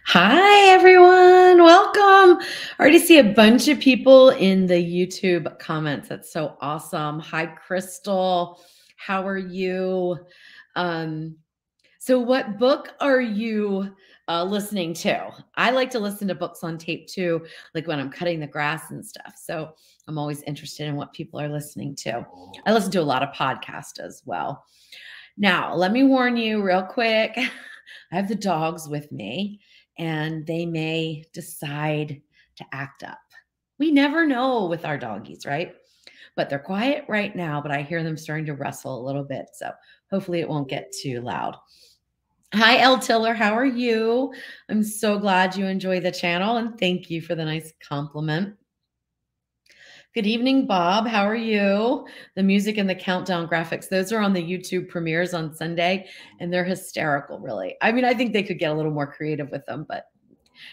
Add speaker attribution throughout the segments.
Speaker 1: Hi, everyone. Welcome. I already see a bunch of people in the YouTube comments. That's so awesome. Hi, Crystal. How are you? Um, so what book are you listening to? I like to listen to books on tape too, like when I'm cutting the grass and stuff. So I'm always interested in what people are listening to. I listen to a lot of podcasts as well. Now, let me warn you real quick. I have the dogs with me and they may decide to act up. We never know with our doggies, right? But they're quiet right now, but I hear them starting to wrestle a little bit. So hopefully it won't get too loud. Hi, El Tiller. How are you? I'm so glad you enjoy the channel and thank you for the nice compliment. Good evening, Bob. How are you? The music and the countdown graphics, those are on the YouTube premieres on Sunday, and they're hysterical, really. I mean, I think they could get a little more creative with them, but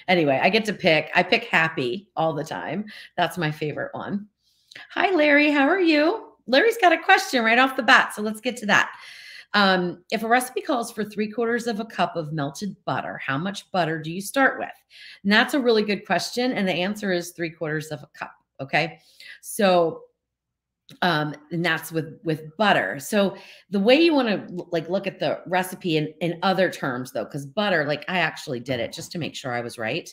Speaker 1: anyway, I get to pick. I pick happy all the time. That's my favorite one. Hi, Larry. How are you? Larry's got a question right off the bat, so let's get to that. If a recipe calls for 3/4 of a cup of melted butter, how much butter do you start with? And that's a really good question, and the answer is 3/4 of a cup. Okay, so and that's with butter. So the way you want to like look at the recipe in other terms though, because butter, like I actually did it just to make sure I was right.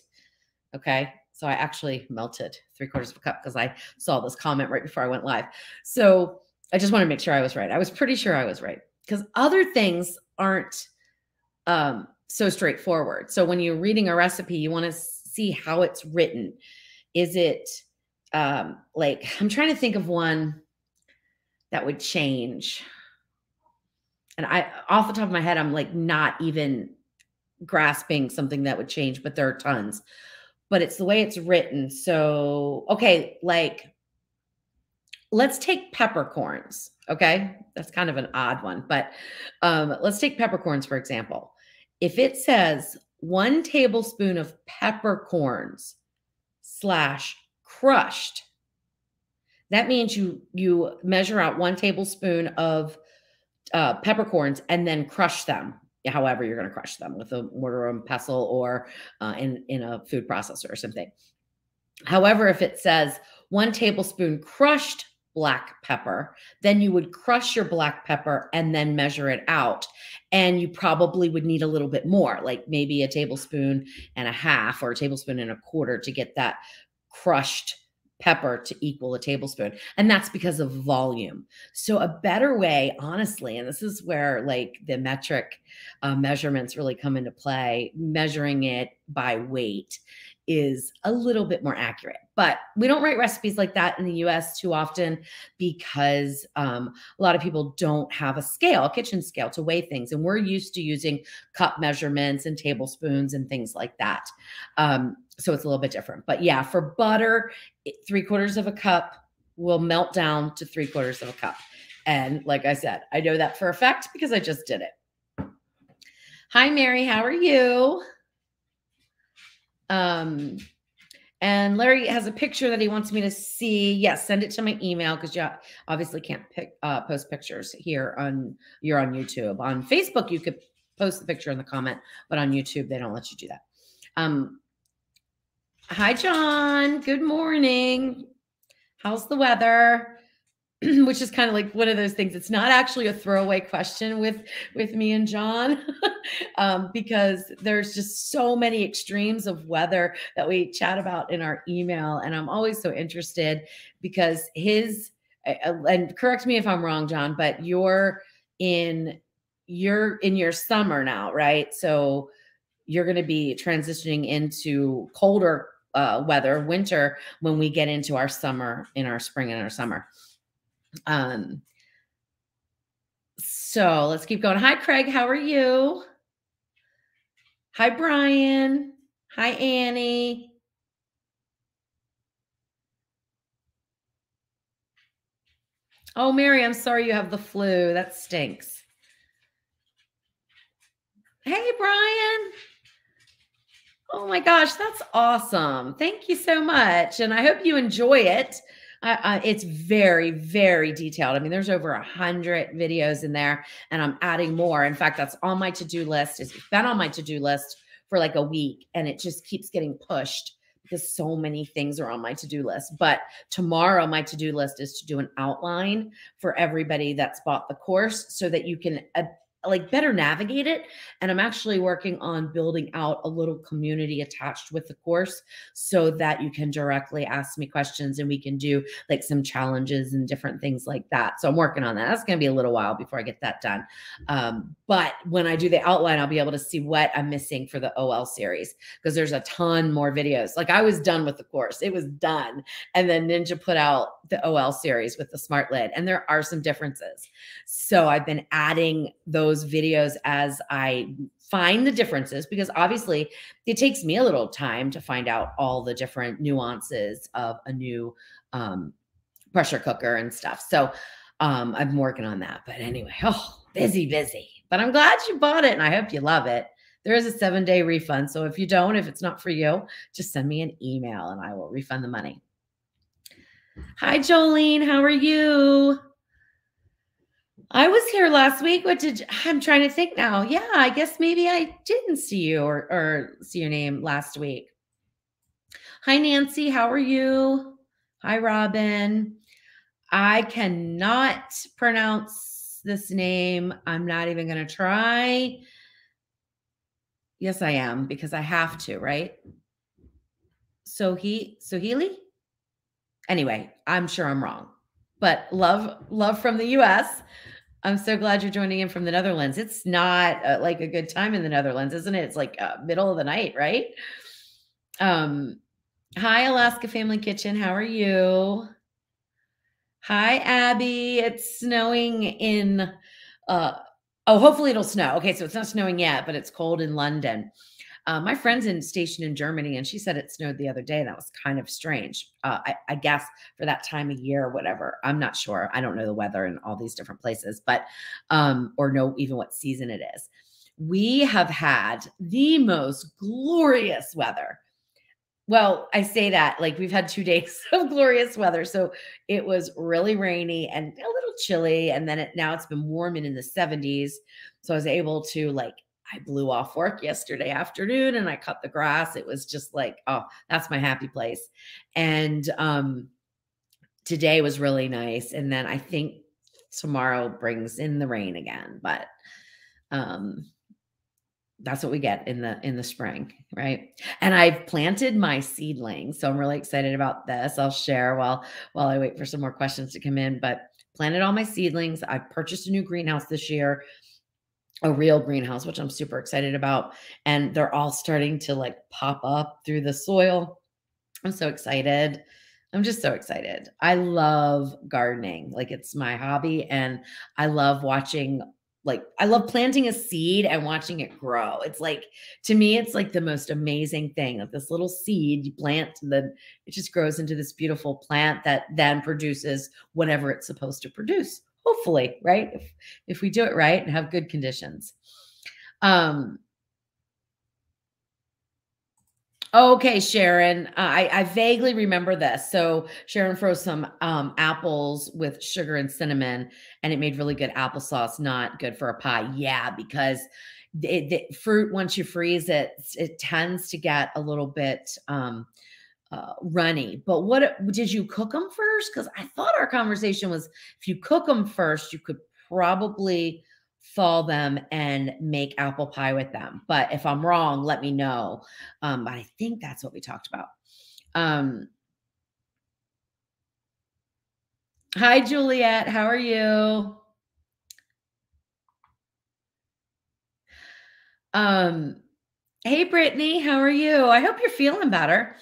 Speaker 1: Okay. So I actually melted 3/4 of a cup because I saw this comment right before I went live. So I just want to make sure I was right. I was pretty sure I was right because other things aren't so straightforward. So when you're reading a recipe, you want to see how it's written. Is it like I'm trying to think of one that would change. And I off the top of my head, I'm like not even grasping something that would change, but there are tons. But it's the way it's written. So, okay, like let's take peppercorns. Okay. That's kind of an odd one, but let's take peppercorns, for example. If it says 1 tablespoon of peppercorns / crushed, that means you measure out 1 tablespoon of peppercorns and then crush them. However, you're going to crush them with a mortar and pestle or in a food processor or something. However, if it says 1 tablespoon crushed black pepper, then you would crush your black pepper and then measure it out. And you probably would need a little bit more, like maybe a tablespoon and a half or a tablespoon and a quarter to get that crushed pepper to equal a tablespoon. And that's because of volume. So a better way, honestly, and this is where like the metric measurements really come into play, measuring it by weight is a little bit more accurate. But we don't write recipes like that in the US too often because a lot of people don't have a scale, a kitchen scale to weigh things. And we're used to using cup measurements and tablespoons and things like that. So it's a little bit different. But yeah, for butter, 3/4 of a cup will melt down to 3/4 of a cup. And like I said, I know that for a fact because I just did it. Hi, Mary. How are you? And Larry has a picture that he wants me to see. Yes, send it to my email because you obviously can't post pictures here you're on YouTube. On Facebook, you could post the picture in the comment, but on YouTube, they don't let you do that. Hi, John. Good morning. How's the weather? Which is kind of like one of those things. It's not actually a throwaway question with me and John because there's just so many extremes of weather that we chat about in our email. And I'm always so interested because and correct me if I'm wrong, John, but you're in your summer now, right? So you're going to be transitioning into colder weather, winter, when we get into our summer, in our spring and our summer. So let's keep going. Hi, Craig. How are you? Hi, Brian. Hi, Annie. Oh, Mary, I'm sorry you have the flu. That stinks. Hey, Brian. Oh my gosh, that's awesome. Thank you so much. And I hope you enjoy it. It's very, very detailed. I mean, there's over 100 videos in there and I'm adding more. In fact, that's on my to-do list. It's been on my to-do list for like a week, and it just keeps getting pushed because so many things are on my to-do list. But tomorrow, my to-do list is to do an outline for everybody that's bought the course so that you can like better navigate it. And I'm actually working on building out a little community attached with the course so that you can directly ask me questions and we can do like some challenges and different things like that. So I'm working on that. That's going to be a little while before I get that done. But when I do the outline, I'll be able to see what I'm missing for the OL series, because there's a ton more videos. Like I was done with the course. It was done. And then Ninja put out the OL series with the smart lid, and there are some differences. So I've been adding those videos as I find the differences, because obviously it takes me a little time to find out all the different nuances of a new pressure cooker and stuff. So I've been working on that. But anyway, busy. But I'm glad you bought it, and I hope you love it. There is a 7-day refund. So if you don't, if it's not for you, just send me an email and I will refund the money. Hi, Jolene. How are you? I was here last week. I'm trying to think now. Yeah, I guess maybe I didn't see you or see your name last week. Hi, Nancy. How are you? Hi, Robin. I cannot pronounce this name. I'm not even going to try. Yes, I am, because I have to, right? Sohili? Anyway, I'm sure I'm wrong. But love from the US. I'm so glad you're joining in from the Netherlands. It's not like a good time in the Netherlands, isn't it? It's like middle of the night, right? Hi, Alaska Family Kitchen. How are you? Hi, Abby. It's snowing in, hopefully it'll snow. Okay, so it's not snowing yet, but it's cold in London. My friend's stationed in Germany, and she said it snowed the other day. That was kind of strange. I guess for that time of year or whatever. I'm not sure. I don't know the weather in all these different places, but or know even what season it is. We have had the most glorious weather. Well, I say that like we've had 2 days of glorious weather. So it was really rainy and a little chilly. And then now it's been warm and in the 70s. So I was able to I blew off work yesterday afternoon and I cut the grass. It was just like, oh, that's my happy place. And today was really nice. And then I think tomorrow brings in the rain again. But that's what we get in the spring, right? And I've planted my seedlings, so I'm really excited about this. I'll share while I wait for some more questions to come in. But planted all my seedlings. I purchased a new greenhouse this year, a real greenhouse, which I'm super excited about. And they're all starting to pop up through the soil. I'm so excited. I'm just so excited. I love gardening. It's my hobby, and I love watching. I love planting a seed and watching it grow. It's to me, it's the most amazing thing. This little seed you plant, and then it just grows into this beautiful plant that then produces whatever it's supposed to produce. Hopefully, right? If we do it right and have good conditions. Okay, Sharon, I vaguely remember this. So Sharon froze some apples with sugar and cinnamon, and it made really good applesauce. Not good for a pie. Yeah, because the fruit, once you freeze it, it tends to get a little bit runny. But did you cook them first? Because I thought our conversation was if you cook them first, you could probably thaw them and make apple pie with them. But if I'm wrong, let me know. But I think that's what we talked about. Hi, Juliet. How are you? Hey, Brittany. How are you? I hope you're feeling better.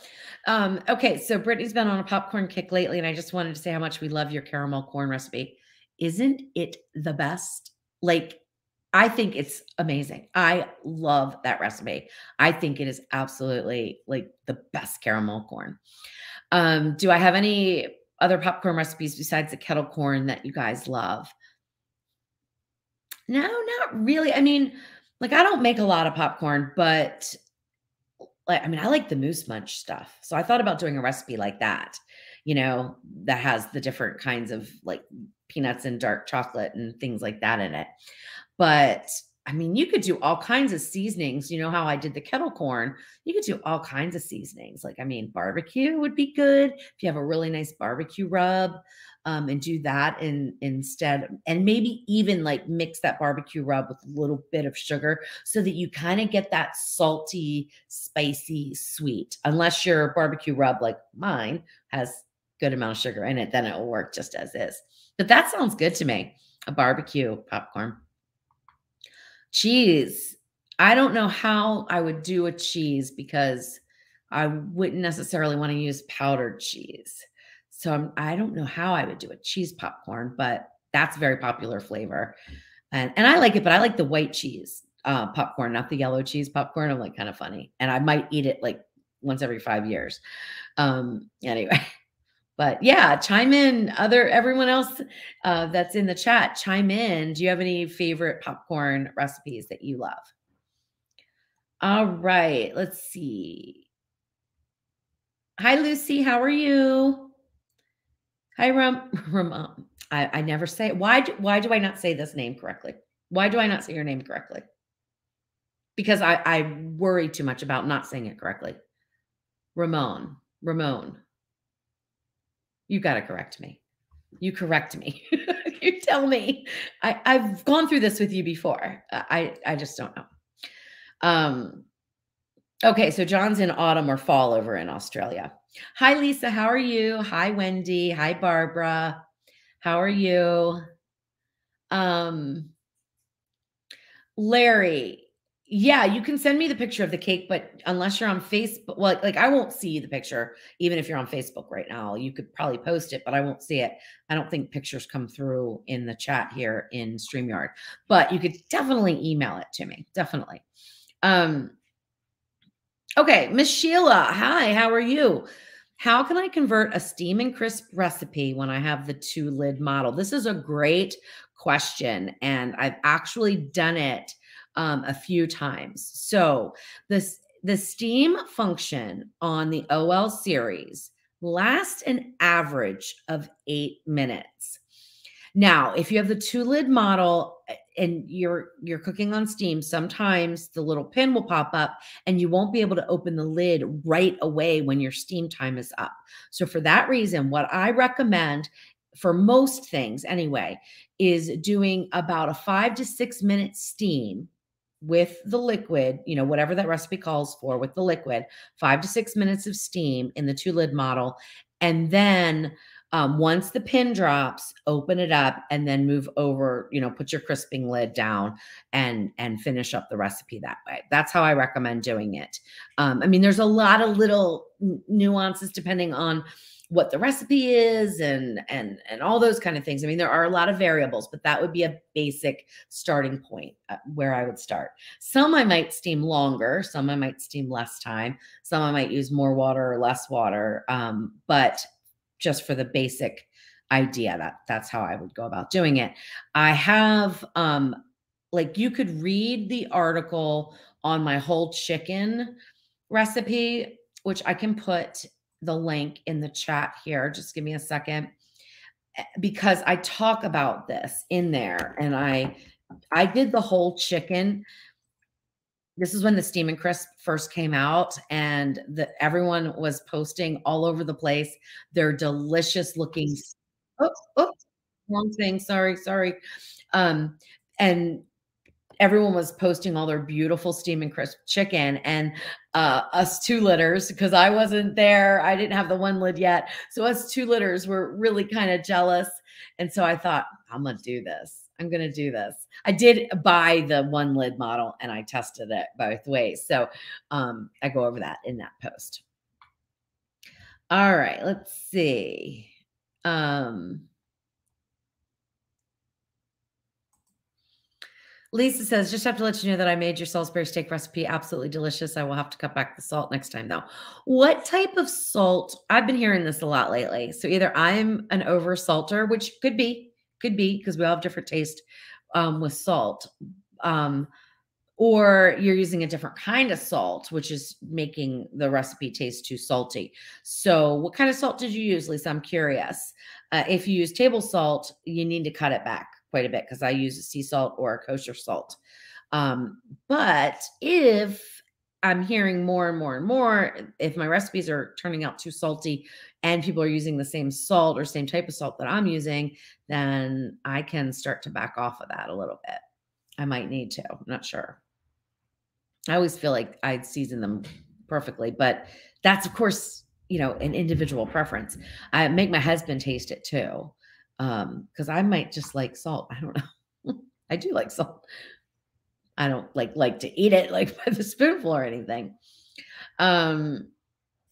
Speaker 1: Okay, so Brittany's been on a popcorn kick lately, and I just wanted to say how much we love your caramel corn recipe. Isn't it the best? I think it's amazing. I love that recipe. I think it is absolutely the best caramel corn. Do I have any other popcorn recipes besides the kettle corn that you guys love? No, not really. I mean, I don't make a lot of popcorn, but I like the Moose Munch stuff. So I thought about doing a recipe like that, that has the different kinds of peanuts and dark chocolate and things like that in it. But I mean, you could do all kinds of seasonings. You know how I did the kettle corn? You could do all kinds of seasonings. Like, I mean, barbecue would be good if you have a really nice barbecue rub, and do that instead. And maybe even like mix that barbecue rub with a little bit of sugar so that you kind of get that salty, spicy, sweet. Unless your barbecue rub, like mine, has good amount of sugar in it, then it will work just as is. But that sounds good to me. A barbecue popcorn. Cheese. I don't know how I would do a cheese because I wouldn't necessarily want to use powdered cheese. So I don't know how I would do a cheese popcorn, but that's a very popular flavor. And I like it, but I like the white cheese popcorn, not the yellow cheese popcorn. I'm like kind of funny. And I might eat it like once every 5 years. Anyway. But yeah, chime in. Everyone else that's in the chat, chime in. Do you have any favorite popcorn recipes that you love? All right, let's see. Hi, Lucy. How are you? Hi, Ram. I never say it. Why do I not say this name correctly? Why do I not say your name correctly? Because I worry too much about not saying it correctly. Ramon. You got to correct me. You correct me. You tell me. I've gone through this with you before. I just don't know. Okay, so John's in autumn or fall over in Australia. Hi, Lisa. How are you? Hi, Wendy. Hi, Barbara. How are you? Larry. Yeah, you can send me the picture of the cake, but unless you're on Facebook, well, like I won't see the picture, even if you're on Facebook right now. You could probably post it, but I won't see it. I don't think pictures come through in the chat here in StreamYard, but you could definitely email it to me. Definitely. Okay, Miss Sheila. Hi, how are you? How can I convert a steam and crisp recipe when I have the 2-lid model? This is a great question, and I've actually done it a few times. So the steam function on the OL series lasts an average of 8 minutes. Now, if you have the 2-lid model and you're cooking on steam, sometimes the little pin will pop up and you won't be able to open the lid right away when your steam time is up. So for that reason, what I recommend for most things anyway, is doing about a 5 to 6 minute steam with the liquid, you know, whatever that recipe calls for with the liquid, 5 to 6 minutes of steam in the 2-lid model. And then once the pin drops, open it up and then move over, you know, put your crisping lid down and finish up the recipe that way. That's how I recommend doing it. I mean, there's a lot of little nuances depending on what the recipe is and all those kind of things. I mean, there are a lot of variables, but that would be a basic starting point where I would start. Some I might steam longer, some I might steam less time, some I might use more water or less water. But just for the basic idea, that's how I would go about doing it. I have like you could read the article on my whole chicken recipe, which I can put the link in the chat here. Just give me a second, because I talk about this in there, and I did the whole chicken. This is when the Steam and Crisp first came out, and everyone was posting all over the place. They're delicious looking. Oh, wrong thing. Sorry. And everyone was posting all their beautiful steam and crisp chicken, and us 2-litters, because I wasn't there. I didn't have the 1 lid yet. So us 2-litters were really kind of jealous. And so I thought, I'm going to do this. I'm going to do this. I did buy the 1-lid model and I tested it both ways. So I go over that in that post. All right, let's see. Lisa says, just have to let you know that I made your Salisbury steak recipe absolutely delicious. I will have to cut back the salt next time, though. What type of salt? I've been hearing this a lot lately. So either I'm an over salter, which could be, because we all have different taste with salt, or you're using a different kind of salt, which is making the recipe taste too salty. So what kind of salt did you use, Lisa? I'm curious. If you use table salt, you need to cut it back quite a bit, because I use a sea salt or a kosher salt. But if I'm hearing more and more and more, if my recipes are turning out too salty and people are using the same salt or same type of salt that I'm using, then I can start to back off of that a little bit. I might need to. I'm not sure. I always feel like I season them perfectly, but that's of course, an individual preference. I make my husband taste it too. Because I might just like salt. I don't know. I do like salt. I don't like to eat it like by the spoonful or anything. Um,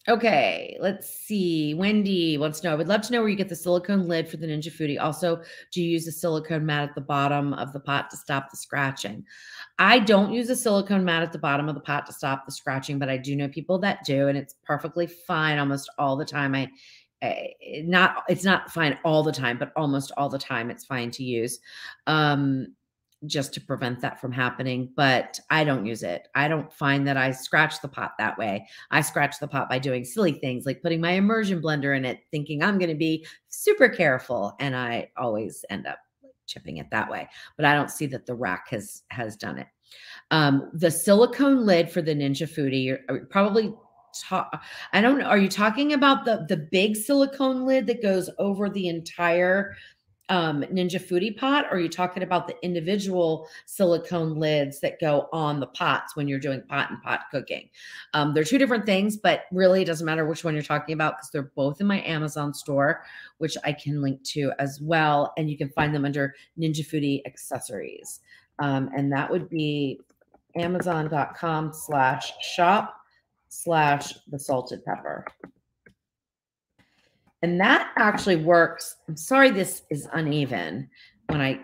Speaker 1: okay, let's see. Wendy wants to know, I would love to know where you get the silicone lid for the Ninja Foodie. Also, do you use a silicone mat at the bottom of the pot to stop the scratching? I don't use a silicone mat at the bottom of the pot to stop the scratching, but I do know people that do, and it's perfectly fine almost all the time. It's not fine all the time, but almost all the time it's fine to use. Just to prevent that from happening, but I don't use it. I don't find that I scratch the pot that way. I scratch the pot by doing silly things like putting my immersion blender in it, thinking I'm going to be super careful, and I always end up chipping it that way. But I don't see that the rack has done it. The silicone lid for the Ninja Foodie, you're probably I don't know. Are you talking about the big silicone lid that goes over the entire Ninja Foodie pot, or are you talking about the individual silicone lids that go on the pots when you're doing pot and pot cooking? They're two different things, but really it doesn't matter which one you're talking about because they're both in my Amazon store, which I can link to as well. And you can find them under Ninja Foodie accessories. And that would be amazon.com/shop/the salted pepper. And that actually works. I'm sorry this is uneven when I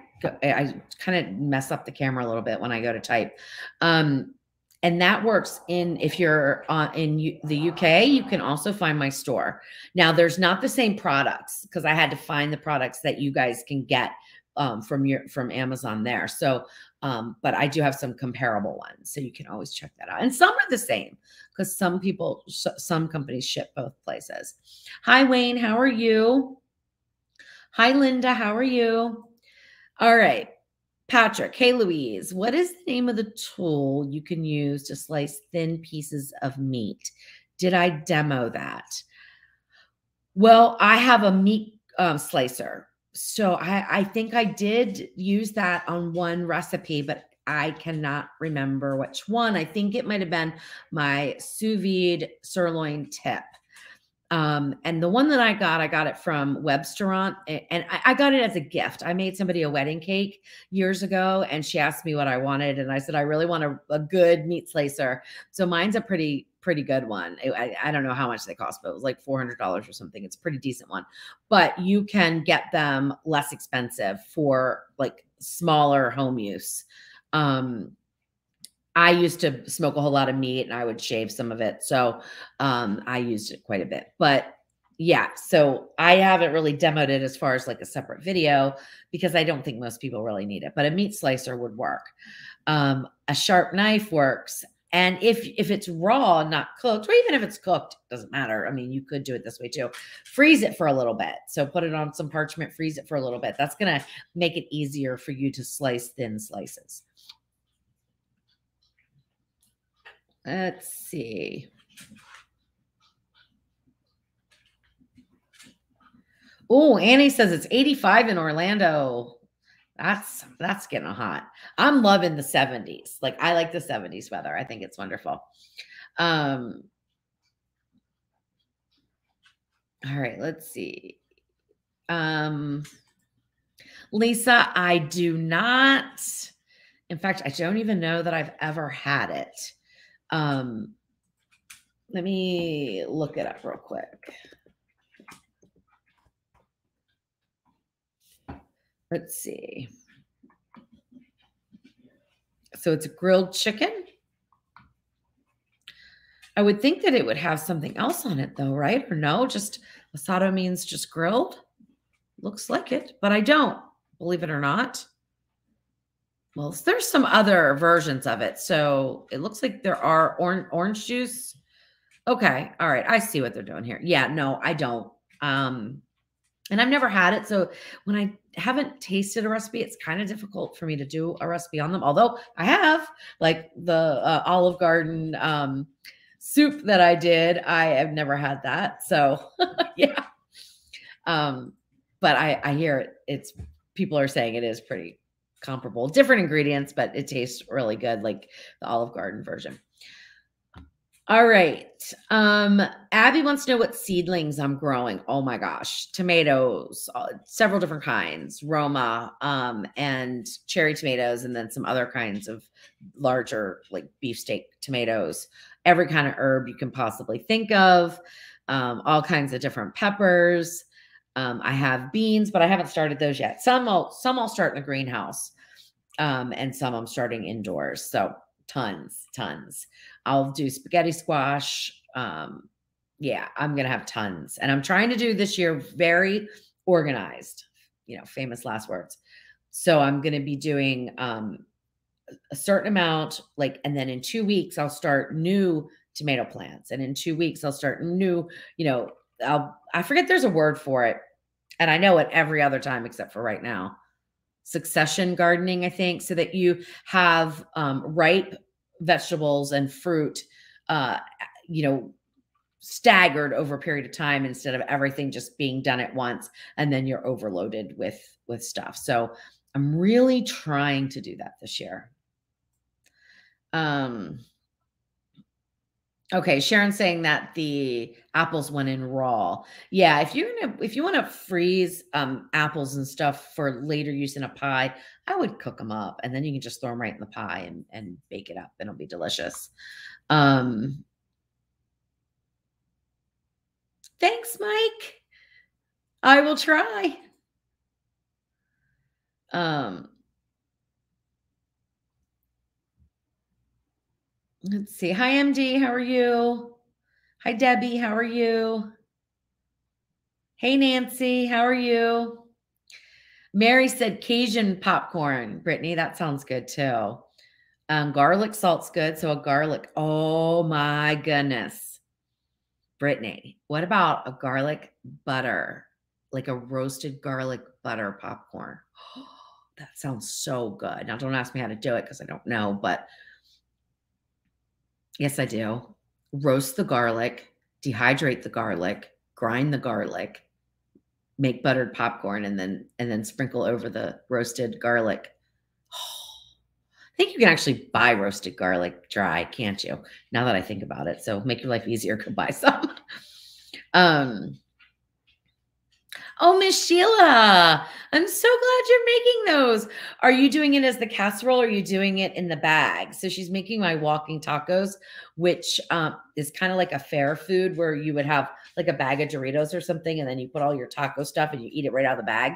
Speaker 1: kind of mess up the camera a little bit when I go to type. And that works if you're in the UK, you can also find my store. Now, there's not the same products because I had to find the products that you guys can get from Amazon there. So, but I do have some comparable ones, so you can always check that out. And some are the same because some companies ship both places. Hi, Wayne. How are you? Hi, Linda. How are you? All right. Patrick. Hey, Louise. What is the name of the tool you can use to slice thin pieces of meat? Did I demo that? Well, I have a meat slicer. So I think I did use that on one recipe, but I cannot remember which one. I think it might have been my sous vide sirloin tip. And the one that I got it from Webstaurant, and I got it as a gift. I made somebody a wedding cake years ago, and she asked me what I wanted, and I said I really want a good meat slicer. So mine's a pretty good one. I don't know how much they cost, but it was like $400 or something. It's a pretty decent one, but you can get them less expensive for like smaller home use. I used to smoke a whole lot of meat and I would shave some of it. So I used it quite a bit. But yeah, so I haven't really demoed it as far as like a separate video because I don't think most people really need it. But a meat slicer would work. A sharp knife works. And if it's raw, not cooked, or even if it's cooked, it doesn't matter. I mean, you could do it this way too. Freeze it for a little bit. So put it on some parchment, freeze it for a little bit. That's going to make it easier for you to slice thin slices. Let's see. Oh, Annie says it's 85 in Orlando. That's getting hot. I'm loving the 70s. Like I like the 70s weather. I think it's wonderful. All right, let's see. Lisa, I do not. In fact, I don't even know that I've ever had it. Let me look it up real quick. Let's see. So it's grilled chicken. I would think that it would have something else on it though, right? Or no, just asado means just grilled. Looks like it, but I don't, believe it or not. Well, there's some other versions of it. So it looks like there are orange juice. Okay. All right. I see what they're doing here. Yeah, no, I don't. And I've never had it, so when I haven't tasted a recipe, it's kind of difficult for me to do a recipe on them. Although I have, like the Olive Garden soup that I did, I have never had that. So yeah, um, but I hear it's people are saying it is pretty comparable, different ingredients, but it tastes really good, like the Olive Garden version. All right. Abby wants to know what seedlings I'm growing. Oh my gosh. Tomatoes, several different kinds, Roma, and cherry tomatoes, and then some other kinds of larger, like beefsteak tomatoes, every kind of herb you can possibly think of, all kinds of different peppers. I have beans, but I haven't started those yet. Some I'll start in the greenhouse, and some I'm starting indoors. So tons. I'll do spaghetti squash. Yeah, I'm gonna have tons, and I'm trying to do this year very organized. Famous last words. So I'm gonna be doing a certain amount, like, and then in 2 weeks I'll start new tomato plants, and in 2 weeks I'll start new. I forget there's a word for it, and I know it every other time except for right now. Succession gardening, I think, so that you have ripe vegetables and fruit, uh, staggered over a period of time instead of everything just being done at once, and then you're overloaded with stuff. So I'm really trying to do that this year. Okay, Sharon's saying that the apples went in raw. Yeah, if you want to freeze apples and stuff for later use in a pie, I would cook them up, and then you can just throw them right in the pie and bake it up, and it'll be delicious. Thanks, Mike. I will try. Let's see. Hi, MD. How are you? Hi, Debbie. How are you? Hey, Nancy. How are you? Mary said Cajun popcorn. Brittany, that sounds good too. Garlic salt's good. So a garlic. Oh my goodness. Brittany, what about a garlic butter? Like a roasted garlic butter popcorn. That sounds so good. Now, don't ask me how to do it because I don't know, but yes, I do. Roast the garlic, dehydrate the garlic, grind the garlic, make buttered popcorn, and then sprinkle over the roasted garlic. I think you can actually buy roasted garlic dry, can't you? Now that I think about it. So make your life easier, go buy some. Oh, Miss Sheila, I'm so glad you're making those. Are you doing it as the casserole or are you doing it in the bag? So she's making my walking tacos, which is kind of like a fair food where you would have like a bag of Doritos or something, and then you put all your taco stuff and you eat it right out of the bag.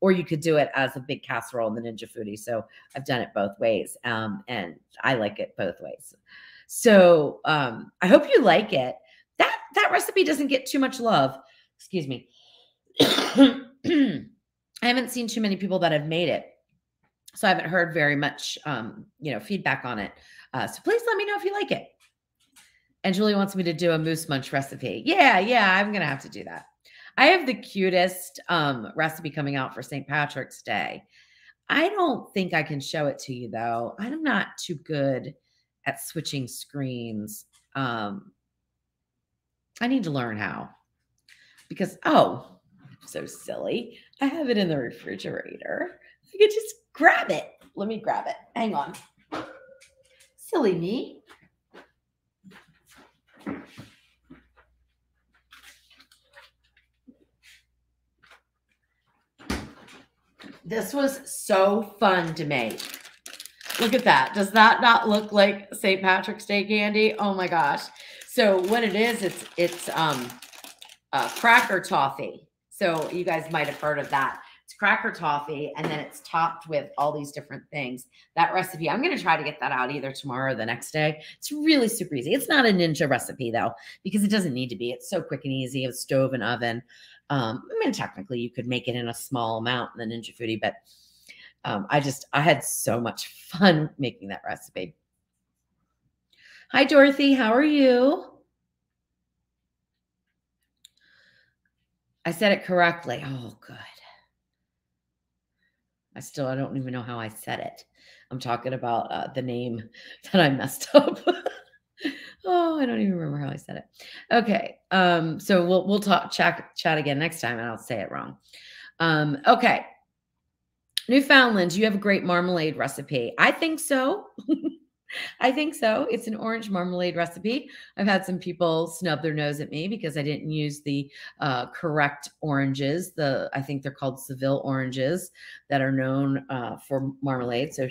Speaker 1: Or you could do it as a big casserole in the Ninja Foodie. So I've done it both ways, and I like it both ways. So I hope you like it. That recipe doesn't get too much love. Excuse me. I haven't seen too many people that have made it, so I haven't heard very much, feedback on it. So please let me know if you like it. And Julie wants me to do a moose munch recipe. Yeah, I'm gonna have to do that. I have the cutest recipe coming out for St. Patrick's Day. I don't think I can show it to you though. I'm not too good at switching screens. I need to learn how, because so silly. I have it in the refrigerator. I could just grab it. Let me grab it. Hang on. Silly me. This was so fun to make. Look at that. Does that not look like St. Patrick's Day candy? Oh my gosh. So what it is, it's cracker toffee. So you guys might have heard of that. It's cracker toffee, and then it's topped with all these different things. That recipe, I'm going to try to get that out either tomorrow or the next day. It's really super easy. It's not a ninja recipe though, because it doesn't need to be. It's so quick and easy with stove and oven. I mean, technically you could make it in a small amount in the Ninja Foodie, but I had so much fun making that recipe. Hi, Dorothy. How are you? I said it correctly. Oh, good. I don't even know how I said it. I'm talking about the name that I messed up. Oh, I don't even remember how I said it. Okay. So we'll talk chat again next time and I'll say it wrong. Okay. Newfoundland, do you have a great marmalade recipe? I think so. I think so. It's an orange marmalade recipe. I've had some people snub their nose at me because I didn't use the correct oranges. I think they're called Seville oranges that are known for marmalade. So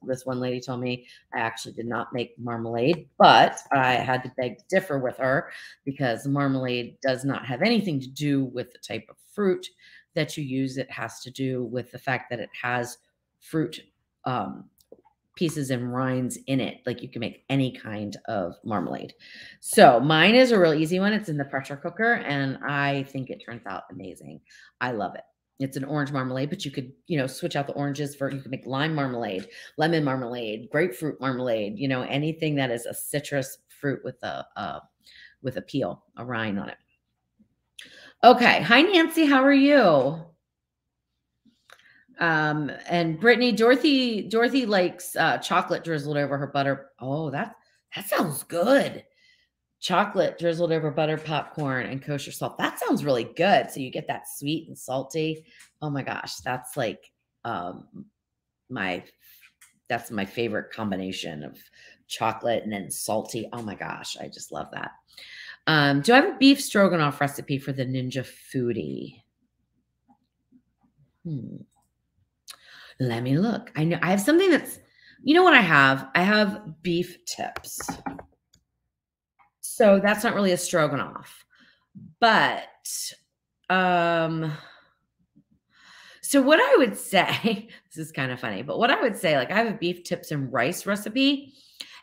Speaker 1: this one lady told me I actually did not make marmalade, but I had to beg to differ with her because marmalade does not have anything to do with the type of fruit that you use. It has to do with the fact that it has fruit pieces and rinds in it. Like you can make any kind of marmalade. So mine is a real easy one. It's in the pressure cooker and I think it turns out amazing. I love it. It's an orange marmalade, but you could, switch out the oranges you could make lime marmalade, lemon marmalade, grapefruit marmalade, anything that is a citrus fruit with a peel, a rind on it. Okay. Hi, Nancy. How are you? And Brittany, Dorothy likes chocolate drizzled over her butter. Oh, that sounds good. Chocolate drizzled over butter popcorn and kosher salt. That sounds really good. So you get that sweet and salty. Oh my gosh, that's like my favorite combination of chocolate and then salty. Oh my gosh, I just love that. Do I have a beef stroganoff recipe for the Ninja Foodie? Let me look. I know I have something that's, what I have? I have beef tips. So that's not really a stroganoff, but, so what I would say, this is kind of funny, but what I would say, like I have a beef tips and rice recipe,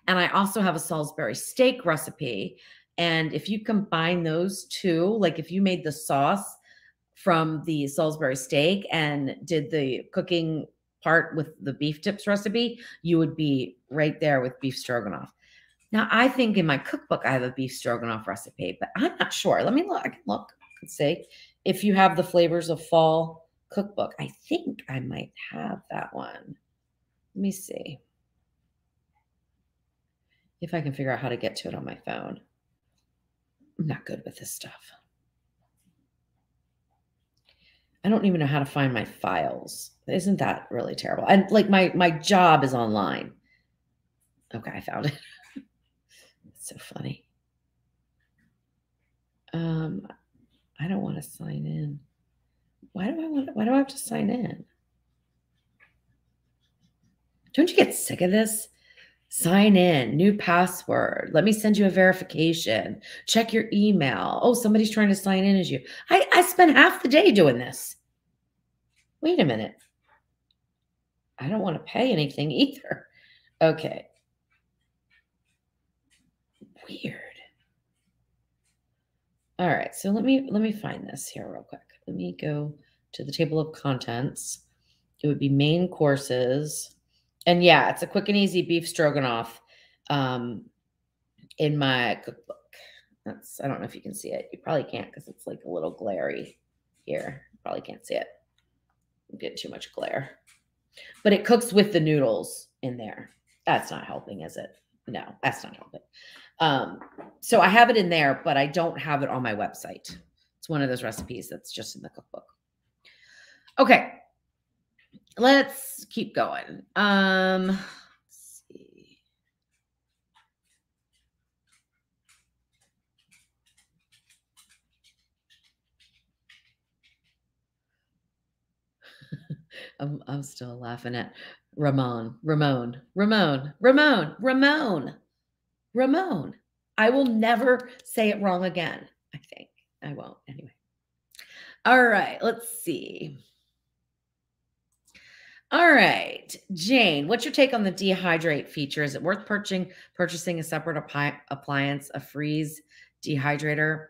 Speaker 1: and I also have a Salisbury steak recipe. And if you combine those two, like if you made the sauce from the Salisbury steak and did the cooking part with the beef tips recipe, you would be right there with beef stroganoff. Now, I think in my cookbook, I have a beef stroganoff recipe, but I'm not sure. Let me look. I can look and see if you have the Flavors of Fall cookbook. I think I might have that one. Let me see if I can figure out how to get to it on my phone. I'm not good with this stuff. I don't even know how to find my files. Isn't that really terrible? And like my job is online. Okay, I found it. It's so funny. I don't want to sign in. Why do I have to sign in? Don't you get sick of this? Sign in, new password. Let me send you a verification. Check your email. Oh, somebody's trying to sign in as you. I spent half the day doing this. Wait a minute. I don't want to pay anything either. Okay. Weird. All right. So let me find this here real quick. Let me go to the table of contents. It would be main courses. And yeah, it's a quick and easy beef stroganoff in my cookbook. I don't know if you can see it. You probably can't because it's like a little glary here. You probably can't see it. I'm getting too much glare. But it cooks with the noodles in there. That's not helping, is it? No, that's not helping. So I have it in there, but I don't have it on my website. It's one of those recipes that's just in the cookbook. Okay. Let's keep going. Let's see. I'm still laughing at Ramon. I will never say it wrong again. I think I won't anyway. All right, let's see. All right, Jane, what's your take on the dehydrate feature? Is it worth purchasing a separate appliance, a freeze dehydrator?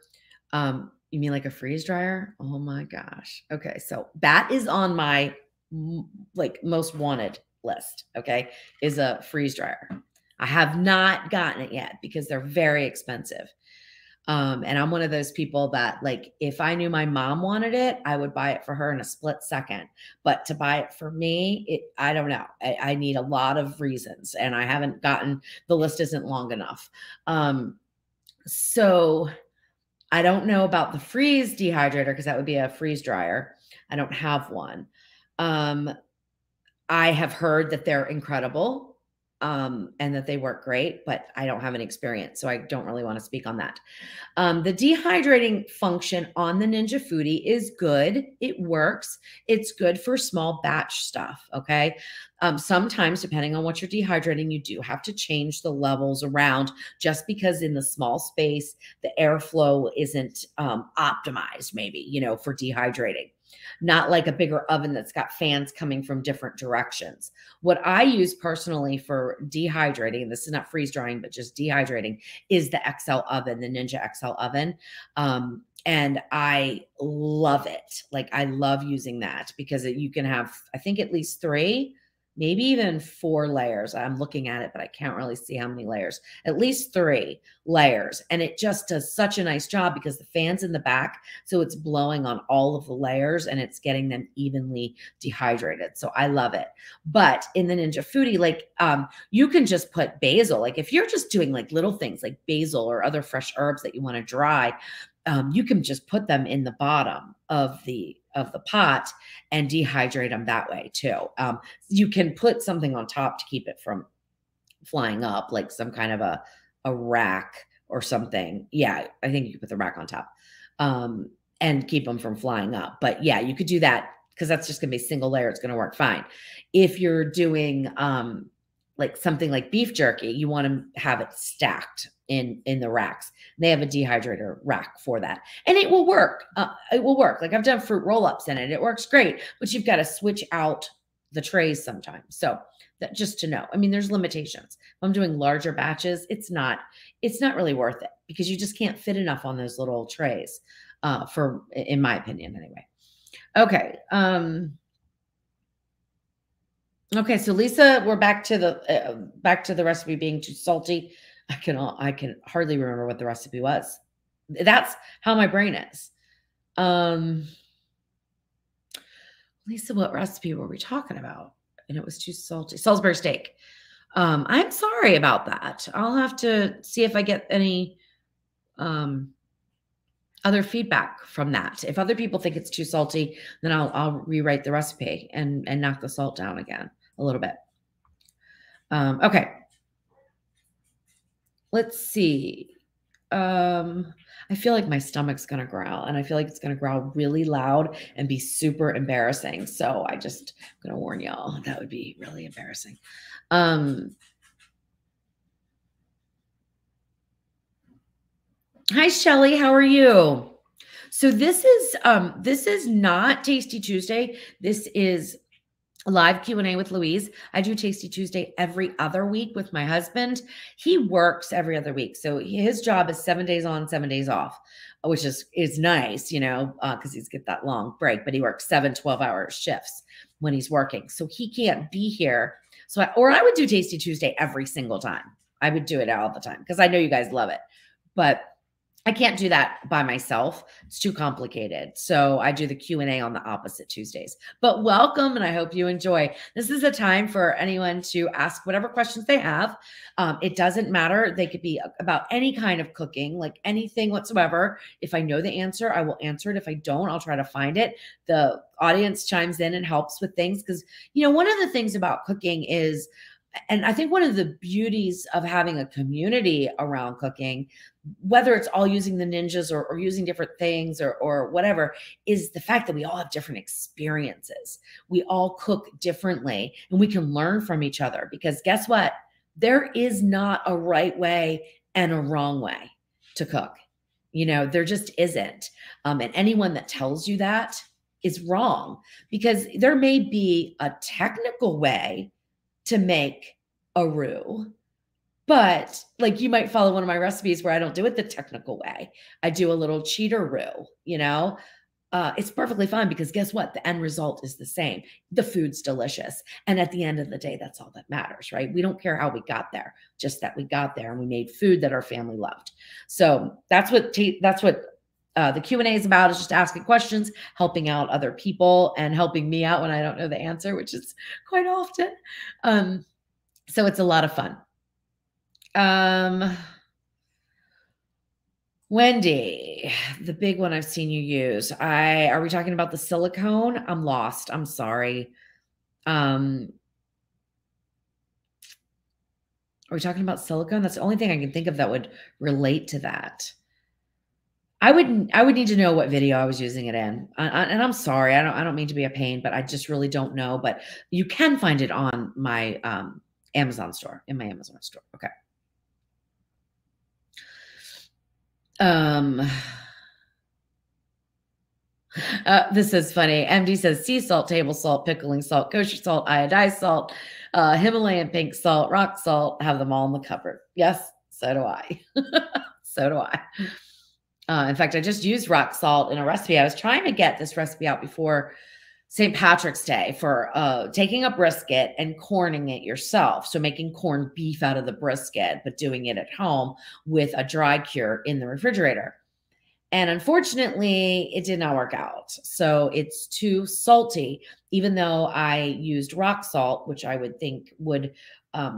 Speaker 1: You mean like a freeze dryer? Oh my gosh. Okay, so that is on my most wanted list. Okay, is a freeze dryer. I have not gotten it yet because they're very expensive. And I'm one of those people that, like, if I knew my mom wanted it, I would buy it for her in a split second. But to buy it for me, I don't know. I need a lot of reasons, and I haven't gotten the list isn't long enough. So I don't know about the freeze dehydrator because that would be a freeze dryer. I don't have one. Um, I have heard that they're incredible, and that they work great, but I don't have any experience, so I don't really want to speak on that. The dehydrating function on the Ninja Foodie is good. It works. It's good for small batch stuff. Okay. Sometimes, depending on what you're dehydrating, you do have to change the levels around just because in the small space, the airflow isn't optimized, maybe, for dehydrating. Not like a bigger oven that's got fans coming from different directions. What I use personally for dehydrating, this is not freeze drying, but just dehydrating, is the XL oven, the Ninja XL oven. And I love it. Like, I love using that because you can have, I think, at least 3, maybe even 4 layers. I'm looking at it, but I can't really see how many layers. At least 3 layers. And it just does such a nice job because the fan's in the back. So it's blowing on all of the layers and it's getting them evenly dehydrated. So I love it. But in the Ninja Foodie, like, you can just put basil. Like, if you're just doing like little things like basil or other fresh herbs that you want to dry, you can just put them in the bottom of the pot and dehydrate them that way too. You can put something on top to keep it from flying up, like some kind of a rack or something. Yeah, I think you could put the rack on top, and keep them from flying up. But yeah, you could do that because that's just going to be single layer. It's going to work fine. If you're doing like something like beef jerky, you want to have it stacked in the racks. They have a dehydrator rack for that, and it will work. It will work. Like, I've done fruit roll-ups in it. It works great, but you've got to switch out the trays sometimes. So that, just to know, I mean, there's limitations. If I'm doing larger batches, it's not really worth it because you just can't fit enough on those little trays, in my opinion, anyway. Okay. Okay, so Lisa, we're back to the recipe being too salty. I can hardly remember what the recipe was. That's how my brain is. Lisa, what recipe were we talking about? And it was too salty. Salisbury steak. I'm sorry about that. I'll have to see if I get any other feedback from that. If other people think it's too salty, then I'll rewrite the recipe and knock the salt down again a little bit. Okay. Let's see. I feel like my stomach's going to growl, and I feel like it's going to growl really loud and be super embarrassing. So I'm going to warn y'all, that would be really embarrassing. Hi, Shelly. How are you? So this is not Tasty Tuesday. This is a live Q&A with Louise. I do Tasty Tuesday every other week with my husband. He works every other week. So his job is 7 days on, 7 days off, which is nice, because he's get that long break, but he works 7 12-hour shifts when he's working. So he can't be here. So I would do Tasty Tuesday every single time. I would do it all the time because I know you guys love it. But I can't do that by myself. It's too complicated. So I do the Q&A on the opposite Tuesdays. But welcome, and I hope you enjoy. This is a time for anyone to ask whatever questions they have. It doesn't matter. They could be about any kind of cooking, like anything whatsoever. If I know the answer, I will answer it. If I don't, I'll try to find it. The audience chimes in and helps with things because, one of the things about cooking is, and I think one of the beauties of having a community around cooking, whether it's all using the ninjas or using different things or whatever, is the fact that we all have different experiences. We all cook differently and we can learn from each other because guess what? There is not a right way and a wrong way to cook. There just isn't. And anyone that tells you that is wrong because there may be a technical way to make a roux, but like you might follow one of my recipes where I don't do it the technical way. I do a little cheater roux, it's perfectly fine because guess what? The end result is the same. The food's delicious. And at the end of the day, that's all that matters, right? We don't care how we got there, just that we got there and we made food that our family loved. So that's what the Q&A is about, is just asking questions, helping out other people, and helping me out when I don't know the answer, which is quite often. So it's a lot of fun. Wendy, the big one I've seen you use. Are we talking about the silicone? I'm lost. I'm sorry. Are we talking about silicone? That's the only thing I can think of that would relate to that. I would need to know what video I was using it in. And I'm sorry. I don't mean to be a pain, but I just really don't know, but you can find it on my Amazon store, in my Amazon store. Okay. This is funny. MD says sea salt, table salt, pickling salt, kosher salt, iodized salt, Himalayan pink salt, rock salt, have them all in the cupboard. Yes, so do I. So do I. In fact, I just used rock salt in a recipe. I was trying to get this recipe out before St. Patrick's Day for taking a brisket and corning it yourself. So making corned beef out of the brisket, but doing it at home with a dry cure in the refrigerator. And unfortunately, it did not work out. So it's too salty, even though I used rock salt, which I would think would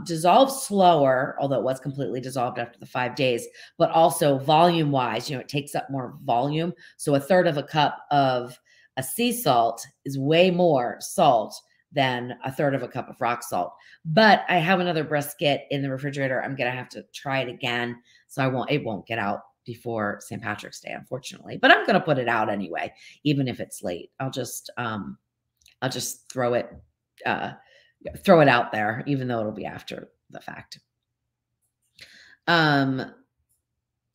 Speaker 1: dissolve slower, although it was completely dissolved after the 5 days, but also volume wise, it takes up more volume. So 1/3 of a cup of a sea salt is way more salt than 1/3 of a cup of rock salt. But I have another brisket in the refrigerator. I'm going to have to try it again. So it won't get out before St. Patrick's Day, unfortunately, but I'm going to put it out anyway, even if it's late. I'll just throw it out there, even though it'll be after the fact.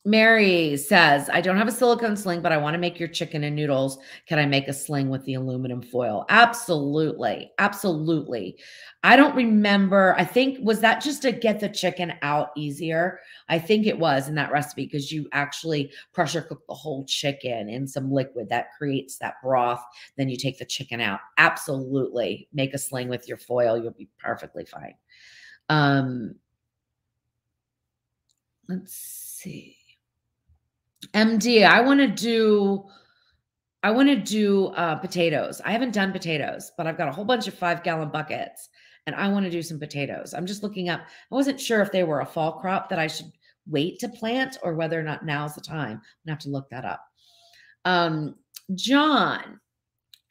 Speaker 1: Mary says, I don't have a silicone sling, but I want to make your chicken and noodles. Can I make a sling with the aluminum foil? Absolutely. Absolutely. I don't remember. I think, was that just to get the chicken out easier? I think it was in that recipe, because you actually pressure cook the whole chicken in some liquid that creates that broth. Then you take the chicken out. Absolutely. Make a sling with your foil. You'll be perfectly fine. Let's see. MD, I want to do potatoes. I haven't done potatoes, but I've got a whole bunch of 5-gallon buckets and I want to do some potatoes. I'm just looking up. I wasn't sure if they were a fall crop that I should wait to plant or whether or not now's the time. I'm gonna have to look that up. John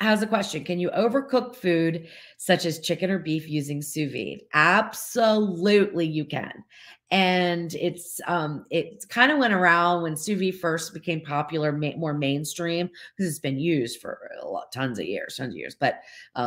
Speaker 1: has a question. Can you overcook food such as chicken or beef using sous vide? Absolutely, you can. And it's kind of went around when sous vide first became popular, more mainstream, because it's been used for tons of years, but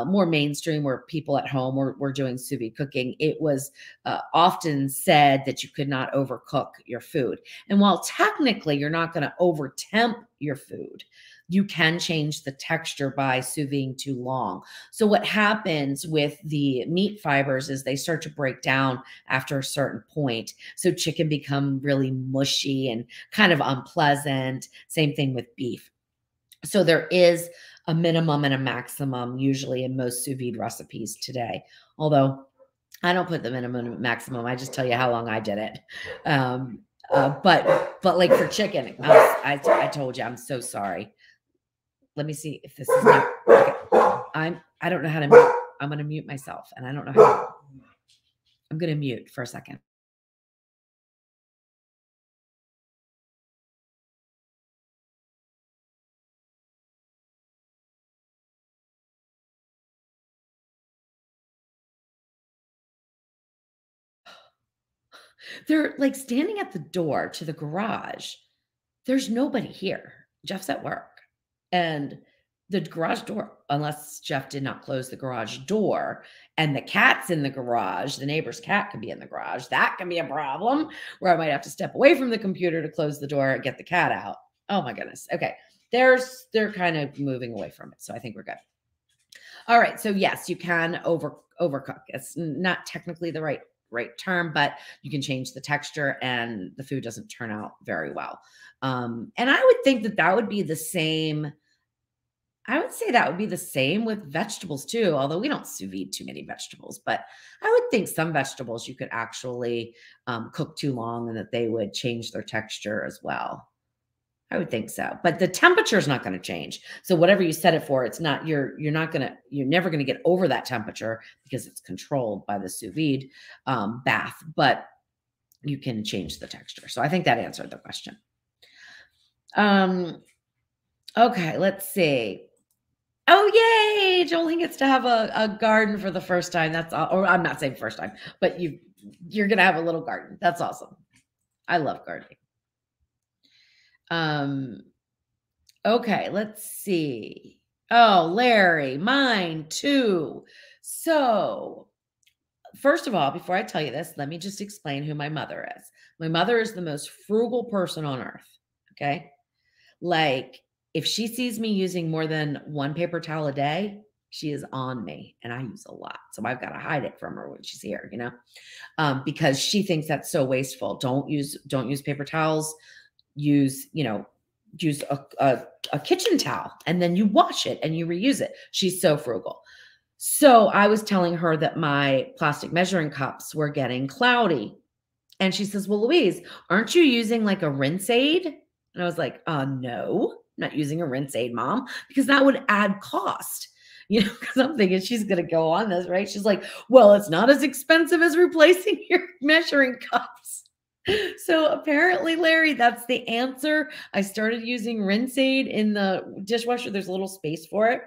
Speaker 1: more mainstream, where people at home were doing sous vide cooking. It was often said that you could not overcook your food. And while technically you're not going to over temp your food, you can change the texture by sous videing too long. So what happens with the meat fibers is they start to break down after a certain point. So chicken become really mushy and kind of unpleasant. Same thing with beef. So there is a minimum and a maximum usually in most sous vide recipes today. Although I don't put the minimum and maximum. I just tell you how long I did it. But like for chicken, I told you, I'm so sorry. Let me see if this is new. Okay. I don't know how to mute. I'm going to mute myself, and I don't know how to. I'm going to mute for a second. They're like standing at the door to the garage. There's nobody here. Jeff's at work. And the garage door, unless Jeff did not close the garage door, and the cat's in the garage, the neighbor's cat could be in the garage. That can be a problem where I might have to step away from the computer to close the door and get the cat out. Oh my goodness. Okay. They're kind of moving away from it. So I think we're good. All right. So yes, you can overcook. It's not technically the right term, but you can change the texture and the food doesn't turn out very well. And I would think that would be the same I would say that would be the same with vegetables too, although we don't sous vide too many vegetables, but I would think some vegetables you could actually cook too long and that they would change their texture as well. I would think so, but the temperature is not going to change. So whatever you set it for, it's not you're never going to get over that temperature because it's controlled by the sous vide bath, but you can change the texture. So I think that answered the question. Um, okay, let's see. Oh, yay! Jolie gets to have a garden for the first time. That's all, or I'm not saying first time, but you're gonna have a little garden. That's awesome. I love gardening. Um, okay, let's see. Oh, Larry, mine too. So, first of all, before I tell you this, let me just explain who my mother is. My mother is the most frugal person on earth. Okay. Like, if she sees me using more than one paper towel a day, she is on me, and I use a lot. So I've got to hide it from her when she's here, because she thinks that's so wasteful. Don't use paper towels. Use, use a kitchen towel, and then you wash it and you reuse it. She's so frugal. So I was telling her that my plastic measuring cups were getting cloudy. And she says, "Well, Louise, aren't you using like a rinse aid?" And I was like, no, I'm not using a rinse aid, Mom, because that would add cost. Because I'm thinking she's going to go on this, right? She's like, "Well, it's not as expensive as replacing your measuring cups." So apparently, Larry, that's the answer. I started using rinse aid in the dishwasher. There's a little space for it.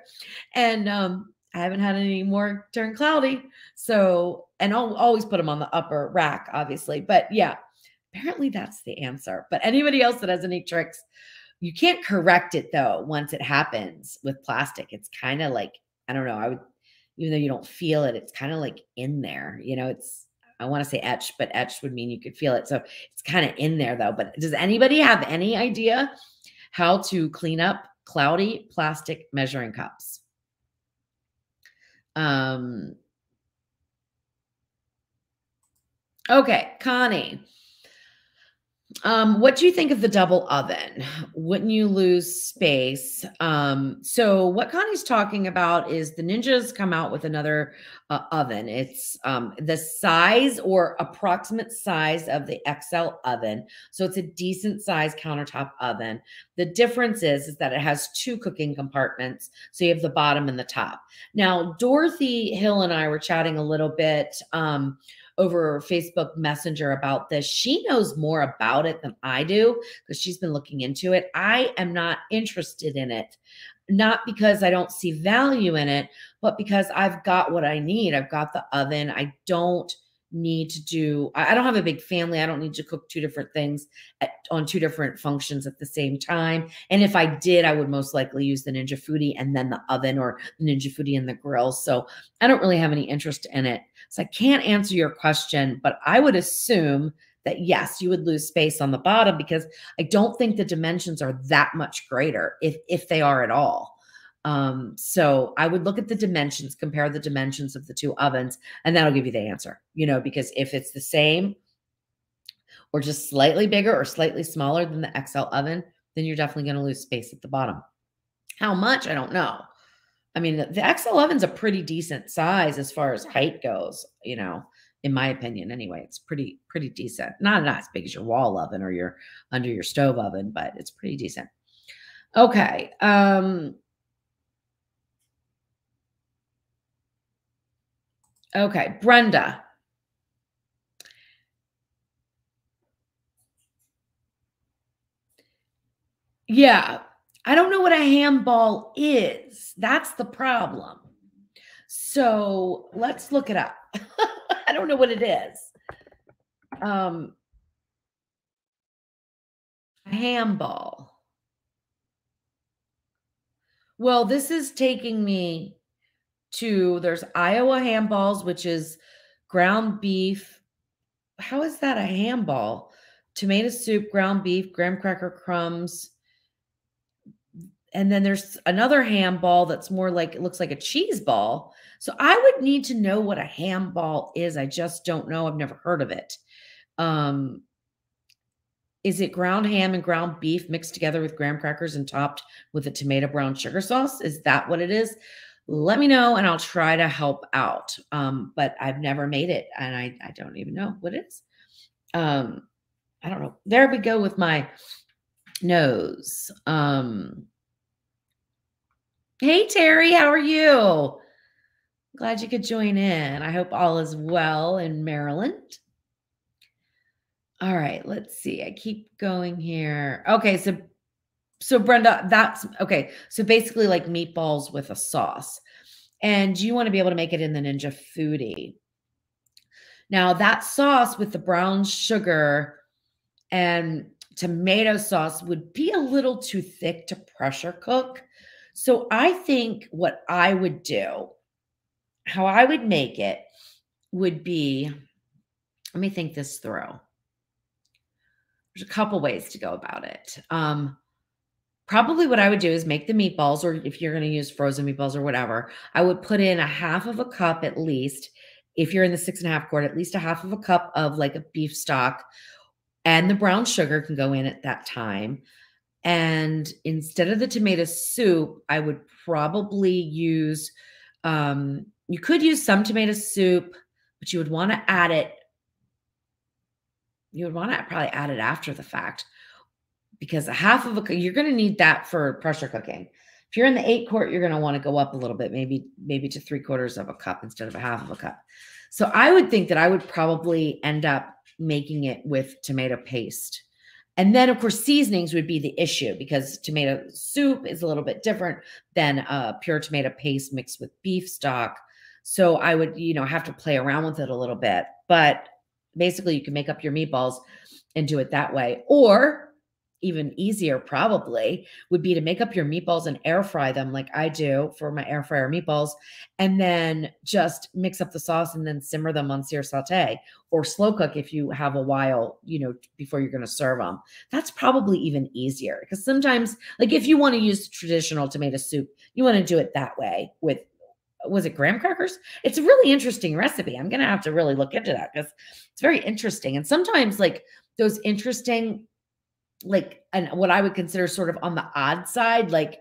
Speaker 1: And I haven't had any more turn cloudy. So, and I'll always put them on the upper rack, obviously. But yeah, apparently that's the answer. But anybody else that has any tricks, you can't correct it though once it happens with plastic. It's kind of like, I don't know, even though you don't feel it, it's kind of like in there. I want to say etched, but etched would mean you could feel it. So it's kind of in there though. But does anybody have any idea how to clean up cloudy plastic measuring cups? Okay, Connie. What do you think of the double oven? Wouldn't you lose space? So what Connie's talking about is the Ninjas come out with another oven. It's the size or approximate size of the XL oven. So it's a decent size countertop oven. The difference is that it has two cooking compartments. So you have the bottom and the top. Now, Dorothy Hill and I were chatting a little bit over Facebook Messenger about this. She knows more about it than I do because she's been looking into it. I am not interested in it, not because I don't see value in it, but because I've got what I need. I've got the oven. I don't I don't have a big family. I don't need to cook two different things on two different functions at the same time. And if I did, I would most likely use the Ninja Foodie and then the oven, or the Ninja Foodie and the grill. So I don't really have any interest in it. So I can't answer your question, but I would assume that yes, you would lose space on the bottom because I don't think the dimensions are that much greater if they are at all. So I would look at the dimensions, compare the dimensions of the two ovens, and that'll give you the answer, because if it's the same or just slightly bigger or slightly smaller than the XL oven, then you're definitely going to lose space at the bottom. How much? I don't know. I mean, the XL oven's a pretty decent size as far as height goes, in my opinion, anyway. It's pretty decent. Not as big as your wall oven or your under your stove oven, but it's pretty decent. Okay. Okay, Brenda. Yeah, I don't know what a handball is. That's the problem. So let's look it up. I don't know what it is. A handball. Well, this is taking me to, there's Iowa handballs, which is ground beef. How is that a handball? Tomato soup, ground beef, graham cracker crumbs. And then there's another handball that's more like, it looks like a cheese ball. So I would need to know what a handball is. I just don't know. I've never heard of it. Is it ground ham and ground beef mixed together with graham crackers and topped with a tomato brown sugar sauce? Is that what it is? Let me know and I'll try to help out. But I've never made it and I don't even know what it is. I don't know. There we go with my nose. Hey, Terry, how are you? Glad you could join in. I hope all is well in Maryland. All right, let's see. I keep going here. Okay, so Brenda, that's okay. So basically like meatballs with a sauce. And you want to be able to make it in the Ninja Foodie. Now, that sauce with the brown sugar and tomato sauce would be a little too thick to pressure cook. So I think what I would do, how I would make it would be, let me think this through. There's a couple ways to go about it. Probably what I would do is make the meatballs, or if you're going to use frozen meatballs or whatever, I would put in a half of a cup at least. If you're in the 6.5 quart, at least a half of a cup of like a beef stock, and the brown sugar can go in at that time. And instead of the tomato soup, I would probably use, you could use some tomato soup, but you would want to add it. You would want to probably add it after the fact, because a half of a, you're going to need that for pressure cooking. If you're in the 8 quart, you're going to want to go up a little bit, maybe to 3/4 of a cup instead of a half of a cup. So I would think that I would probably end up making it with tomato paste. And then, of course, seasonings would be the issue because tomato soup is a little bit different than pure tomato paste mixed with beef stock. So I would, have to play around with it a little bit. But basically, you can make up your meatballs and do it that way. Or even easier probably would be to make up your meatballs and air fry them like I do for my air fryer meatballs, and then just mix up the sauce and then simmer them on sear saute or slow cook if you have a while, before you're going to serve them. That's probably even easier because sometimes, like if you want to use traditional tomato soup, you want to do it that way with, was it graham crackers? It's a really interesting recipe. I'm going to have to really look into that because it's very interesting. And sometimes like those interesting, and what I would consider sort of on the odd side, like,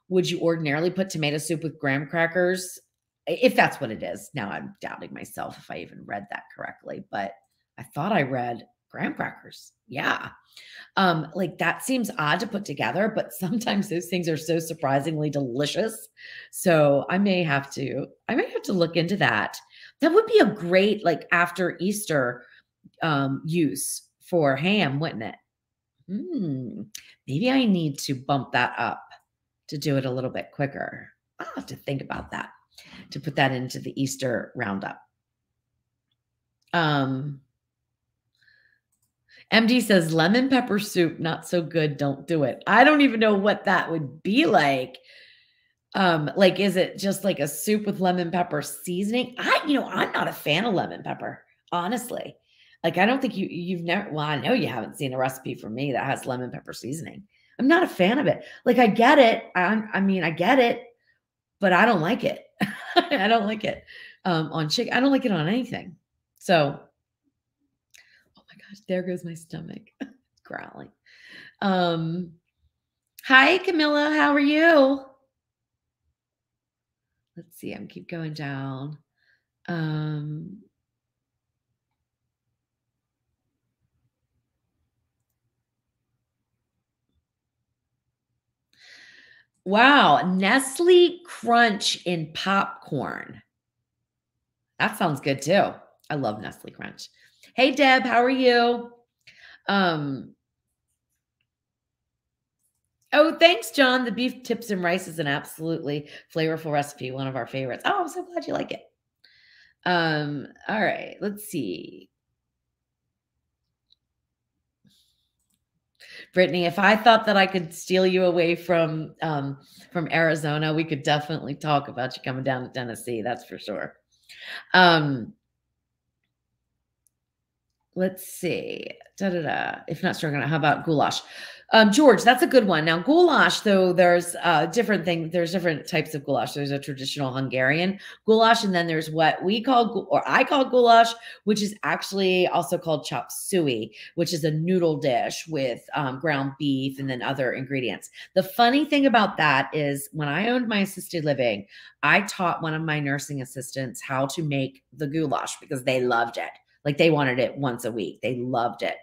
Speaker 1: would you ordinarily put tomato soup with graham crackers? If that's what it is. Now I'm doubting myself if I even read that correctly, but I thought I read graham crackers. Yeah. Like that seems odd to put together, but sometimes those things are so surprisingly delicious. So I may have to look into that. That would be a great, like after Easter, use for ham, wouldn't it? Maybe I need to bump that up to do it a little bit quicker. I'll have to think about that, to put that into the Easter roundup. MD says lemon pepper soup, not so good. Don't do it. I don't even know what that would be like. Like, is it just like a soup with lemon pepper seasoning? I'm not a fan of lemon pepper, honestly. Like, I don't think you've never, well, I know you haven't seen a recipe from me that has lemon pepper seasoning. I'm not a fan of it. Like, I get it. I get it, but I don't like it. I don't like it on chicken. I don't like it on anything. So, oh my gosh, there goes my stomach growling. Hi, Camilla. How are you? Let's see. I'm keep going down. Wow, Nestle Crunch in popcorn. That sounds good too. I love Nestle Crunch. Hey, Deb, how are you? Oh, thanks, John. The beef tips and rice is an absolutely flavorful recipe, one of our favorites. Oh, I'm so glad you like it. All right, let's see. Brittany, if I thought that I could steal you away from Arizona, we could definitely talk about you coming down to Tennessee. That's for sure. let's see. Da, da, da. If not stroganoff, how about goulash? George, that's a good one. Now, goulash, though, there's different things. There's different types of goulash. There's a traditional Hungarian goulash, and then there's what we call, or I call goulash, which is actually also called chop suey, which is a noodle dish with ground beef and then other ingredients. The funny thing about that is when I owned my assisted living, I taught one of my nursing assistants how to make the goulash because they loved it. Like they wanted it once a week. They loved it.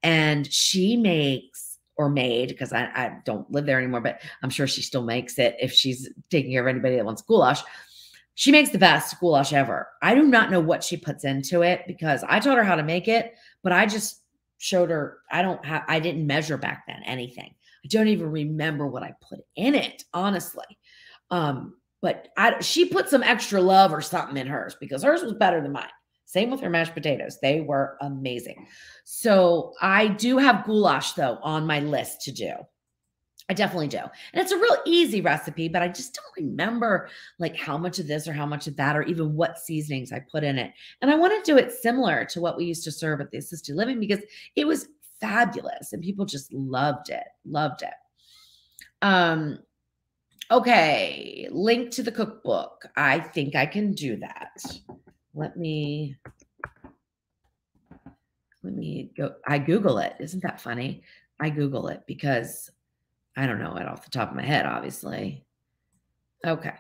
Speaker 1: And she makes or made, because I don't live there anymore, but I'm sure she still makes it if she's taking care of anybody that wants goulash. She makes the best goulash ever. I do not know what she puts into it because I taught her how to make it, but I just showed her. I didn't measure back then anything. I don't even remember what I put in it, honestly. But she put some extra love or something in hers because hers was better than mine. Same with her mashed potatoes. They were amazing. So I do have goulash, though, on my list to do. I definitely do. And it's a real easy recipe, but I just don't remember like how much of this or how much of that or even what seasonings I put in it. And I want to do it similar to what we used to serve at the assisted living because it was fabulous and people just loved it. Loved it. Okay. Link to the cookbook. I think I can do that. Let me go. I Google it. Isn't that funny? I Google it because I don't know it off the top of my head, obviously. Okay.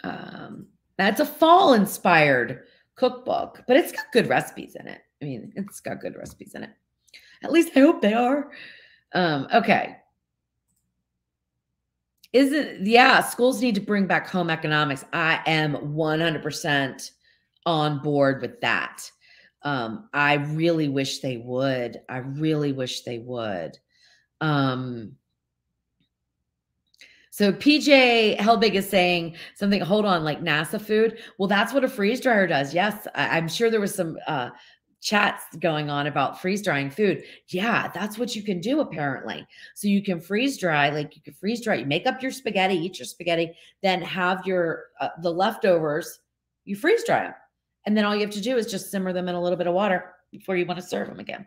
Speaker 1: That's a fall inspired cookbook, but it's got good recipes in it. I mean, it's got good recipes in it. At least I hope they are. Okay. Yeah, schools need to bring back home economics. I am 100% on board with that. I really wish they would. I really wish they would. So PJ Helbig is saying something, hold on, like NASA food. Well, that's what a freeze dryer does. Yes, I'm sure there was some chats going on about freeze drying food. Yeah, that's what you can do apparently. So you can freeze dry, like you can freeze dry, you make up your spaghetti, eat your spaghetti, then have your the leftovers, you freeze dry them. And then all you have to do is just simmer them in a little bit of water before you want to serve them again.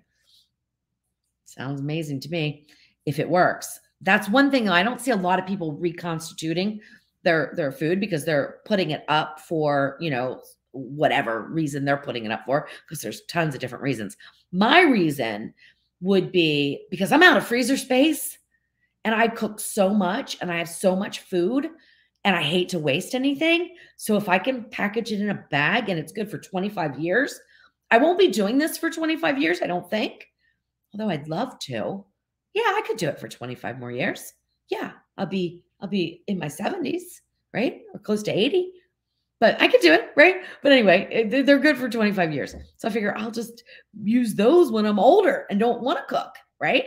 Speaker 1: Sounds amazing to me if it works. That's one thing I don't see a lot of people reconstituting their food because they're putting it up for, whatever reason they're putting it up for, because there's tons of different reasons. My reason would be because I'm out of freezer space and I cook so much and I have so much food and I hate to waste anything. So if I can package it in a bag and it's good for 25 years, I won't be doing this for 25 years, I don't think. Although I'd love to. Yeah, I could do it for 25 more years. Yeah, I'll be in my 70s, right? Or close to 80. But I could do it, right? But anyway, they're good for 25 years. So I figure I'll just use those when I'm older and don't want to cook, right?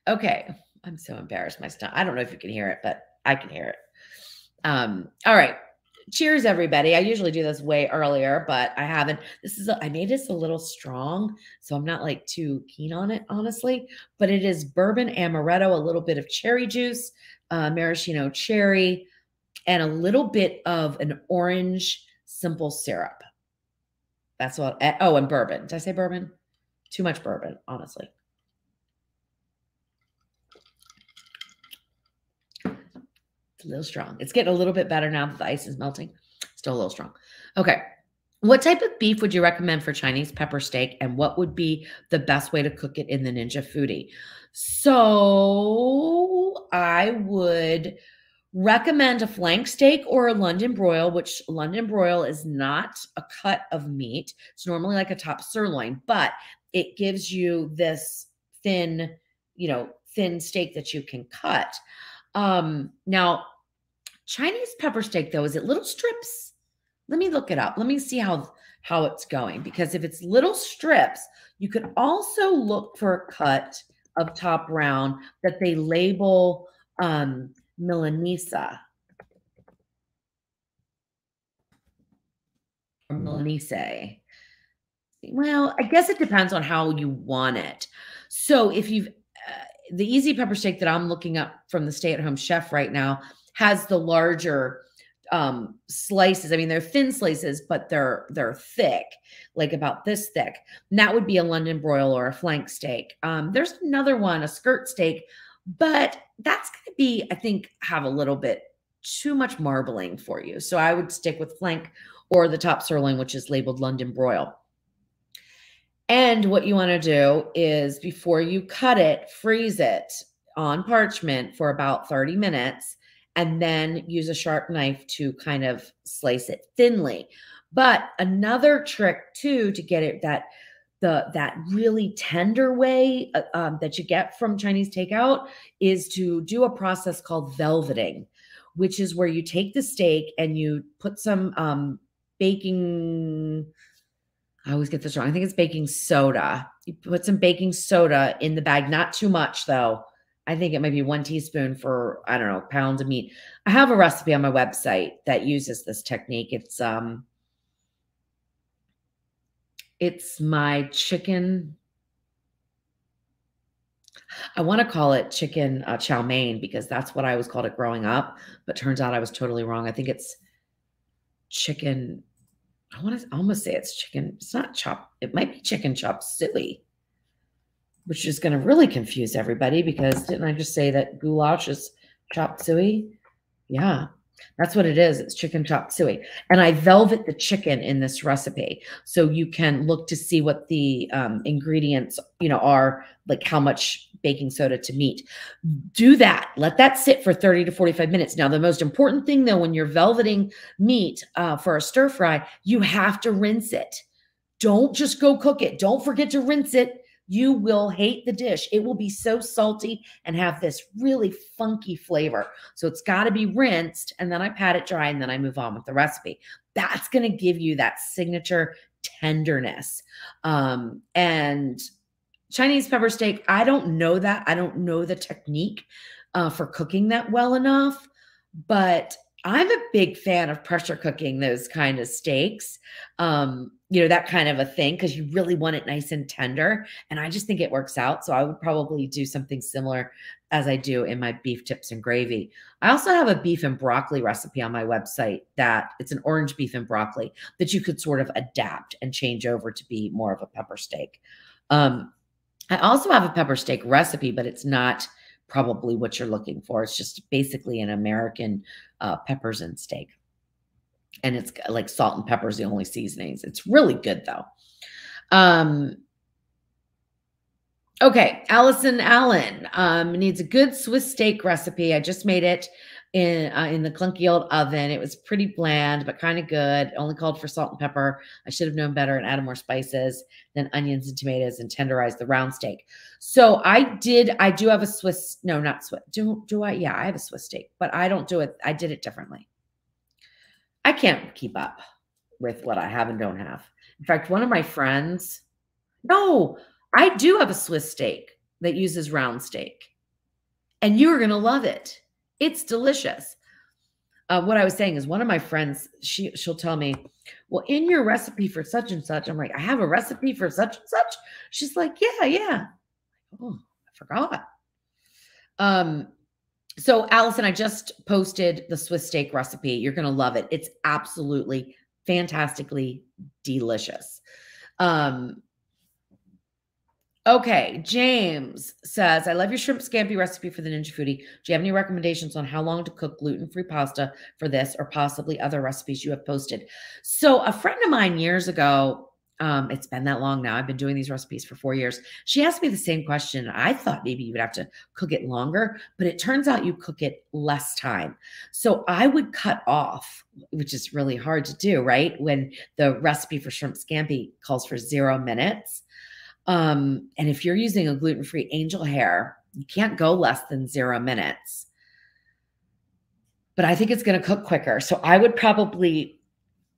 Speaker 1: Okay. I'm so embarrassed. I don't know if you can hear it, but I can hear it. All right. Cheers, everybody. I usually do this way earlier, but I haven't. I made this a little strong, so I'm not like too keen on it, honestly. But it is bourbon amaretto, a little bit of cherry juice, maraschino cherry, and a little bit of an orange simple syrup. That's what. Oh, and bourbon. Did I say bourbon? Too much bourbon, honestly. It's a little strong. It's getting a little bit better now that the ice is melting. Still a little strong. Okay. What type of beef would you recommend for Chinese pepper steak? And what would be the best way to cook it in the Ninja Foodie? So I would recommend a flank steak or a London broil, which London broil is not a cut of meat. It's normally like a top sirloin, but it gives you this thin steak that you can cut. Now Chinese pepper steak though, is it little strips? Let me look it up. Let me see how it's going, because if it's little strips, you could also look for a cut of top round that they label Milanese or Milanese. Well, I guess it depends on how you want it. So if you've the easy pepper steak that I'm looking up from the stay-at-home chef right now has the larger slices. I mean, they're thin slices, but they're thick, like about this thick. And that would be a London broil or a flank steak. There's another one, a skirt steak, but that's going to be, I think, have a little bit too much marbling for you. So I would stick with flank or the top sirloin, which is labeled London broil. And what you want to do is before you cut it, freeze it on parchment for about 30 minutes and then use a sharp knife to kind of slice it thinly. But another trick too to get it that really tender way that you get from Chinese takeout is to do a process called velveting, which is where you take the steak and you put some baking. I always get this wrong. I think it's baking soda. You put some baking soda in the bag, not too much though. I think it might be 1 teaspoon for, I don't know, pounds of meat. I have a recipe on my website that uses this technique. It's my chicken. I want to call it chicken chow mein because that's what I always called it growing up, but turns out I was totally wrong. I think it's chicken. I want to almost say it's chicken. It's not chop. It might be chicken chop suey, which is going to really confuse everybody because didn't I just say that goulash is chop suey? Yeah, that's what it is. It's chicken chop suey. And I velvet the chicken in this recipe. So you can look to see what the ingredients, are, like how much baking soda to meat. Do that. Let that sit for 30 to 45 minutes. Now, the most important thing though, when you're velveting meat for a stir fry, you have to rinse it. Don't just go cook it. Don't forget to rinse it. You will hate the dish. It will be so salty and have this really funky flavor. So it's got to be rinsed, and then I pat it dry, and then I move on with the recipe. That's going to give you that signature tenderness. And Chinese pepper steak, I don't know that. I don't know the technique for cooking that well enough, but I'm a big fan of pressure cooking those kind of steaks, that kind of a thing, because you really want it nice and tender. And I just think it works out. So I would probably do something similar as I do in my beef tips and gravy. I also have a beef and broccoli recipe on my website that it's an orange beef and broccoli that you could sort of adapt and change over to be more of a pepper steak. I also have a pepper steak recipe, but it's not probably what you're looking for. It's just basically an American peppers and steak. And it's like salt and pepper is the only seasonings. It's really good though. Okay, Allison Allen needs a good Swiss steak recipe. I just made it in the clunky old oven. It was pretty bland, but kind of good. Only called for salt and pepper. I should have known better and added more spices, then onions and tomatoes, and tenderized the round steak. So I do have a Swiss, no, not Swiss. Do I? Yeah, I have a Swiss steak, but I don't do it. I did it differently. I can't keep up with what I have and don't have. In fact, one of my friends, no, I do have a Swiss steak that uses round steak, and you're going to love it. It's delicious. What I was saying is one of my friends, she'll tell me, well, in your recipe for such and such, I'm like, I have a recipe for such and such. She's like, yeah. Oh, I forgot. So Allison, I just posted the Swiss steak recipe. You're going to love it. It's absolutely fantastically delicious. Okay, James says, I love your shrimp scampi recipe for the Ninja Foodie. Do you have any recommendations on how long to cook gluten-free pasta for this or possibly other recipes you have posted? So a friend of mine years ago, it's been that long now. I've been doing these recipes for 4 years. She asked me the same question. I thought maybe you would have to cook it longer, but it turns out you cook it less time. So I would cut off, which is really hard to do, right? When the recipe for shrimp scampi calls for 0 minutes. And if you're using a gluten-free angel hair, you can't go less than 0 minutes. But I think it's going to cook quicker. So I would probably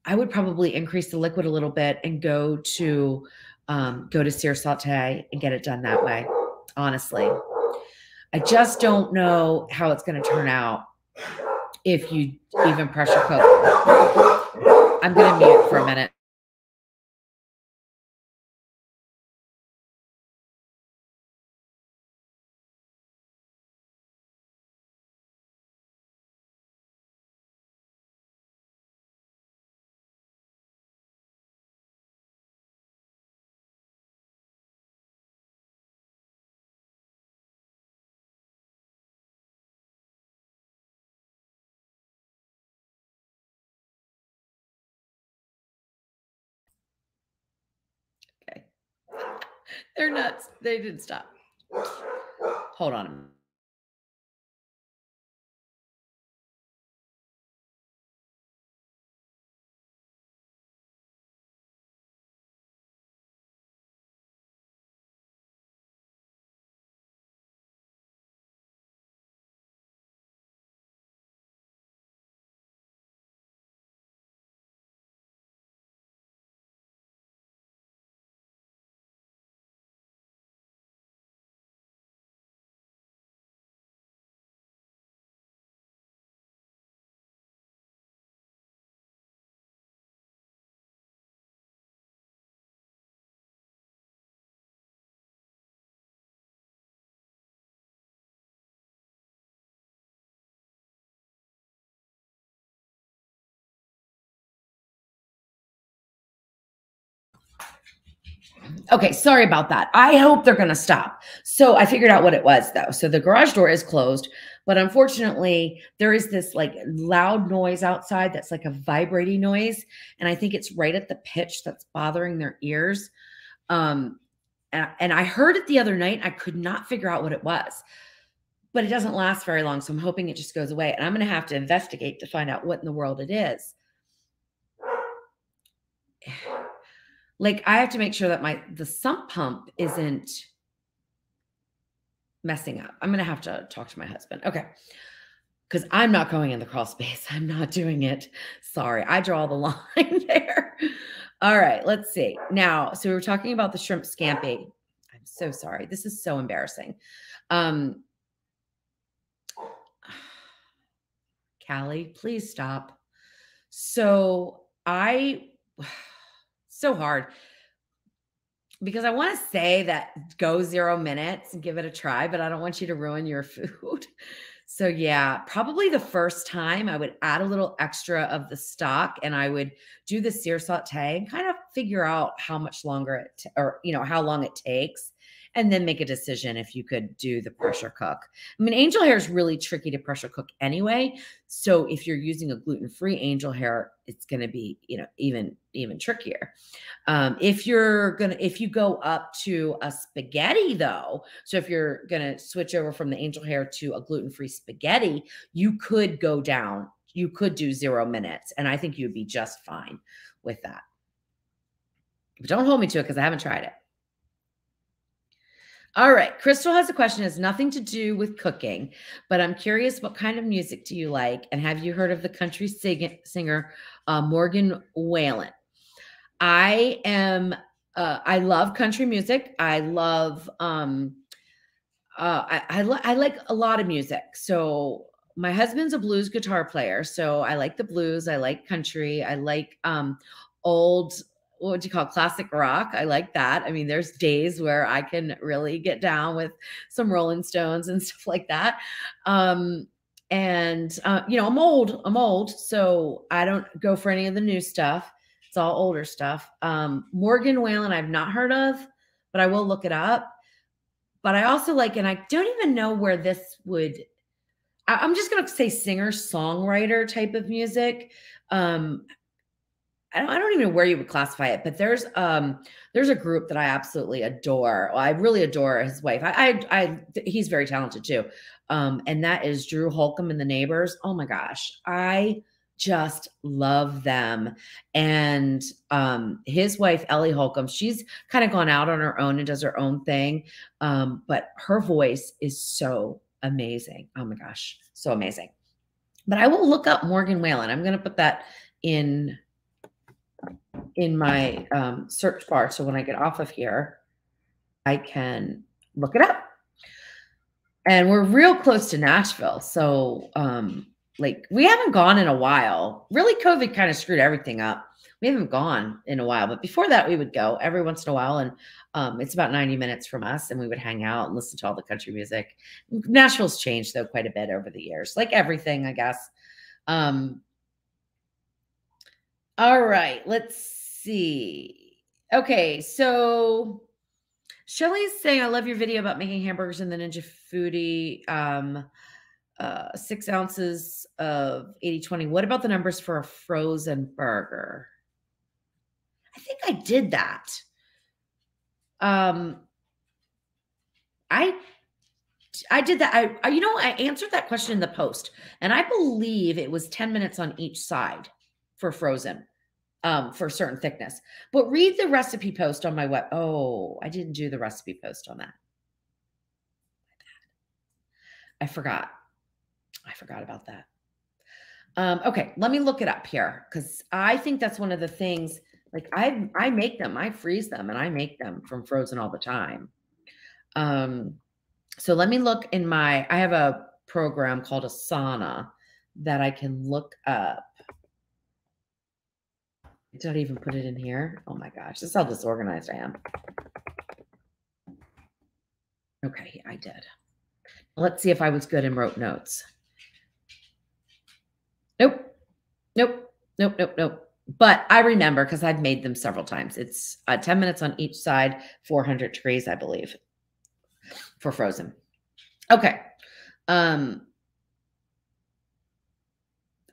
Speaker 1: increase the liquid a little bit and go to sear saute and get it done that way. Honestly, I just don't know how it's going to turn out if you even pressure cook. I'm going to mute for a minute. They're nuts. They didn't stop. Hold on a minute. Okay, sorry about that. I hope they're going to stop. So I figured out what it was though. So the garage door is closed, but unfortunately there is this like loud noise outside that's like a vibrating noise, and I think it's right at the pitch that's bothering their ears. Um and I heard it the other night. I could not figure out what it was, but it doesn't last very long, so I'm hoping it just goes away, and I'm going to have to investigate to find out what in the world it is. Like I have to make sure that the sump pump isn't messing up. I'm going to have to talk to my husband. Okay. Because I'm not going in the crawl space. I'm not doing it. Sorry. I draw the line there. All right. Let's see. Now, so we were talking about the shrimp scampi. I'm so sorry. This is so embarrassing. Callie, please stop. So so hard. Because I want to say that go 0 minutes and give it a try, but I don't want you to ruin your food. So yeah, probably the first time I would add a little extra of the stock, and I would do the sear saute and kind of figure out how much longer or how long it takes, and then make a decision if you could do the pressure cook. I mean, angel hair is really tricky to pressure cook anyway. So if you're using a gluten-free angel hair, it's going to be, even trickier. If you go up to a spaghetti though, so if you're going to switch over from the angel hair to a gluten-free spaghetti, you could go down, you could do 0 minutes. And I think you'd be just fine with that. But don't hold me to it because I haven't tried it. All right. Crystal has a question. It has nothing to do with cooking, but I'm curious, what kind of music do you like? And have you heard of the country singer Morgan Wallen? I love country music. I love, I like a lot of music. So my husband's a blues guitar player. So I like the blues. I like country. I like, old, what would you call classic rock? I like that. I mean, there's days where I can really get down with some Rolling Stones and stuff like that. I'm old, so I don't go for any of the new stuff. It's all older stuff. Morgan Wallen, I've not heard of, but I will look it up. But I also like, and I don't even know where this would, I'm just going to say singer songwriter type of music. I don't even know where you would classify it, but there's a group that I absolutely adore. Well, I really adore his wife. He's very talented too. And that is Drew Holcomb and the Neighbors. Oh my gosh. I just love them. And his wife, Ellie Holcomb, she's kind of gone out on her own and does her own thing. But her voice is so amazing. Oh my gosh, so amazing. But I will look up Morgan Wallen. I'm going to put that in my search bar. So when I get off of here, I can look it up. And we're real close to Nashville. So like we haven't gone in a while. Really, COVID kind of screwed everything up. We haven't gone in a while, but before that we would go every once in a while. And it's about 90 minutes from us, and we would hang out and listen to all the country music. Nashville's changed though quite a bit over the years, like everything, I guess. All right, let's see. Okay, so Shelly's saying, I love your video about making hamburgers in the Ninja Foodie. 6 ounces of 80/20. What about the numbers for a frozen burger? I think I did that. I I did that. I answered that question in the post, and I believe it was 10 minutes on each side for frozen, for a certain thickness. But read the recipe post on my web. Oh, I didn't do the recipe post on that. I forgot. I forgot about that. Okay, let me look it up here because I think that's one of the things. Like I make them, I freeze them, and I make them from frozen all the time. Um, so let me look in my. I have a program called Asana that I can look up. Did I even put it in here? Oh my gosh, this is how disorganized I am. Okay, I did. Let's see if I was good and wrote notes. Nope, nope, nope, nope, nope. But I remember because I've made them several times. It's 10 minutes on each side, 400 degrees, I believe, for frozen. Okay. So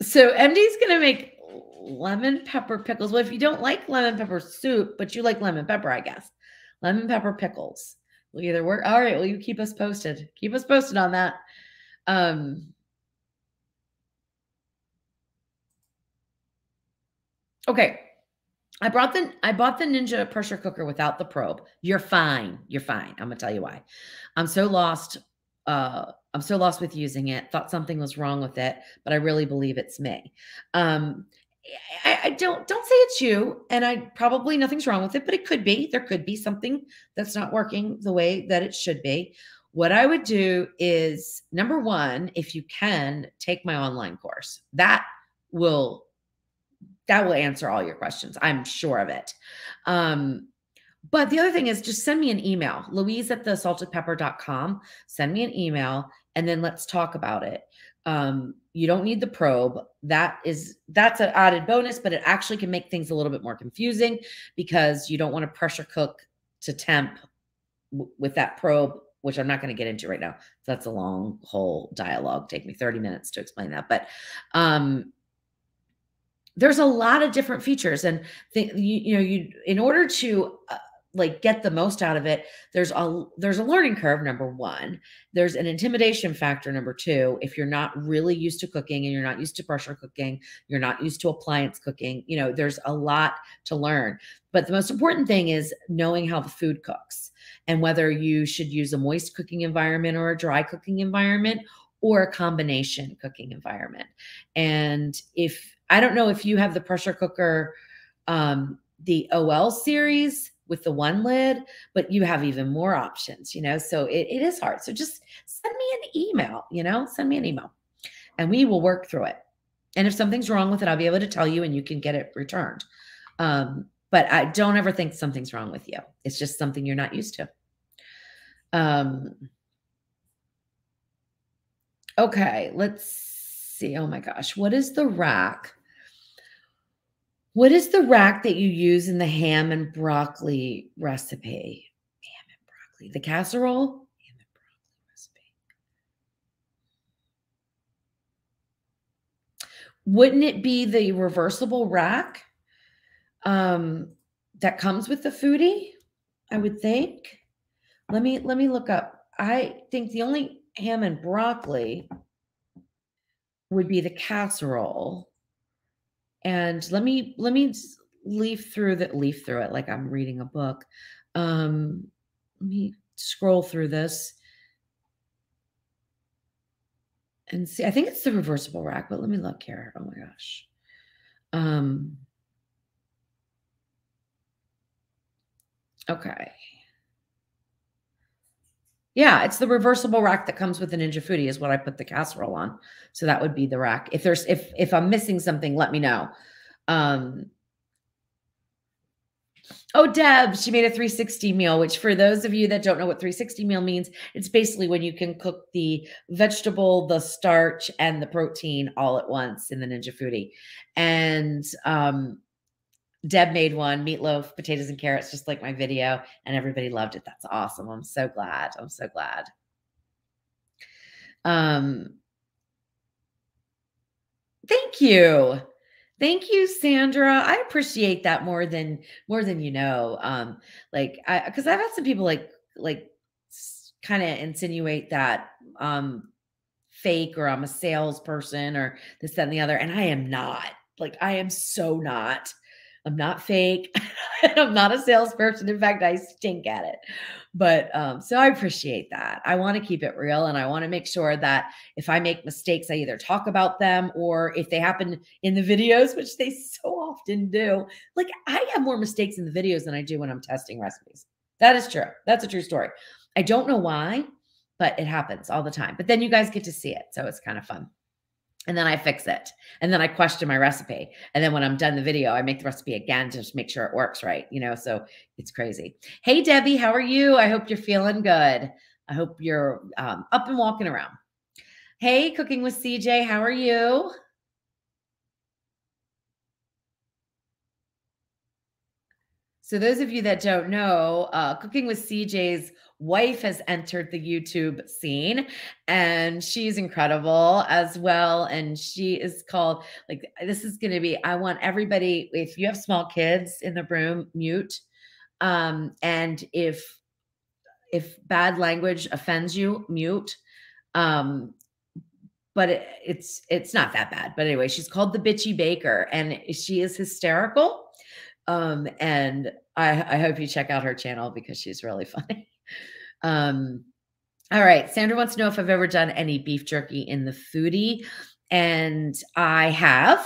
Speaker 1: MD's going to make lemon pepper pickles. Well, if you don't like lemon pepper soup, but you like lemon pepper, I guess. Lemon pepper pickles will either work. All right. Well, you keep us posted. Keep us posted on that. Okay. I bought the Ninja pressure cooker without the probe. You're fine. You're fine. I'm gonna tell you why. I'm so lost. I'm so lost with using it. Thought something was wrong with it, but I really believe it's me. Um, I don't say it's you, and I probably nothing's wrong with it, but it could be. There could be something that's not working the way that it should be. What I would do is number one, if you can, take my online course. Will that will answer all your questions. I'm sure of it. But the other thing is just send me an email, Louise at thesaltedpepper.com. Send me an email and then let's talk about it. You don't need the probe. That's an added bonus, but it actually can make things a little bit more confusing because you don't want to pressure cook to temp with that probe, which I'm not going to get into right now. So that's a long whole dialogue. Take me 30 minutes to explain that. But there's a lot of different features and you in order to like get the most out of it, there's a learning curve, number one. There's an intimidation factor, number two. If you're not really used to cooking and you're not used to pressure cooking, you're not used to appliance cooking, there's a lot to learn. But the most important thing is knowing how the food cooks and whether you should use a moist cooking environment or a dry cooking environment or a combination cooking environment. And I don't know if you have the pressure cooker, the OL series with the one lid, but you have even more options, so it is hard. So just send me an email, send me an email and we will work through it. And if something's wrong with it, I'll be able to tell you and you can get it returned. But I don't ever think something's wrong with you. It's just something you're not used to. Okay, let's see. Oh my gosh. What is the rack? What is the rack that you use in the ham and broccoli recipe? Ham and broccoli. The casserole? Ham and broccoli recipe. Wouldn't it be the reversible rack that comes with the foodie? I would think. Let me look up. I think the only ham and broccoli would be the casserole. And let me leaf through it like I'm reading a book. Let me scroll through this and see. I think it's the reversible rack, but let me look here. Oh my gosh. Okay. Yeah, it's the reversible rack that comes with the Ninja Foodie is what I put the casserole on. So that would be the rack. If I'm missing something, let me know. Oh, Deb, she made a 360 meal, which for those of you that don't know what 360 meal means, it's basically when you can cook the vegetable, the starch, and the protein all at once in the Ninja Foodie. And Deb made one, meatloaf, potatoes, and carrots, just like my video, and everybody loved it. That's awesome. I'm so glad. I'm so glad. Thank you. Thank you, Sandra. I appreciate that more than you know. Because I've had some people like kind of insinuate that fake or I'm a salesperson or this, that, and the other. And I am not. Like, I am so not. I'm not fake. I'm not a salesperson. In fact, I stink at it. But so I appreciate that. I want to keep it real, and I want to make sure that if I make mistakes, I either talk about them, or if they happen in the videos, which they so often do. Like, I have more mistakes in the videos than I do when I'm testing recipes. That is true. That's a true story. I don't know why, but it happens all the time. But then you guys get to see it. So it's kind of fun. And then I fix it. And then I question my recipe. And then when I'm done the video, I make the recipe again to just make sure it works right. So it's crazy. Hey, Debbie, how are you? I hope you're feeling good. I hope you're up and walking around. Hey, Cooking with CJ, how are you? So those of you that don't know, Cooking with CJ's wife has entered the YouTube scene, and she's incredible as well. And she is called, like, this is going to be, I want everybody, if you have small kids in the room, mute. And if bad language offends you, mute. But it's not that bad. But anyway, she's called the Bitchy Baker, and she is hysterical. And I hope you check out her channel because she's really funny. All right. Sandra wants to know if I've ever done any beef jerky in the foodie, and I have,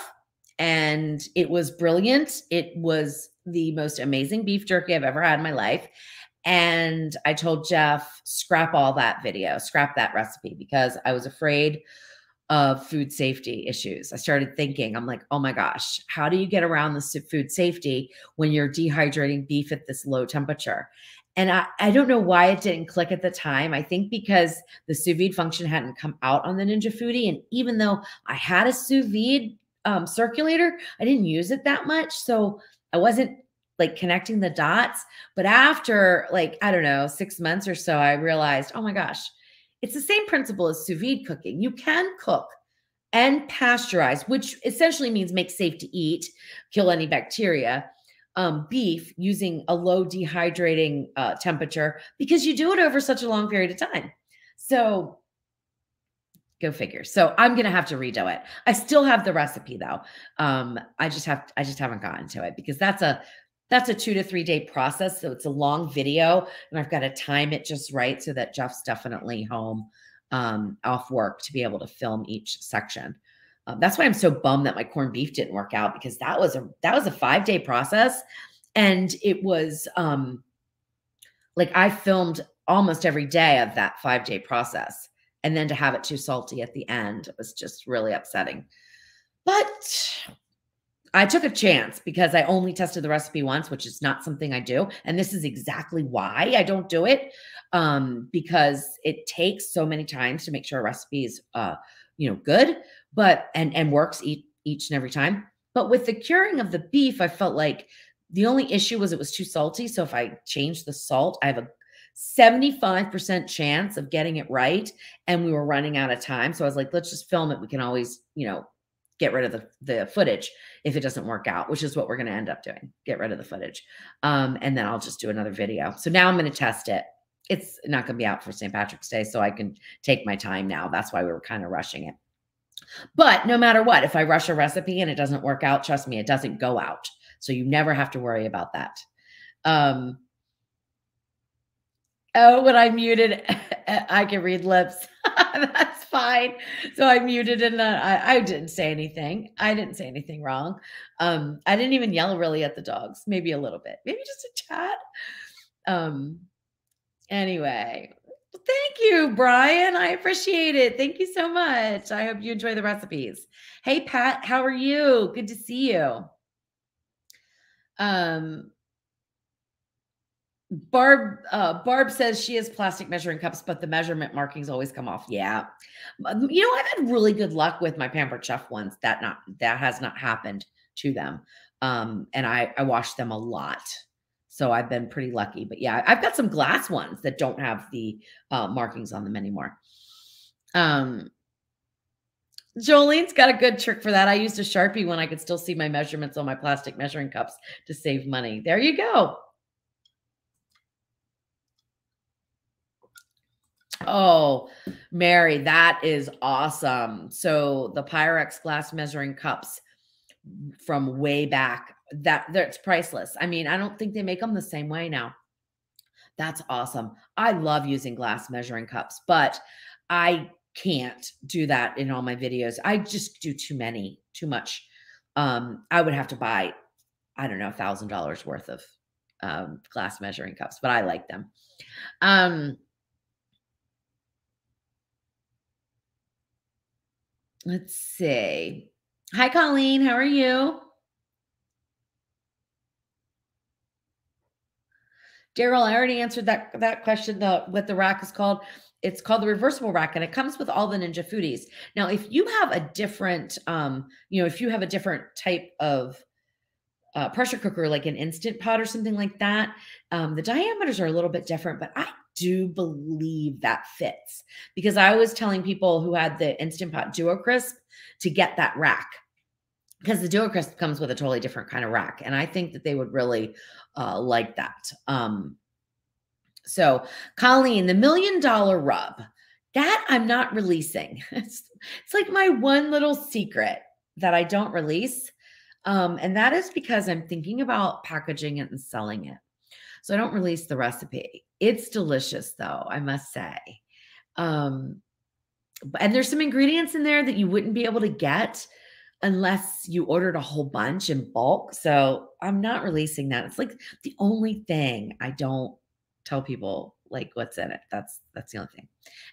Speaker 1: and it was brilliant. It was the most amazing beef jerky I've ever had in my life. And I told Jeff, scrap all that video, scrap that recipe, because I was afraid of food safety issues. I started thinking, I'm like, oh my gosh, how do you get around the food safety when you're dehydrating beef at this low temperature? And I don't know why it didn't click at the time. I think because the sous vide function hadn't come out on the Ninja Foodie. And even though I had a sous vide circulator, I didn't use it that much. So I wasn't like connecting the dots. But after, like, I don't know, 6 months or so, I realized, oh my gosh, it's the same principle as sous vide cooking. You can cook and pasteurize, which essentially means make safe to eat, kill any bacteria, beef using a low dehydrating temperature, because you do it over such a long period of time. So go figure. So I'm going to have to redo it. I still have the recipe though. I just haven't gotten to it because that's a 2 to 3 day process. So it's a long video, and I've got to time it just right so that Jeff's definitely home off work to be able to film each section. That's why I'm so bummed that my corned beef didn't work out, because that was a 5-day process. And it was like I filmed almost every day of that 5-day process. And then to have it too salty at the end was just really upsetting. But I took a chance because I only tested the recipe once, which is not something I do. And this is exactly why I don't do it, because it takes so many times to make sure a recipe is, good, and works each and every time. But with the curing of the beef, I felt like the only issue was it was too salty. So if I change the salt, I have a 75% chance of getting it right. And we were running out of time. So I was like, let's just film it. We can always, get rid of the footage if it doesn't work out, which is what we're going to end up doing. Get rid of the footage. And then I'll just do another video. So now I'm going to test it. It's not going to be out for St. Patrick's Day, so I can take my time now. That's why we were kind of rushing it. But no matter what, if I rush a recipe and it doesn't work out, trust me, it doesn't go out. So you never have to worry about that. Oh, when I muted, I can read lips. That's fine. So I muted, and I didn't say anything. I didn't say anything wrong. I didn't even yell really at the dogs. Maybe a little bit. Maybe just a chat. Anyway, thank you, Brian. I appreciate it. Thank you so much. I hope you enjoy the recipes. Hey, Pat, how are you? Good to see you. Barb says she has plastic measuring cups, but the measurement markings always come off. Yeah. I've had really good luck with my Pampered Chef ones. That has not happened to them. And I wash them a lot. So I've been pretty lucky. But yeah, I've got some glass ones that don't have the markings on them anymore. Jolene's got a good trick for that. I used a Sharpie when I could still see my measurements on my plastic measuring cups to save money. There you go. Oh, Mary, that is awesome. So the Pyrex glass measuring cups from way back, that's priceless. I mean, I don't think they make them the same way now. That's awesome. I love using glass measuring cups, but I can't do that in all my videos. I just do too much. I would have to buy, I don't know, $1,000 worth of glass measuring cups, but I like them. Let's see. Hi, Colleen. How are you? Daryl, I already answered that question. What the rack is called. It's called the reversible rack, and it comes with all the Ninja Foodies. Now, if you have a different, if you have a different type of pressure cooker, like an Instant Pot or something like that, the diameters are a little bit different, but I do believe that fits because I was telling people who had the Instant Pot Duo Crisp to get that rack because the Duo Crisp comes with a totally different kind of rack, and I think that they would really like that. So, Colleen, the $1 million rub, that I'm not releasing. It's like my one little secret that I don't release. And that is because I'm thinking about packaging it and selling it. So I don't release the recipe. It's delicious, though, I must say. And there's some ingredients in there that you wouldn't be able to get unless you ordered a whole bunch in bulk. So I'm not releasing that. It's like the only thing I don't tell people like what's in it. That's the only thing.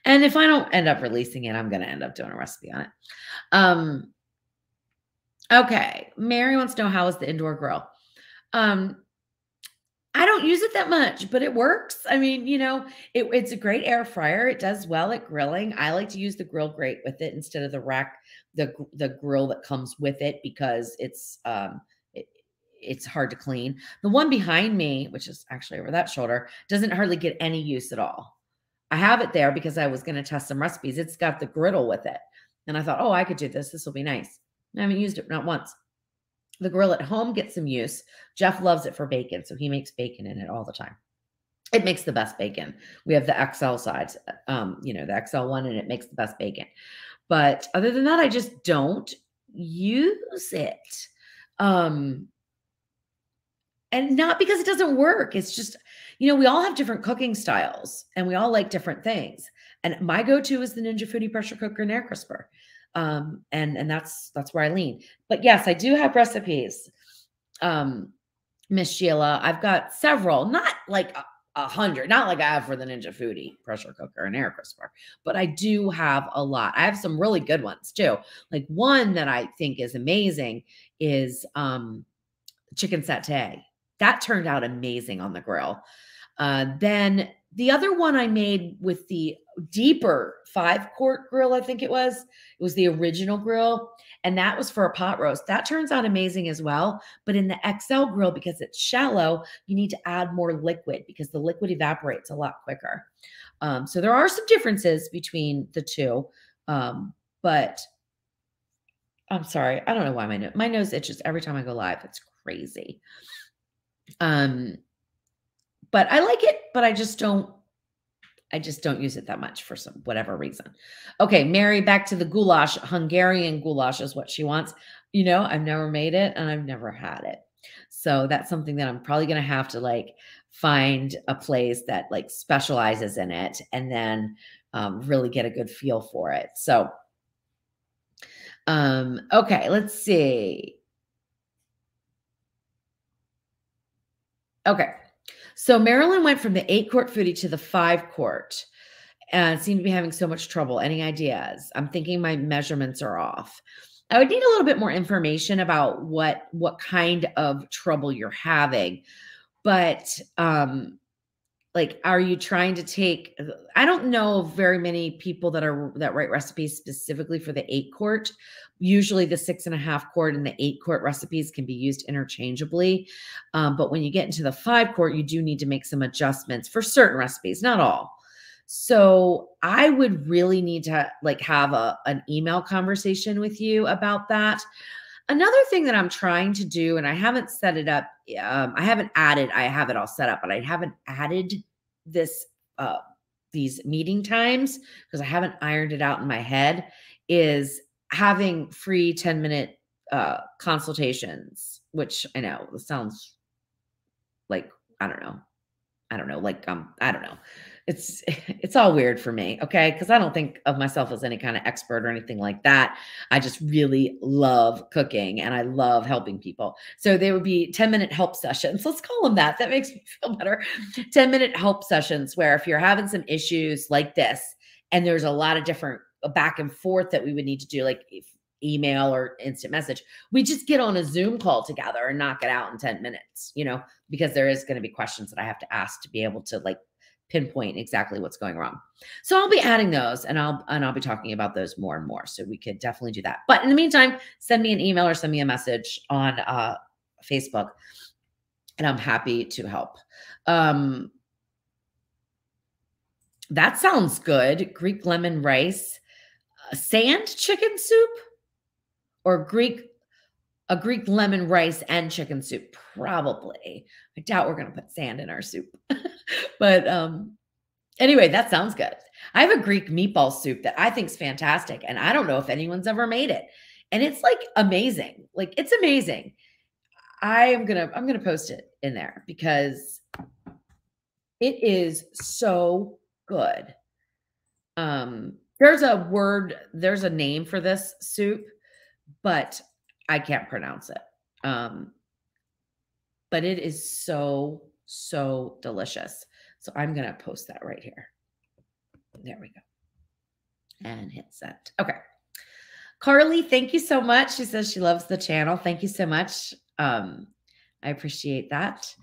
Speaker 1: And if I don't end up releasing it, I'm going to end up doing a recipe on it. Okay. Mary wants to know, how is the indoor grill? I don't use it that much, but it works. I mean, it's a great air fryer. It does well at grilling. I like to use the grill grate with it instead of the rack, the grill that comes with it because it's hard to clean. The one behind me, which is actually over that shoulder, doesn't hardly get any use at all. I have it there because I was going to test some recipes. It's got the griddle with it. And I thought, oh, I could do this. This will be nice. I haven't used it, not once. The grill at home gets some use. Jeff loves it for bacon, so he makes bacon in it all the time. It makes the best bacon. We have the XL size, the XL one, and it makes the best bacon. But other than that, I just don't use it. And not because it doesn't work. It's just, we all have different cooking styles and we all like different things. And my go-to is the Ninja Foodi pressure cooker and air crisper. And that's where I lean. But yes, I do have recipes. Miss Sheila, I've got several, not like 100, not like I have for the Ninja Foodi pressure cooker and air crisper, but I do have a lot. I have some really good ones too. Like one that I think is amazing is chicken satay. That turned out amazing on the grill. Then the other one I made with the deeper 5-quart grill, I think it was the original grill. And that was for a pot roast. That turns out amazing as well. But in the XL grill, because it's shallow, you need to add more liquid because the liquid evaporates a lot quicker. So there are some differences between the two. But I'm sorry. I don't know why my nose itches every time I go live. It's crazy. But I like it, but I just don't use it that much for whatever reason. Okay, Mary, back to the goulash. Hungarian goulash is what she wants. I've never made it and I've never had it. So that's something that I'm probably going to have to find a place that specializes in it and then really get a good feel for it. So, okay, let's see. Okay. So Marilyn went from the 8-quart foodie to the 5-quart and seemed to be having so much trouble. Any ideas? I'm thinking my measurements are off. I would need a little bit more information about what kind of trouble you're having. But are you trying to take, I don't know very many people that write recipes specifically for the 8-quart. Usually the 6.5-quart and the 8-quart recipes can be used interchangeably. But when you get into the 5-quart, you do need to make some adjustments for certain recipes, not all. So I would really need to have an email conversation with you about that. Another thing that I'm trying to do, and I haven't set it up, I have it all set up, but I haven't added this, these meeting times, because I haven't ironed it out in my head, is having free 10-minute consultations, which I know sounds like, I don't know. I don't know, like, I don't know. It's it's all weird for me, okay? Because I don't think of myself as any kind of expert or anything like that. I just really love cooking and I love helping people. So they would be 10-minute help sessions. Let's call them that. That makes me feel better. 10-minute help sessions where if you're having some issues like this, and there's a lot of different back and forth that we would need to do, like if email or instant message, we just get on a Zoom call together and knock it out in 10 minutes, because there is going to be questions that I have to ask to be able to like pinpoint exactly what's going wrong. So I'll be adding those and I'll be talking about those more and more. So we could definitely do that. But in the meantime, send me an email or send me a message on Facebook and I'm happy to help. That sounds good. Greek lemon rice, sand chicken soup, or a Greek lemon rice and chicken soup, probably. I doubt we're going to put sand in our soup. But anyway, that sounds good. I have a Greek meatball soup that I think is fantastic, and I don't know if anyone's ever made it. And it's like amazing. Like it's amazing. I'm gonna post it in there because it is so good. There's a name for this soup, but I can't pronounce it. But it is so, so delicious. So I'm going to post that right here. There we go. And hit send. Okay. Carly, thank you so much. She says she loves the channel. Thank you so much. I appreciate that.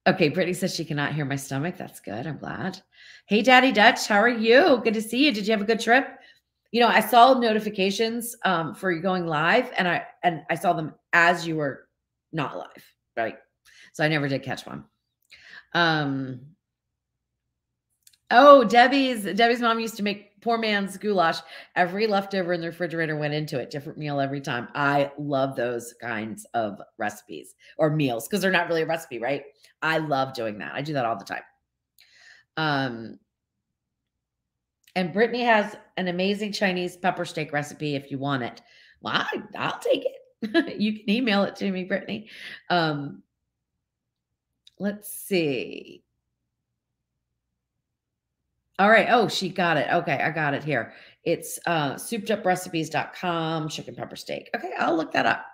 Speaker 1: Okay. Brittany says she cannot hear my stomach. That's good. I'm glad. Hey, Daddy Dutch, how are you? Good to see you. Did you have a good trip? I saw notifications for you going live, and I saw them as you were not live, right? So I never did catch one. Oh, Debbie's mom used to make poor man's goulash. Every leftover in the refrigerator went into it. Different meal every time. I love those kinds of recipes or meals because they're not really a recipe, right? I love doing that. I do that all the time. And Brittany has an amazing Chinese pepper steak recipe if you want it. Well, I'll take it. You can email it to me, Brittany. Let's see. All right. Oh, she got it. Okay, I got it here. It's soupedupresrecipes.com, chicken pepper steak. Okay, I'll look that up.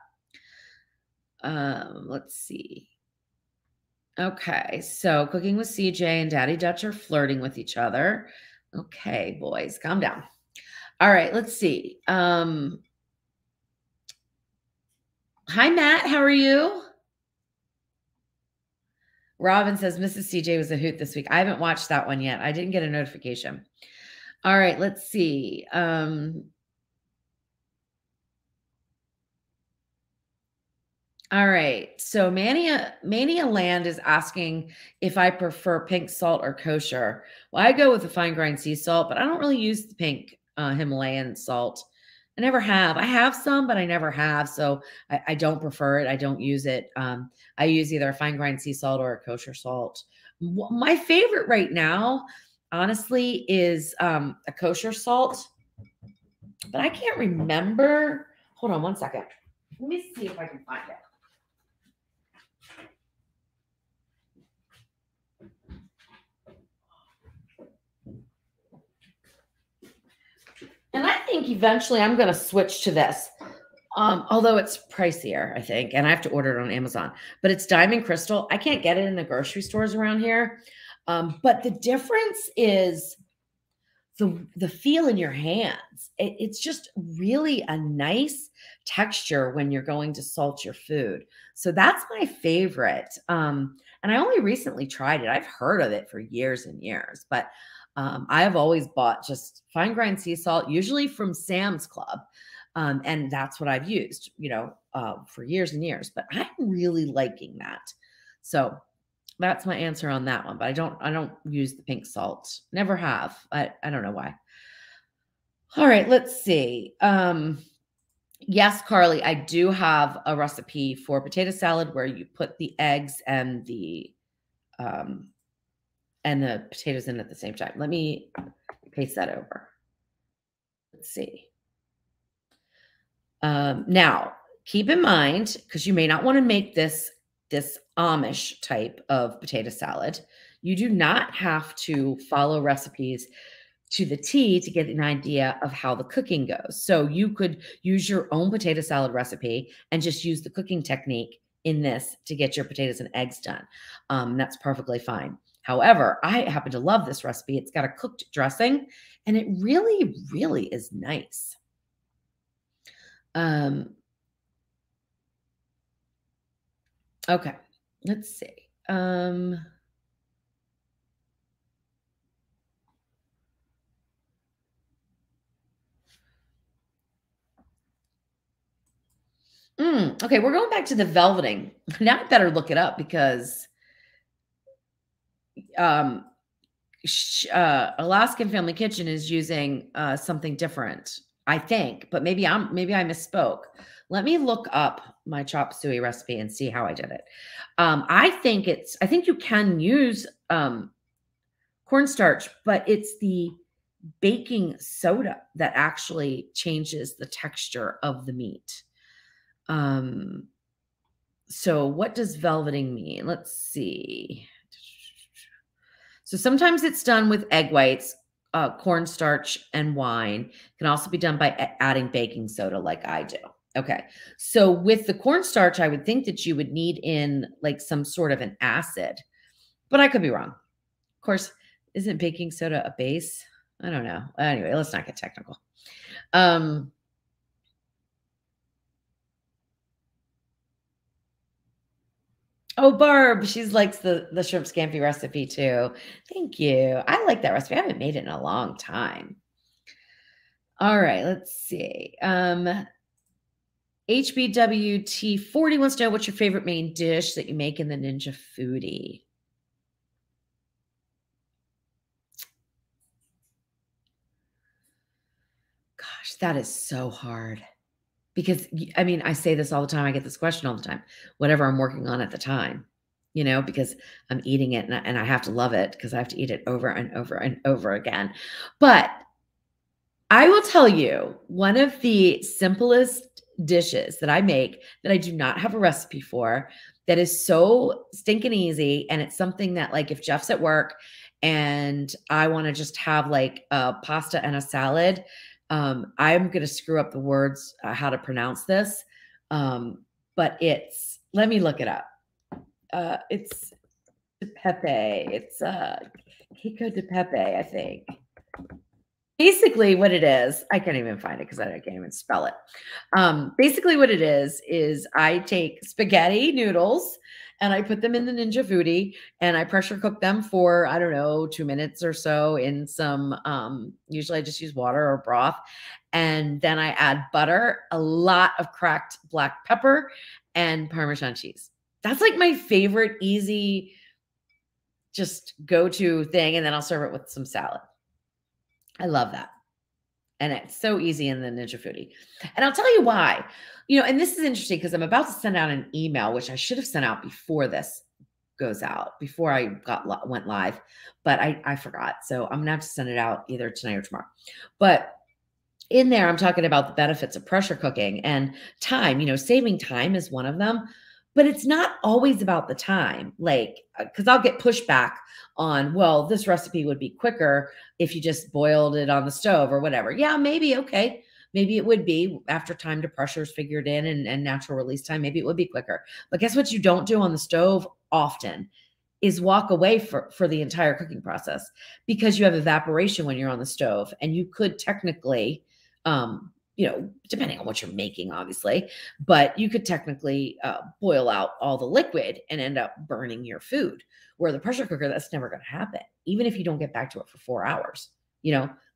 Speaker 1: Let's see. Okay, so cooking with CJ and Daddy Dutch are flirting with each other. Okay, boys, calm down. All right, let's see. Hi, Matt. How are you? Robin says Mrs. CJ was a hoot this week. I haven't watched that one yet. I didn't get a notification. All right, let's see. All right. So Mania Land is asking if I prefer pink salt or kosher. Well, I go with the fine grind sea salt, but I don't really use the pink Himalayan salt. I never have. I have some, but I never have. So I don't prefer it. I don't use it. I use either a fine grind sea salt or a kosher salt. My favorite right now, honestly, is a kosher salt, but I can't remember. Hold on one second. Let me see if I can find it. And I think eventually I'm going to switch to this, although it's pricier, I think, and I have to order it on Amazon. But it's Diamond Crystal. I can't get it in the grocery stores around here. But the difference is the feel in your hands. It's just really a nice texture when you're going to salt your food. So that's my favorite. And I only recently tried it. I've heard of it for years and years, but I have always bought just fine grind sea salt, usually from Sam's Club. And that's what I've used, for years and years, but I'm really liking that. So that's my answer on that one, but I don't use the pink salt. Never have. I don't know why. All right, let's see. Yes, Carly, I do have a recipe for potato salad where you put the eggs and the and the potatoes in at the same time. Let me paste that over. Let's see. Now, keep in mind, because you may not want to make this Amish type of potato salad, you do not have to follow recipes to the T to get an idea of how the cooking goes. So you could use your own potato salad recipe and just use the cooking technique in this to get your potatoes and eggs done. That's perfectly fine. However, I happen to love this recipe. It's got a cooked dressing, and it really, really is nice. Okay, let's see. Okay, we're going back to the velveting. Now I better look it up because um, Alaskan Family Kitchen is using something different, I think, but maybe I misspoke. Let me look up my chop suey recipe and see how I did it. I think you can use cornstarch, but it's the baking soda that actually changes the texture of the meat. So what does velveting mean? Let's see. So sometimes it's done with egg whites, cornstarch, and wine. It can also be done by adding baking soda like I do. Okay. So with the cornstarch, I would think that you would need in like some sort of an acid, but I could be wrong. Of course, isn't baking soda a base? I don't know. Anyway, let's not get technical. Oh, Barb, she likes the shrimp scampi recipe too. Thank you. I like that recipe. I haven't made it in a long time. All right, let's see. HBWT40 wants to know what's your favorite main dish that you make in the Ninja Foodie? Gosh, that is so hard. Because I mean, I say this all the time. I get this question all the time. Whatever I'm working on at the time, because I'm eating it and I have to love it because I have to eat it over and over and over again. But I will tell you one of the simplest dishes that I make that I do not have a recipe for that is so stinking easy. And it's something that, like, if Jeff's at work and I want to just have like a pasta and a salad, I'm going to screw up the words, how to pronounce this. But let me look it up. It's de pepe. It's Kiko de pepe, I think. Basically what it is, I can't even find it because I can't even spell it. Basically what it is I take spaghetti noodles and I put them in the Ninja Foodie and I pressure cook them for, I don't know, 2 minutes or so in some, usually I just use water or broth. And then I add butter, a lot of cracked black pepper, and Parmesan cheese. That's like my favorite easy, just go-to thing. And then I'll serve it with some salad. I love that. And it's so easy in the Ninja Foodie. And I'll tell you why. And this is interesting because I'm about to send out an email, which I should have sent out before this goes out, before I went live, but I forgot. So I'm gonna have to send it out either tonight or tomorrow. But in there, I'm talking about the benefits of pressure cooking and time. Saving time is one of them. But it's not always about the time, like, because I'll get pushback on, well, this recipe would be quicker if you just boiled it on the stove or whatever. Yeah, maybe. Okay. Maybe it would be after time to pressure is figured in and natural release time. Maybe it would be quicker. But guess what you don't do on the stove often is walk away for the entire cooking process, because you have evaporation when you're on the stove, and you could technically, depending on what you're making, obviously, but you could technically boil out all the liquid and end up burning your food. Where the pressure cooker, that's never going to happen. Even if you don't get back to it for 4 hours,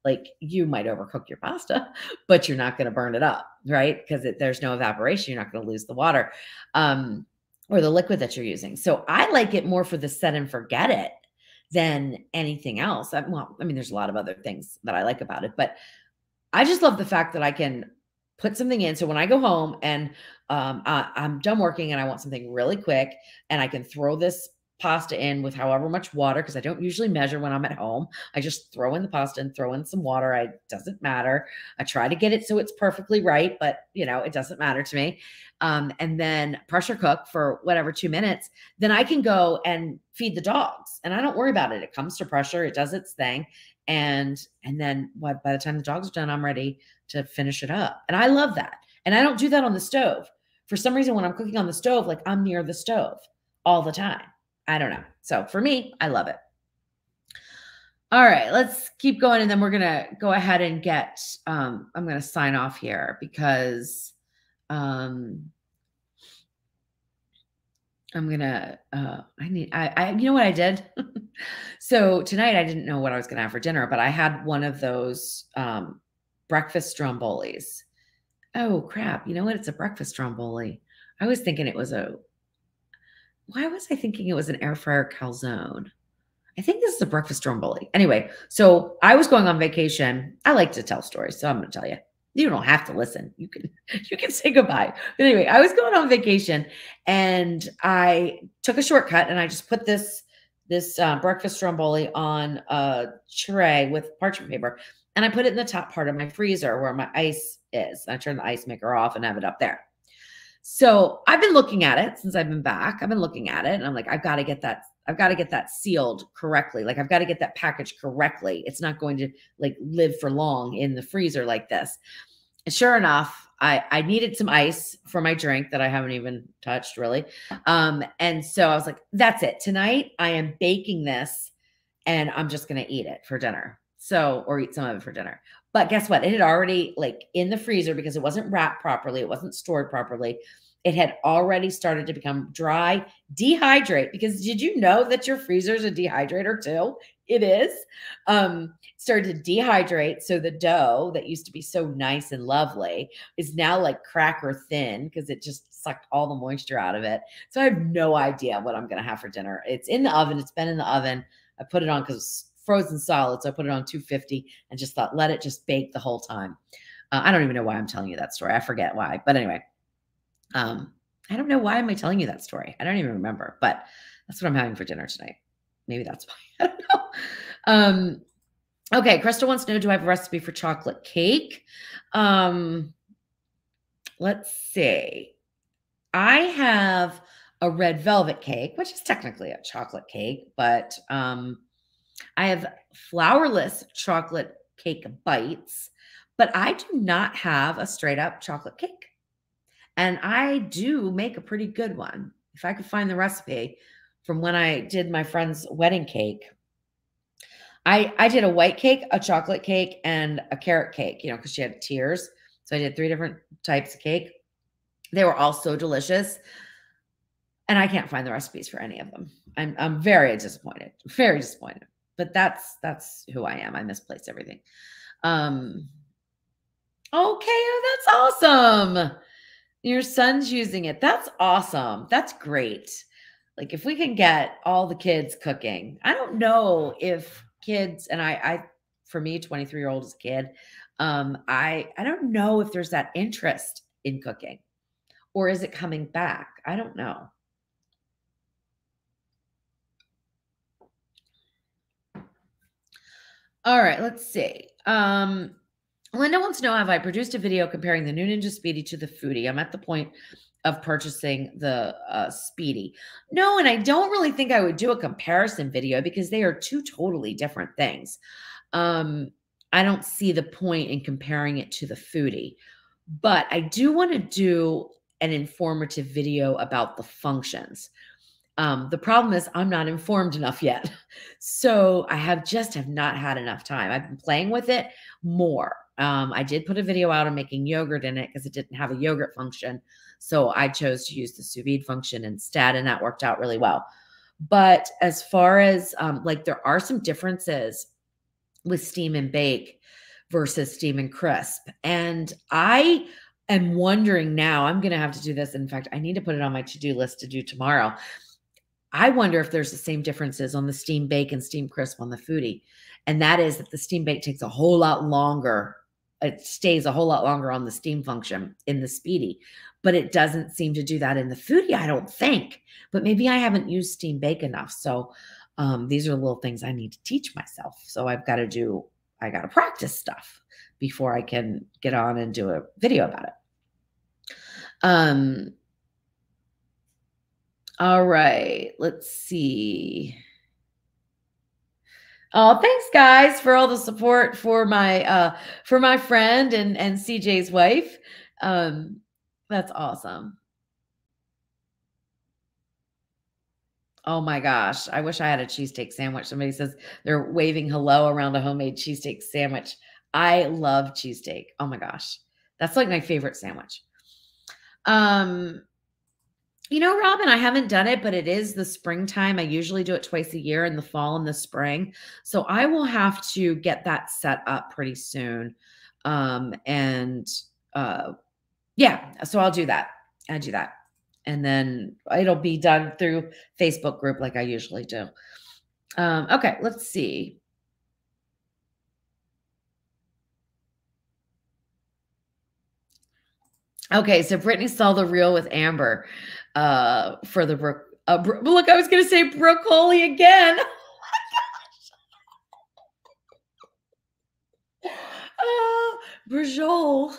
Speaker 1: like, you might overcook your pasta, but you're not going to burn it up, right? Because there's no evaporation. You're not going to lose the water or the liquid that you're using. So I like it more for the set and forget it than anything else. There's a lot of other things that I like about it, but I just love the fact that I can put something in. So when I go home and I'm done working and I want something really quick, and I can throw this pasta in with however much water, because I don't usually measure when I'm at home. I just throw in the pasta and throw in some water. Doesn't matter. I try to get it so it's perfectly right, but it doesn't matter to me. And then pressure cook for whatever 2 minutes. Then I can go and feed the dogs, and I don't worry about it. It comes to pressure. It does its thing. And then by the time the dogs are done, I'm ready to finish it up. And I love that. And I don't do that on the stove. For some reason, when I'm cooking on the stove, like I'm near the stove all the time. I don't know. So for me, I love it. All right, let's keep going. And then we're going to go ahead and I'm going to sign off here because I'm going to, you know what I did? So tonight I didn't know what I was going to have for dinner, but I had one of those breakfast strombolis. Oh crap. You know what? It's a breakfast stromboli. I was thinking why was I thinking it was an air fryer calzone? I think this is a breakfast stromboli. Anyway, so I was going on vacation. I like to tell stories, so I'm going to tell you. You don't have to listen. You can say goodbye. But anyway, I was going on vacation and I took a shortcut and I just put this breakfast stromboli on a tray with parchment paper. And I put it in the top part of my freezer where my ice is. I turned the ice maker off and have it up there. So I've been looking at it since I've been back. I've been looking at it and I'm like, I've got to get that sealed correctly. Like I've got to get that packaged correctly. It's not going to like live for long in the freezer like this. And sure enough, I needed some ice for my drink that I haven't even touched really. And so I was like, that's it. Tonight I am baking this and I'm just going to eat it for dinner. Or eat some of it for dinner. But guess what? It had already like in the freezer because it wasn't wrapped properly. It wasn't stored properly. It had already started to become dry, dehydrate. Because did you know that your freezer is a dehydrator too? It is. Started to dehydrate. So the dough that used to be so nice and lovely is now like cracker thin because it just sucked all the moisture out of it. So I have no idea what I'm going to have for dinner. It's in the oven. It's been in the oven. I put it on because it's frozen solid. So I put it on 250 and just thought, let it just bake the whole time. I don't even know why I'm telling you that story. I forget why. But anyway, I don't know. Why am I telling you that story? I don't even remember, but that's what I'm having for dinner tonight. Maybe that's why. I don't know. Okay. Crystal wants to know, do I have a recipe for chocolate cake? Let's see. I have a red velvet cake, which is technically a chocolate cake, but I have flourless chocolate cake bites, but I do not have a straight up chocolate cake. And I do make a pretty good one. If I could find the recipe from when I did my friend's wedding cake, I did a white cake, a chocolate cake, and a carrot cake, because she had tiers. So I did 3 different types of cake. They were all so delicious. And I can't find the recipes for any of them. I'm very disappointed. Very disappointed. But that's who I am. I misplace everything. Okay, that's awesome. Your son's using it. That's awesome. That's great. Like if we can get all the kids cooking. I don't know if kids, and I for me, 23-year-old is a kid. I don't know if there's that interest in cooking, or is it coming back? I don't know. All right, let's see. Linda wants to know, have I produced a video comparing the new Ninja Speedy to the Foodie? I'm at the point of purchasing the Speedy. No, and I don't really think I would do a comparison video because they are 2 totally different things. I don't see the point in comparing it to the Foodie, but I do want to do an informative video about the functions. The problem is I'm not informed enough yet. So I have not had enough time. I've been playing with it more. I did put a video out on making yogurt in it because it didn't have a yogurt function. So I chose to use the sous vide function instead, and that worked out really well. But as far as there are some differences with steam and bake versus steam and crisp. And I am wondering now, I'm going to have to do this. In fact, I need to put it on my to-do list to do tomorrow. I wonder if there's the same differences on the steam bake and steam crisp on the Foodie. And that is that the steam bake takes a whole lot longer. It stays a whole lot longer on the steam function in the Speedy. but it doesn't seem to do that in the foodie, I don't think. But maybe I haven't used steam bake enough. So these are little things I need to teach myself. So I got to practice stuff before I can get on and do a video about it. All right, let's see. Oh, thanks guys for all the support for my friend and CJ's wife. That's awesome. Oh my gosh, I wish I had a cheesesteak sandwich. Somebody says they're waving hello around a homemade cheesesteak sandwich. I love cheesesteak. Oh my gosh. That's like my favorite sandwich. Robin, I haven't done it, but it is the springtime. I usually do it twice a year in the fall and the spring. So I will have to get that set up pretty soon. And yeah, so I'll do that. I'll do that. And then it'll be done through Facebook group like I usually do. Okay, let's see. Okay, so Brittany saw the reel with Amber for the look, I was going to say broccoli again. Brajol.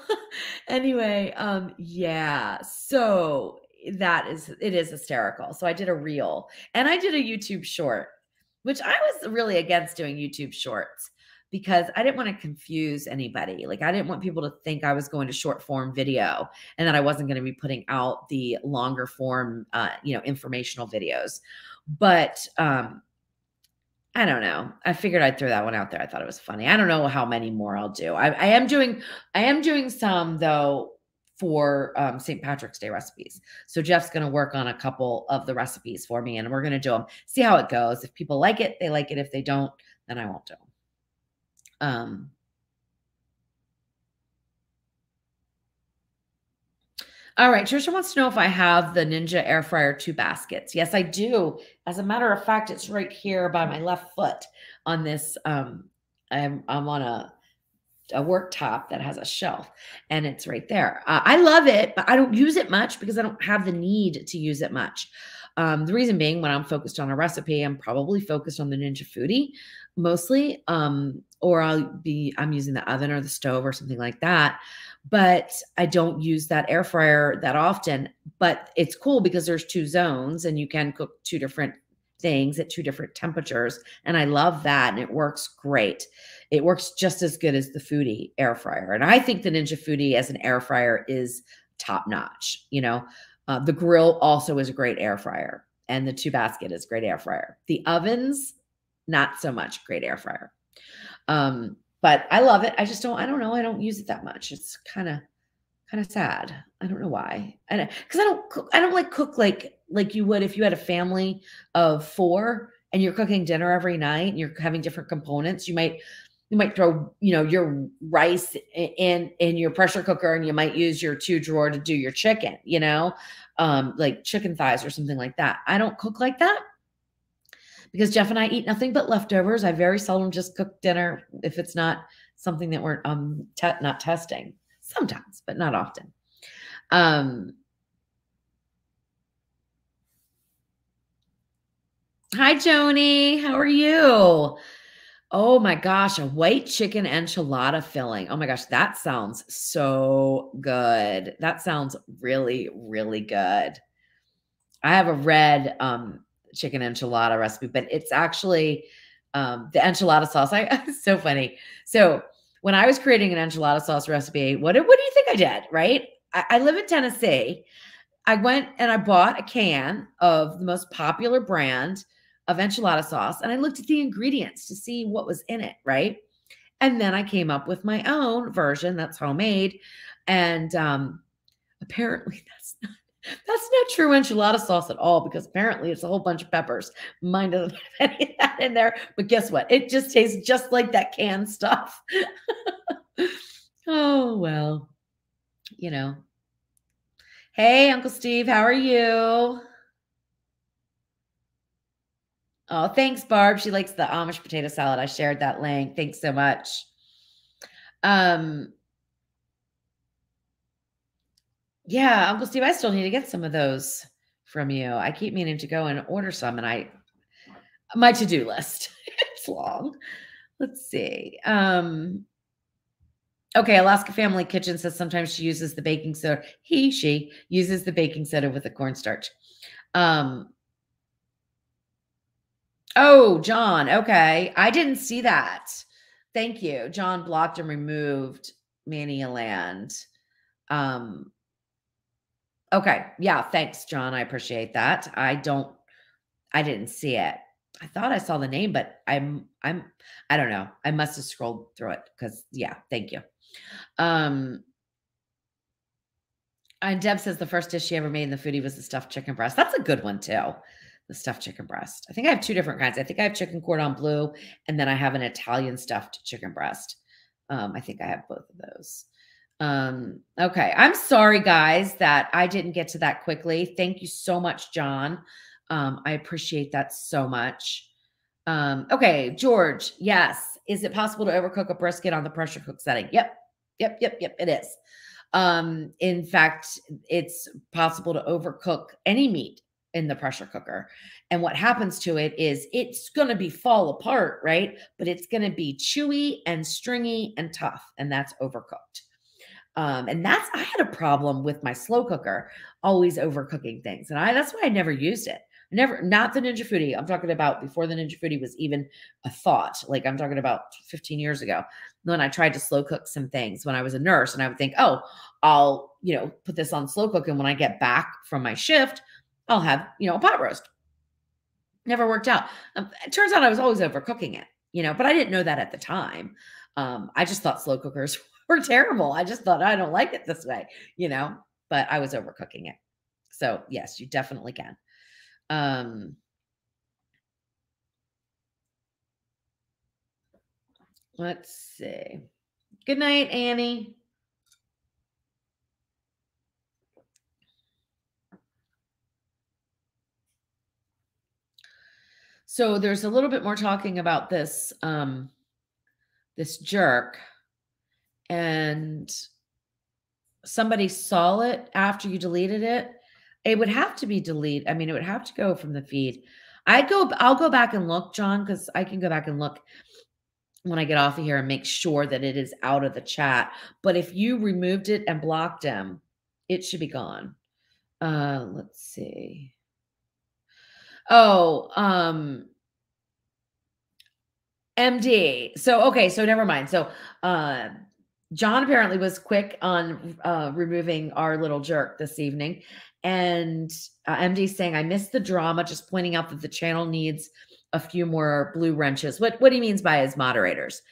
Speaker 1: Anyway, yeah. So it is hysterical. So I did a reel and I did a YouTube short, which I was really against doing YouTube shorts because I didn't want to confuse anybody. Like I didn't want people to think I was going to short form video and that I wasn't going to be putting out the longer form, informational videos. But I don't know. I figured I'd throw that one out there. I thought it was funny. I don't know how many more I'll do. I am doing some though for St. Patrick's Day recipes. So Jeff's going to work on a couple of the recipes for me and we're going to do them, see how it goes. If people like it, they like it. If they don't, then I won't do them. All right. Trisha wants to know if I have the Ninja air fryer 2 baskets. Yes, I do. As a matter of fact, it's right here by my left foot on this. I'm on a work top that has a shelf and it's right there. I love it, but I don't use it much because I don't have the need to use it much. The reason being when I'm focused on a recipe, I'm probably focused on the Ninja Foodie mostly, or I'm using the oven or the stove or something like that. But I don't use that air fryer that often, but it's cool because there's 2 zones and you can cook 2 different things at 2 different temperatures. And I love that. And it works great. It works just as good as the Foodie air fryer. And I think the Ninja Foodie as an air fryer is top notch. The grill also is a great air fryer and the 2 basket is great air fryer. The ovens, not so much great air fryer. But I love it. I don't know. I don't use it that much. It's kind of sad. I don't know why. Because I don't like cook like you would if you had a family of 4 and you're cooking dinner every night and you're having different components. You might throw, your rice in your pressure cooker and you might use your 2 drawer to do your chicken, like chicken thighs or something like that. I don't cook like that because Jeff and I eat nothing but leftovers. I very seldom just cook dinner if it's not something that we're not testing. Sometimes, but not often. Hi, Joni. How are you? Oh my gosh, a white chicken enchilada filling. Oh my gosh, that sounds so good. That sounds really, really good. I have a red chicken enchilada recipe, but it's actually the enchilada sauce. It's so funny. So when I was creating an enchilada sauce recipe, what do you think I did? Right? I live in Tennessee. I went and I bought a can of the most popular brand of enchilada sauce, and I looked at the ingredients to see what was in it. Right? And then I came up with my own version that's homemade, and apparently that's not true enchilada sauce at all because apparently it's a whole bunch of peppers. Mine doesn't have any of that in there. But guess what? It just tastes just like that canned stuff. Oh, well, Hey, Uncle Steve, how are you? Oh, thanks, Barb. She likes the Amish potato salad. I shared that link. Thanks so much. Yeah, Uncle Steve, I still need to get some of those from you. I keep meaning to go and order some, and my to-do list, it's long. Let's see. Okay, Alaska Family Kitchen says sometimes she uses the baking soda. She uses the baking soda with the cornstarch. Um, oh, John. Okay. I didn't see that. Thank you. John blocked and removed Mania Land. Okay. Yeah, thanks, John. I appreciate that. I didn't see it. I thought I saw the name, but I don't know. I must have scrolled through it because yeah, thank you. Um And Deb says the first dish she ever made in the foodie was the stuffed chicken breast. That's a good one too. The stuffed chicken breast. I think I have two different kinds. I think I have chicken cordon bleu, and then I have an Italian stuffed chicken breast. I think I have both of those. Okay. I'm sorry, guys, that I didn't get to that quickly. Thank you so much, John. I appreciate that so much. Okay, George. Yes. Is it possible to overcook a brisket on the pressure cook setting? Yep. Yep. It is. In fact, it's possible to overcook any meat in the pressure cooker. And what happens to it is it's going to be fall apart, right? But it's going to be chewy and stringy and tough, and that's overcooked. And I had a problem with my slow cooker, always overcooking things. And that's why I never used it. Not the Ninja Foodie. I'm talking about before the Ninja Foodie was even a thought. Like I'm talking about 15 years ago when I tried to slow cook some things when I was a nurse, and I would think, oh, I'll, put this on slow cook. And when I get back from my shift, I'll have, a pot roast. Never worked out. It turns out I was always overcooking it, but I didn't know that at the time. I just thought slow cookers were terrible. I just thought I don't like it this way, but I was overcooking it. So yes, you definitely can. Let's see. Good night, Annie. So there's a little bit more talking about this jerk, and somebody saw it after you deleted it. It would have to be deleted. I mean, it would have to go from the feed. I'll go back and look, John, because I can go back and look when I get off of here and make sure that it is out of the chat. But if you removed it and blocked him, it should be gone. Let's see. Oh, MD. So never mind. So John apparently was quick on removing our little jerk this evening. And MD saying, I missed the drama, just pointing out that the channel needs a few more blue wrenches. What he means by his moderators.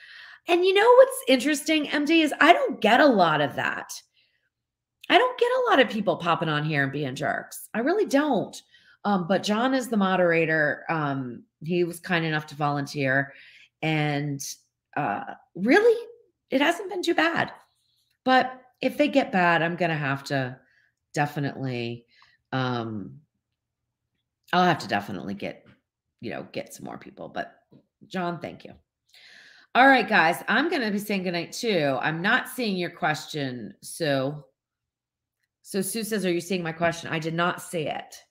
Speaker 1: And you know what's interesting, MD, is I don't get a lot of that. I don't get a lot of people popping on here and being jerks. I really don't. But John is the moderator. He was kind enough to volunteer. And really, it hasn't been too bad. But if they get bad, I'm going to have to definitely, I'll have to definitely get some more people. But John, thank you. All right, guys, I'm going to be saying goodnight too. I'm not seeing your question, Sue. So Sue says, are you seeing my question? I did not see it.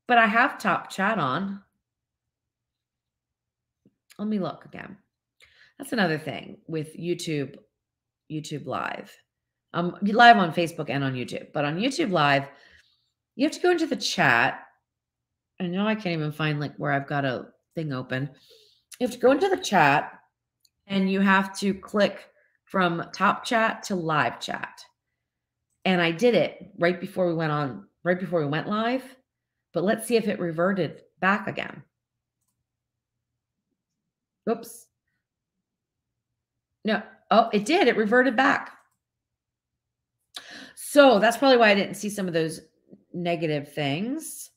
Speaker 1: But I have top chat on. Let me look again. That's another thing with YouTube Live. Live on Facebook and on YouTube. But on YouTube Live, you have to go into the chat. I know I can't even find like where I've got a thing open. You have to go into the chat and you have to click from top chat to live chat. And I did it right before we went live. But let's see if it reverted back again. Oops. No. Oh, it did. It reverted back. So that's probably why I didn't see some of those negative things.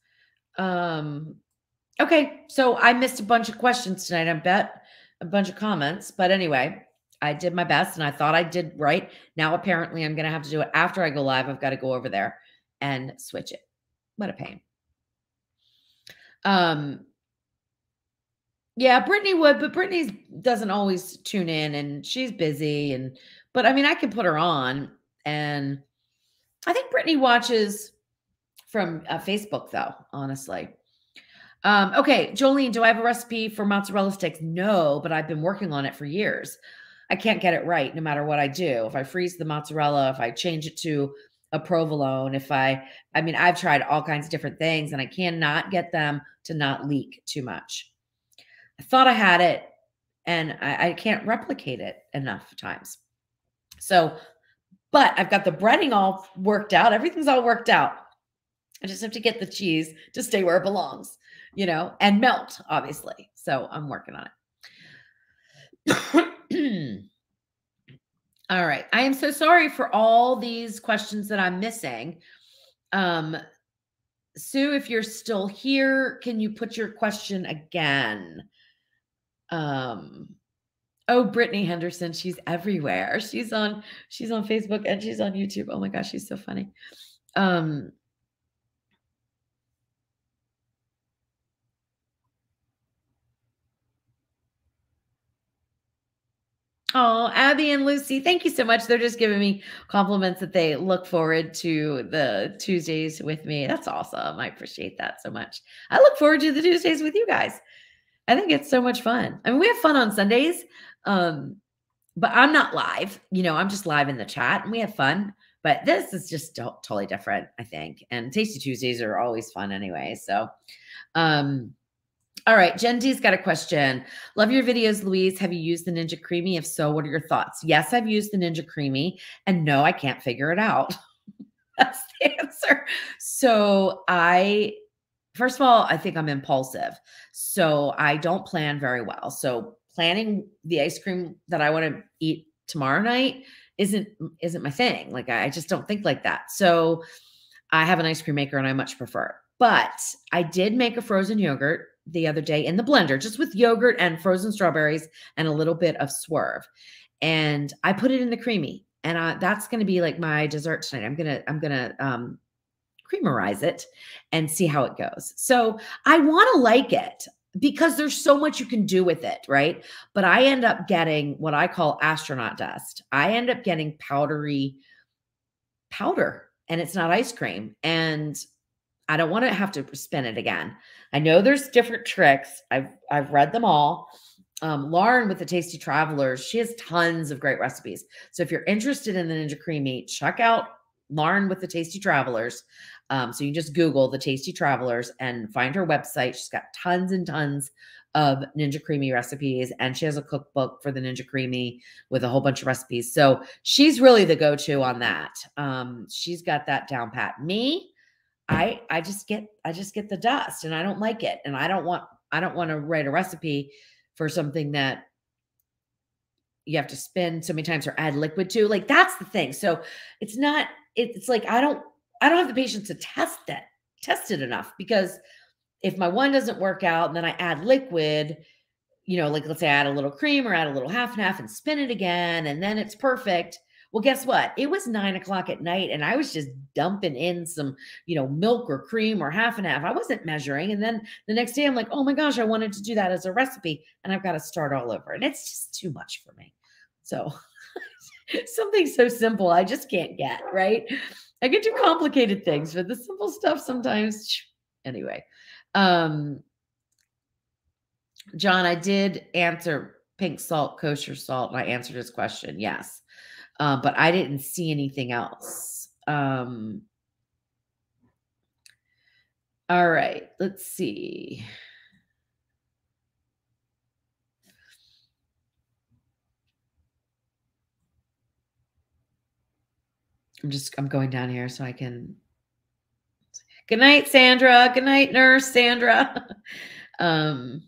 Speaker 1: Okay. So I missed a bunch of questions tonight. I bet a bunch of comments. But anyway, I did my best and I thought I did right. Now, apparently, I'm going to have to do it after I go live. I've got to go over there and switch it. What a pain. Yeah, Brittany would, but Brittany doesn't always tune in and she's busy. But I mean, I can put her on, and I think Brittany watches from Facebook, though, honestly. Okay, Jolene, do I have a recipe for mozzarella sticks? No, but I've been working on it for years. I can't get it right no matter what I do. If I freeze the mozzarella, if I change it to a provolone, I mean, I've tried all kinds of different things and I cannot get them to not leak too much. I thought I had it and I can't replicate it enough times. So, but I've got the breading all worked out. Everything's all worked out. I just have to get the cheese to stay where it belongs, and melt, obviously. So I'm working on it. All right. I am so sorry for all these questions that I'm missing. Sue, if you're still here, can you put your question again? Oh, Brittany Henderson, she's everywhere. She's on Facebook and she's on YouTube. Oh my gosh, she's so funny. Oh, Abby and Lucy, thank you so much. They're just giving me compliments that they look forward to the Tuesdays with me. That's awesome. I appreciate that so much. I look forward to the Tuesdays with you guys. I think it's so much fun. I mean, we have fun on Sundays, but I'm not live. I'm just live in the chat and we have fun. But this is just totally different, I think. And Tasty Tuesdays are always fun anyway. So, all right, Jen D's got a question. Love your videos, Louise. Have you used the Ninja Creamy? If so, what are your thoughts? Yes, I've used the Ninja Creamy, and no, I can't figure it out. That's the answer. So first of all, I think I'm impulsive. So I don't plan very well. So planning the ice cream that I want to eat tomorrow night isn't my thing. Like I just don't think like that. So I have an ice cream maker and I much prefer it. But I did make a frozen yogurt the other day in the blender, just with yogurt and frozen strawberries and a little bit of Swerve. And I put it in the creamy. And that's going to be like my dessert tonight. I'm going to creamerize it and see how it goes. So I want to like it because there's so much you can do with it, right? But I end up getting what I call astronaut dust. I end up getting powdery powder, and it's not ice cream. And I don't want to have to spin it again. I know there's different tricks. I've read them all. Lauren with the Tasty Travelers, she has tons of great recipes. So if you're interested in the Ninja Creamy, check out Lauren with the Tasty Travelers. So you just Google the Tasty Travelers and find her website. She's got tons and tons of Ninja Creamy recipes, and she has a cookbook for the Ninja Creamy with a whole bunch of recipes. So she's really the go-to on that. She's got that down pat. Me, I just get the dust and I don't like it. And I don't want to write a recipe for something that you have to spin so many times or add liquid to. Like that's the thing. So it's like I don't have the patience to test it enough, because if my one doesn't work out and then I add liquid, like let's say I add a little cream or add a little half and half and spin it again and then it's perfect. Well, guess what? It was 9:00 at night and I was just dumping in some, milk or cream or half and half. I wasn't measuring. And then the next day I'm like, oh my gosh, I wanted to do that as a recipe and I've got to start all over. And it's just too much for me. So something so simple, I just can't get, right? I can do complicated things, but the simple stuff sometimes, anyway. John, I did answer pink salt, kosher salt, and I answered his question. Yes. But I didn't see anything else. All right, let's see. I'm going down here so I can. Good night, Sandra. Good night, nurse Sandra. All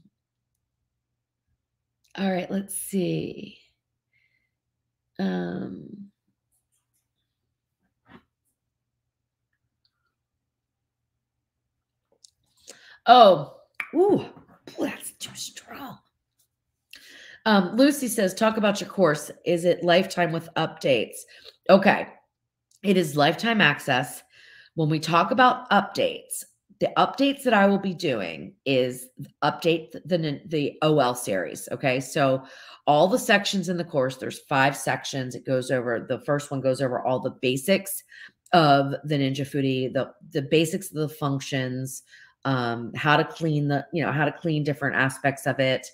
Speaker 1: right, let's see. That's too strong. Lucy says, talk about your course. Is it lifetime with updates? Okay. It is lifetime access. When we talk about updates, the updates that I will be doing is update the OL series. Okay. So all the sections in the course, there's 5 sections. The first one goes over all the basics of the Ninja Foodie, the basics of the functions, how to clean how to clean different aspects of it.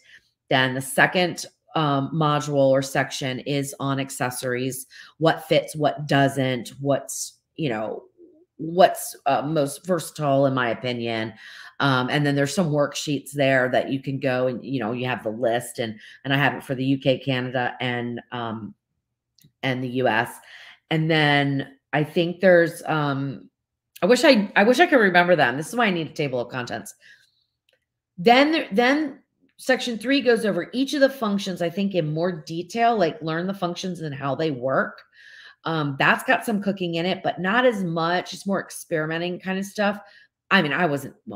Speaker 1: Then the second module or section is on accessories, what fits, what doesn't, what's most versatile in my opinion. And then there's some worksheets there that you can go and, you have the list, and I have it for the UK, Canada, and the US. And then I think there's, I wish I could remember them. This is why I need a table of contents. Then section 3 goes over each of the functions, I think, in more detail, like learn the functions and how they work. That's got some cooking in it, but not as much. It's more experimenting kind of stuff. I mean,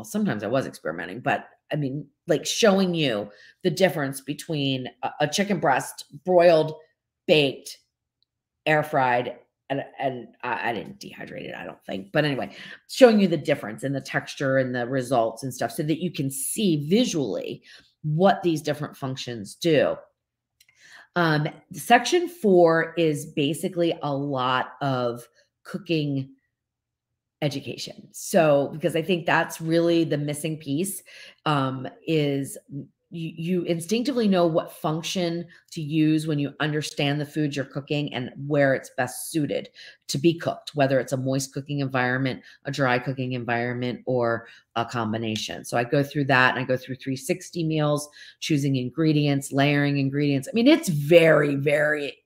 Speaker 1: sometimes I was experimenting, but I mean, like showing you the difference between a chicken breast, broiled, baked, air fried, and I didn't dehydrate it, I don't think. But anyway, showing you the difference in the texture and the results and stuff so that you can see visually what these different functions do. Section 4 is basically a lot of cooking education. So, because I think that's really the missing piece, is you instinctively know what function to use when you understand the food you're cooking and where it's best suited to be cooked, whether it's a moist cooking environment, a dry cooking environment, or a combination. So I go through that, and I go through 360 meals, choosing ingredients, layering ingredients. I mean, it's very, very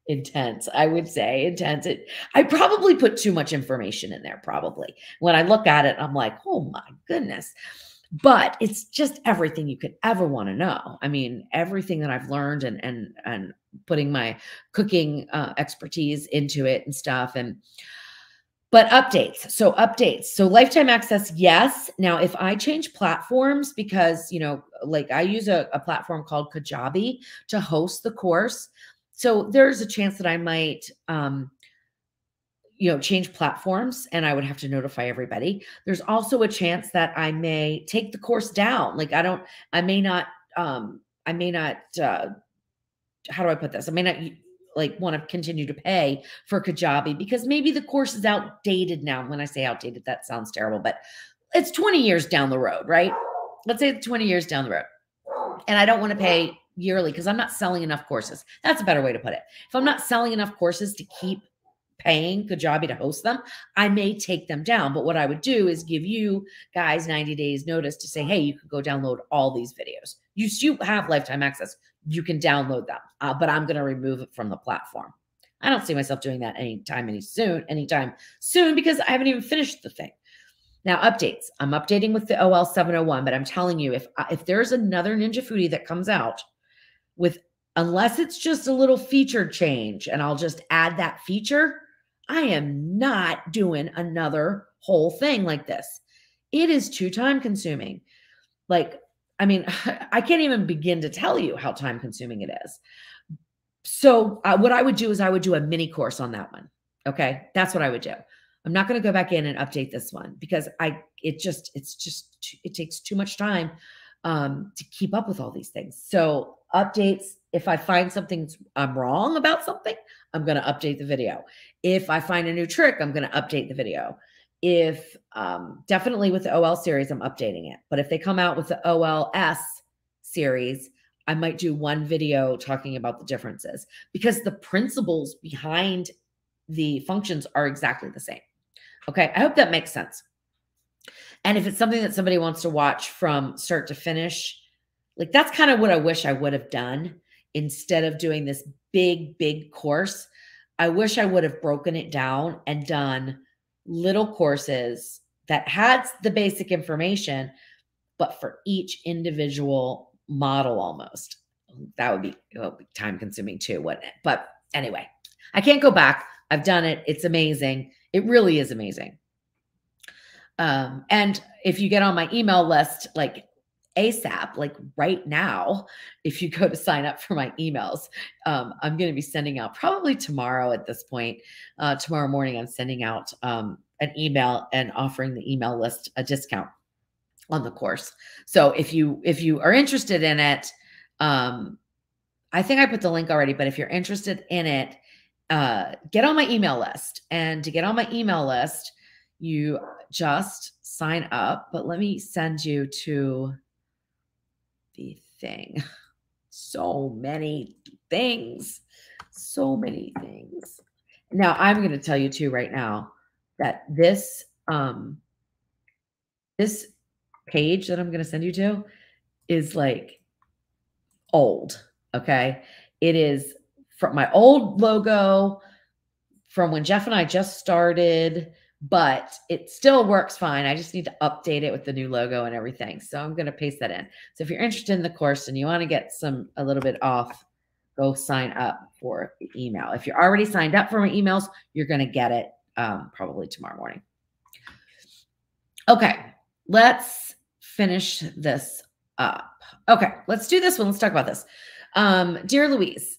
Speaker 1: intense. I would say intense. I probably put too much information in there. Probably when I look at it, I'm like, oh my goodness. But it's just everything you could ever want to know. I mean, everything that I've learned and putting my cooking expertise into it and stuff. But updates. So lifetime access, yes. Now, if I change platforms, because, like I use a platform called Kajabi to host the course. So there's a chance that I might, change platforms, and I would have to notify everybody. There's also a chance that I may take the course down. Like I may not, how do I put this? I may not like want to continue to pay for Kajabi because maybe the course is outdated now. When I say outdated, that sounds terrible, but it's 20 years down the road, right? Let's say it's 20 years down the road. And I don't want to pay yearly because I'm not selling enough courses. That's a better way to put it. If I'm not selling enough courses to keep paying Kajabi to host them, I may take them down. But what I would do is give you guys 90 days notice to say, hey, you can go download all these videos. You have lifetime access. You can download them, but I'm going to remove it from the platform. I don't see myself doing that anytime soon because I haven't even finished the thing. Now, updates. I'm updating with the OL 701, but I'm telling you, if there's another Ninja Foodie that comes out unless it's just a little feature change and I'll just add that feature, I am not doing another whole thing like this. It is too time consuming. Like, I mean, I can't even begin to tell you how time consuming it is. So what I would do is I would do a mini course on that one. Okay. That's what I would do. I'm not going to go back in and update this one because it takes too much time to keep up with all these things. So updates, if I find I'm wrong about something, I'm going to update the video. If I find a new trick, I'm going to update the video. If definitely with the OL series, I'm updating it. But if they come out with the OLS series, I might do one video talking about the differences because the principles behind the functions are exactly the same. Okay. I hope that makes sense. And if it's something that somebody wants to watch from start to finish, like that's kind of what I wish I would have done instead of doing this big course. I wish I would have broken it down and done little courses that had the basic information, but for each individual model almost. That would be time consuming too, wouldn't it? But anyway, I can't go back. I've done it. It's amazing. It really is amazing. And if you get on my email list, like ASAP, like right now, if you go to sign up for my emails, I'm going to be sending out probably tomorrow at this point, tomorrow morning, I'm sending out an email and offering the email list a discount on the course. So if you are interested in it, I think I put the link already, but if you're interested in it, get on my email list. And to get on my email list, you just sign up. But let me send you to the thing. So many things. So many things. Now, I'm going to tell you too right now that this this page that I'm going to send you to is like old. Okay. It is from my old logo from when Jeff and I just started, but it still works fine. I just need to update it with the new logo and everything. So I'm going to paste that in. So if you're interested in the course and you want to get a little bit off, go sign up for the email. If you're already signed up for my emails, you're going to get it probably tomorrow morning. Okay, let's finish this up. Okay, let's do this one. Let's talk about this. Dear Louise,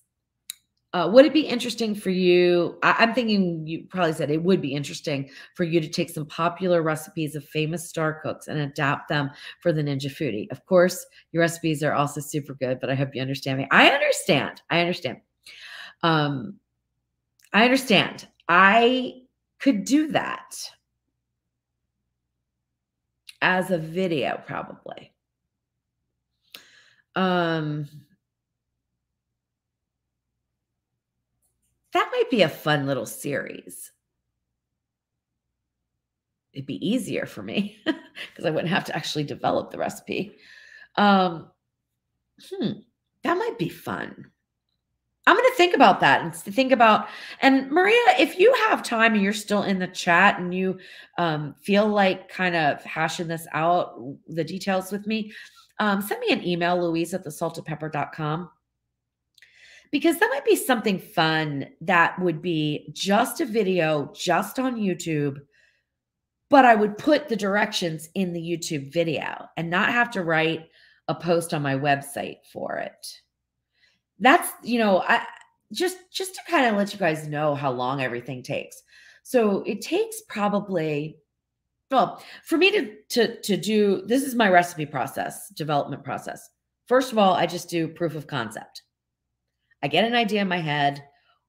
Speaker 1: would it be interesting for you? I'm thinking you probably said it would be interesting for you to take some popular recipes of famous star cooks and adapt them for the Ninja Foodie. Of course, your recipes are also super good, but I hope you understand me. I understand. I understand. I could do that as a video, probably. That might be a fun little series. It'd be easier for me because I wouldn't have to actually develop the recipe. That might be fun. I'm going to think about that and think about, and Maria, if you have time and you're still in the chat and you feel like kind of hashing this out, the details with me, send me an email, louise@thesaltedpepper.com. Because that might be something fun that would be just a video just on YouTube, but I would put the directions in the YouTube video and not have to write a post on my website for it. That's, I just to kind of let you guys know how long everything takes. So it takes probably, well, for me to do, this is my recipe process, development process. First of all, I just do proof of concept. I get an idea in my head,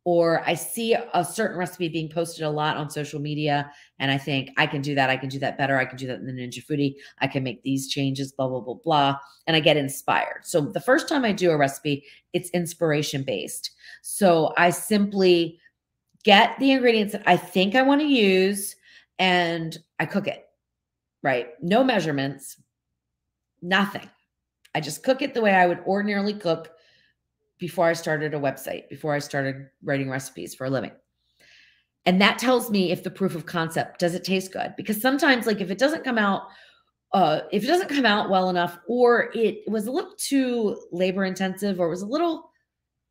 Speaker 1: or I see a certain recipe being posted a lot on social media, and I think I can do that. I can do that better. I can do that in the Ninja Foodie. I can make these changes, blah, blah, blah, blah. And I get inspired. So the first time I do a recipe, it's inspiration based. So I simply get the ingredients that I think I want to use and I cook it, right? No measurements, nothing. I just cook it the way I would ordinarily cook before I started a website, before I started writing recipes for a living. And that tells me if the proof of concept, does it taste good? Because sometimes, like if it doesn't come out well enough, or it was a little too labor intensive, or was a little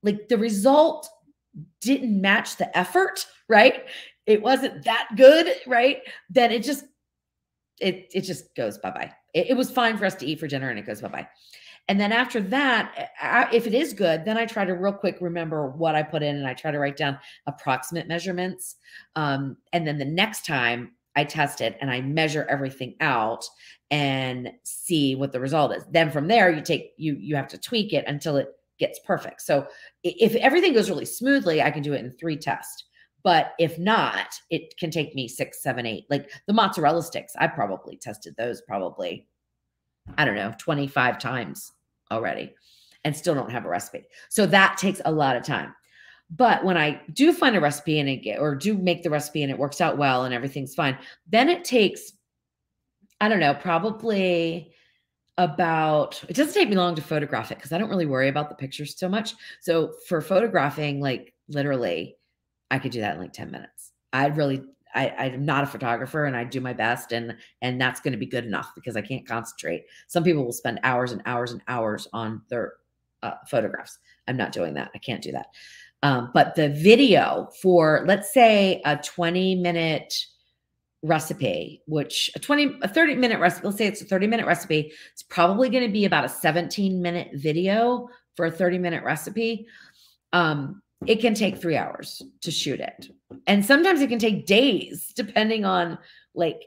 Speaker 1: like the result didn't match the effort, right? It wasn't that good, right? Then it just goes bye-bye. It was fine for us to eat for dinner and it goes bye-bye. And then after that, if it is good, then I try to real quick remember what I put in and I try to write down approximate measurements. And then the next time I test it and I measure everything out and see what the result is. Then from there, you have to tweak it until it gets perfect. So if everything goes really smoothly, I can do it in 3 tests. But if not, it can take me 6, 7, 8. Like the mozzarella sticks, I probably tested those I don't know, 25 times already and still don't have a recipe. So that takes a lot of time. But when I do find a recipe or do make the recipe and it works out well and everything's fine, then it takes, I don't know, probably it doesn't take me long to photograph it because I don't really worry about the pictures so much. So for photographing, like literally, I could do that in like 10 minutes. I'm not a photographer and I do my best and that's going to be good enough because I can't concentrate. Some people will spend hours and hours and hours on their photographs. I'm not doing that. I can't do that. But the video for, let's say a 20-minute recipe, a 30-minute recipe, let's say it's a 30-minute recipe. It's probably going to be about a 17-minute video for a 30-minute recipe. It can take 3 hours to shoot it. And sometimes it can take days, depending on like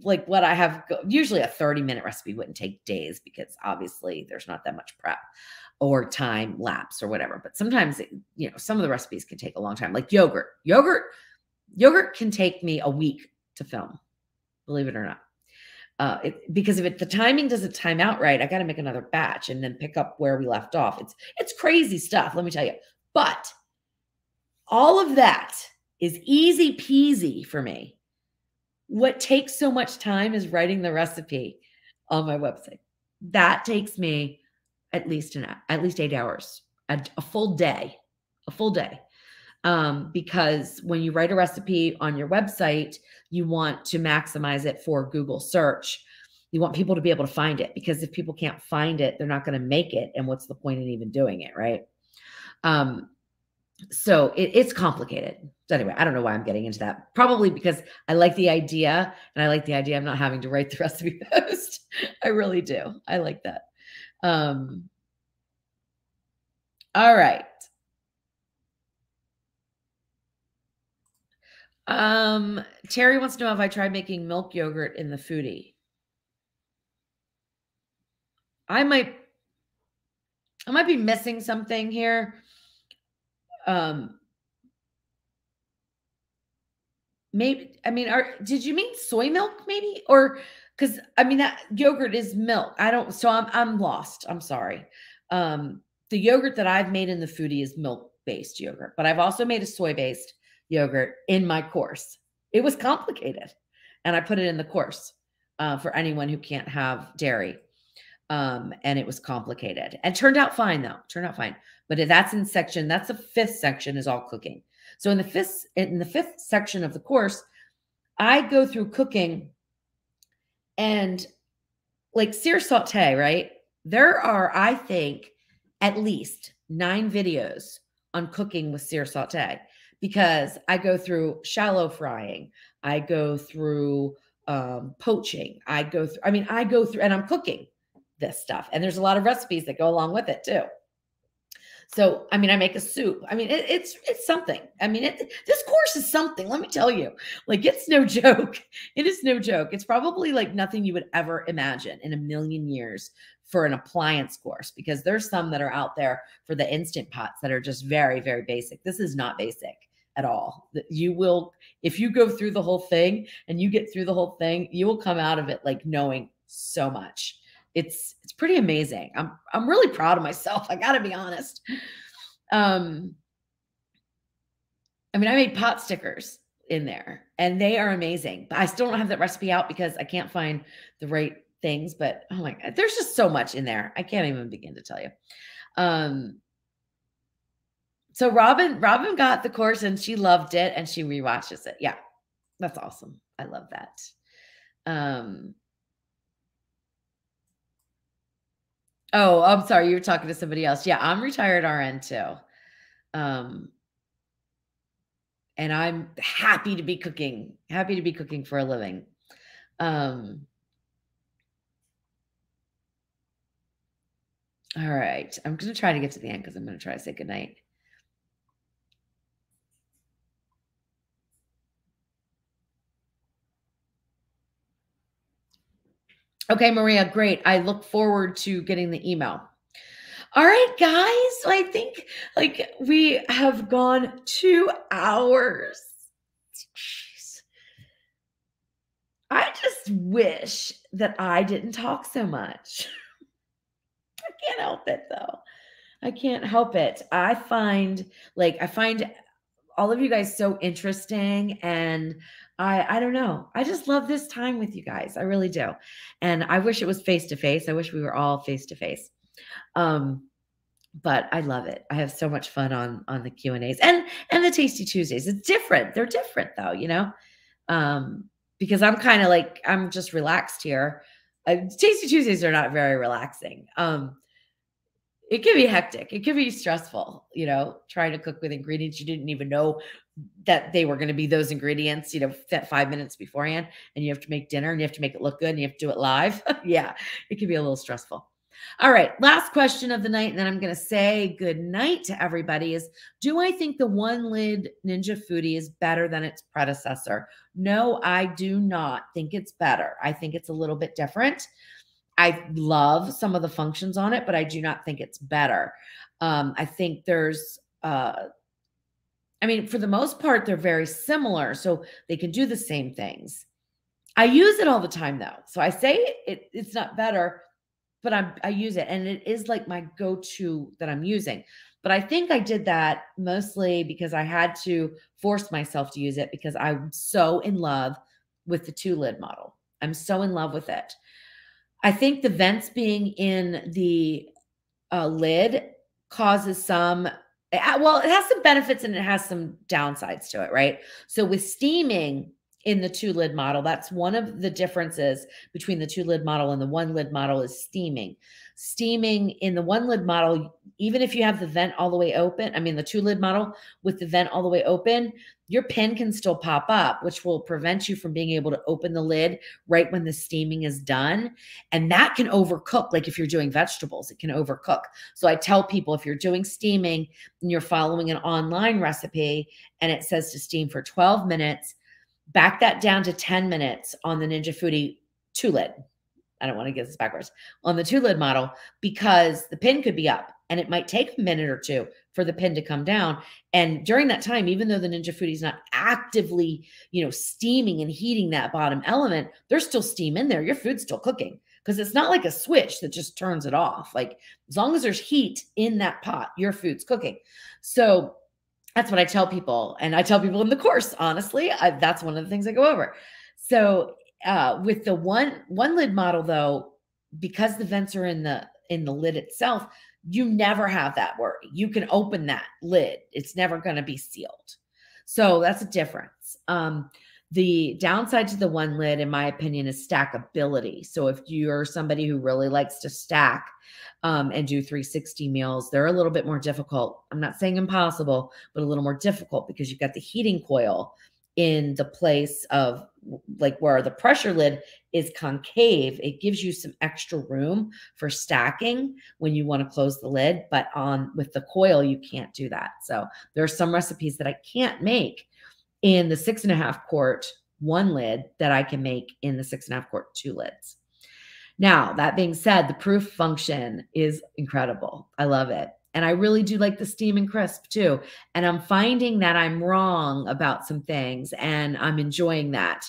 Speaker 1: like what I have, usually a 30-minute recipe wouldn't take days because obviously there's not that much prep or time lapse or whatever. But sometimes, some of the recipes can take a long time, like yogurt. Yogurt can take me a week to film, believe it or not. Because if the timing doesn't time out right, I got to make another batch and then pick up where we left off. It's crazy stuff, let me tell you. But all of that is easy peasy for me. What takes so much time is writing the recipe on my website. That takes me at least 8 hours, a full day, because when you write a recipe on your website, you want to maximize it for Google search. You want people to be able to find it, because if people can't find it, they're not going to make it. And what's the point in even doing it, right? So it's complicated. So anyway, I don't know why I'm getting into that. Probably because I like the idea, and I like the idea of not having to write the recipe post. I really do. I like that. All right. Terry wants to know if I tried making milk yogurt in the foodie. I might be missing something here. Maybe, did you mean soy milk maybe? Or, cause that yogurt is milk. I'm lost. I'm sorry. The yogurt that I've made in the foodie is milk-based yogurt, but I've also made a soy-based yogurt in my course. It was complicated, and I put it in the course for anyone who can't have dairy. And it was complicated and turned out fine though. But that's the 5th section is all cooking. So in the fifth section of the course, I go through cooking, and like sear saute, right? There are, I think, at least 9 videos on cooking with sear saute, because I go through shallow frying. I go through poaching. I go through, and I'm cooking this stuff. And there's a lot of recipes that go along with it too. So, I make a soup. It's something. This course is something, let me tell you. Like, it's no joke. It is no joke. It's probably like nothing you would ever imagine in a million years for an appliance course, because there's some that are out there for the Instant Pots that are just very, very basic. This is not basic at all. You will, if you go through the whole thing and you get through the whole thing, you will come out of it like knowing so much. It's pretty amazing. I'm really proud of myself. I got to be honest. I made pot stickers in there, and they are amazing. But I still don't have that recipe out because I can't find the right things. But oh my God, there's just so much in there. I can't even begin to tell you. So Robin got the course and she loved it, and she rewatches it. Yeah, that's awesome. I love that. Oh, I'm sorry. You were talking to somebody else. Yeah, I'm retired RN too. And I'm happy to be cooking for a living. All right. I'm going to try to get to the end because I'm going to try to say goodnight. Okay, Maria, great. I look forward to getting the email. All right, guys. So I think we have gone 2 hours. Jeez. I just wish that I didn't talk so much. I can't help it though. I can't help it. I find all of you guys so interesting, and I don't know. I just love this time with you guys. I really do. And I wish it was face-to-face. I wish we were all face-to-face. But I love it. I have so much fun on the Q&As and the Tasty Tuesdays. It's different. They're different though, because I'm just relaxed here. Tasty Tuesdays are not very relaxing. It can be hectic. It can be stressful, trying to cook with ingredients you didn't even know that they were going to be those ingredients, that 5 minutes beforehand, and you have to make dinner and you have to make it look good and you have to do it live. Yeah, it can be a little stressful. All right, last question of the night, and then I'm going to say good night to everybody is, do I think the one lid Ninja Foodie is better than its predecessor? No, I do not think it's better. I think it's a little bit different. I love some of the functions on it, but I do not think it's better. I think there's, I mean, for the most part, they're very similar, so they can do the same things. I use it all the time though. So I say it's not better, but I use it and it is like my go-to that I'm using. But I think I did that mostly because I had to force myself to use it because I'm so in love with the 2-lid model. I'm so in love with it. I think the vents being in the lid causes some well, it has some benefits and it has some downsides to it, right? So with steaming in the 2-lid model, that's one of the differences between the 2-lid model and the 1-lid model is steaming. Steaming in the 1-lid model, even if you have the vent all the way open, I mean the 2-lid model with the vent all the way open, your pin can still pop up, which will prevent you from being able to open the lid right when the steaming is done. And that can overcook. Like if you're doing vegetables, it can overcook. So I tell people if you're doing steaming and you're following an online recipe and it says to steam for 12 minutes, back that down to 10 minutes on the Ninja Foodie 2-lid. I don't want to get this backwards on the 2-lid model because the pin could be up and it might take a minute or two for the pin to come down. And during that time, even though the Ninja Foodie is not actively, steaming and heating that bottom element, there's still steam in there. Your food's still cooking because it's not like a switch that just turns it off. Like as long as there's heat in that pot, your food's cooking. So that's what I tell people. And I tell people in the course, honestly, that's one of the things I go over. So with the one lid model though, because the vents are in the lid itself, you never have that worry. You can open that lid. It's never going to be sealed. So that's a difference. The downside to the one lid, in my opinion, is stackability. So if you're somebody who really likes to stack and do 360 meals, they're a little bit more difficult. I'm not saying impossible, but a little more difficult because you've got the heating coil in the place of like where the pressure lid is concave. It gives you some extra room for stacking when you want to close the lid, but with the coil, you can't do that. So there are some recipes that I can't make in the 6.5 quart one lid that I can make in the 6.5 quart 2 lids. Now, that being said, the proof function is incredible. I love it. And I really do like the steam and crisp too. And I'm finding that I'm wrong about some things and I'm enjoying that.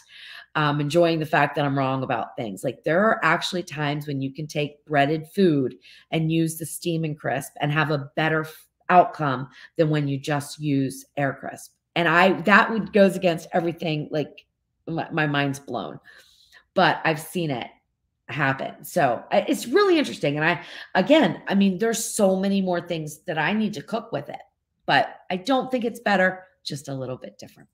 Speaker 1: Enjoying the fact that I'm wrong about things. Like there are actually times when you can take breaded food and use the steam and crisp and have a better outcome than when you just use air crisp. And that goes against everything. Like my mind's blown, but I've seen it happen. So it's really interesting. And I mean, there's so many more things that I need to cook with it, but I don't think it's better, just a little bit different.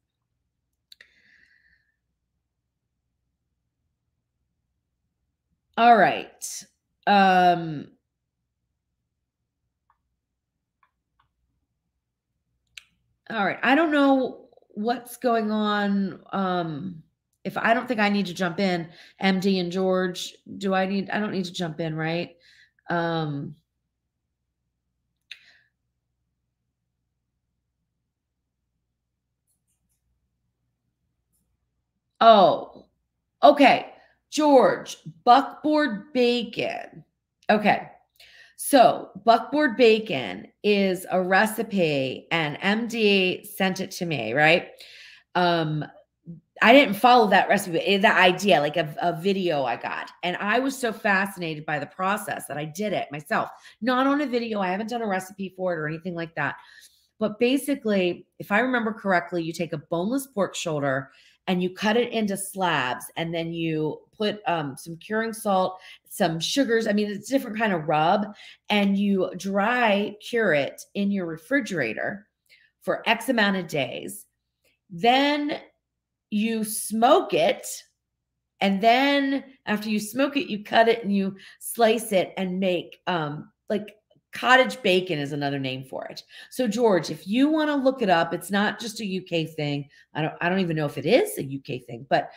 Speaker 1: All right. All right. I don't know what's going on. If I don't think I need to jump in, MD and George, I don't need to jump in, right? Um, oh, okay. George, buckboard bacon. Okay. So buckboard bacon is a recipe and MD sent it to me, right? I didn't follow that recipe, the idea, like a video I got. And I was so fascinated by the process that I did it myself, not on a video. I haven't done a recipe for it or anything like that. But basically, if I remember correctly, you take a boneless pork shoulder and you cut it into slabs and then you put some curing salt, some sugars. I mean, it's a different kind of rub and you dry cure it in your refrigerator for X amount of days. Then you smoke it. And then after you smoke it, you cut it and you slice it and make like cottage bacon is another name for it. So George, if you want to look it up, it's not just a UK thing. I don't even know if it is a UK thing, but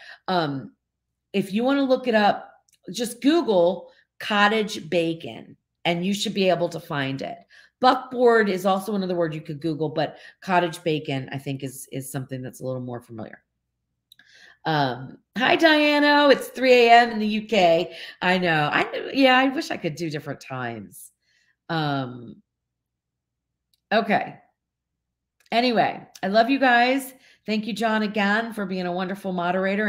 Speaker 1: if you want to look it up, just Google cottage bacon, and you should be able to find it. Buckboard is also another word you could Google, but cottage bacon, I think, is something that's a little more familiar. Hi, Diana. It's 3 a.m. in the UK. I know. Yeah, I wish I could do different times. Okay. Anyway, I love you guys. Thank you, John, again for being a wonderful moderator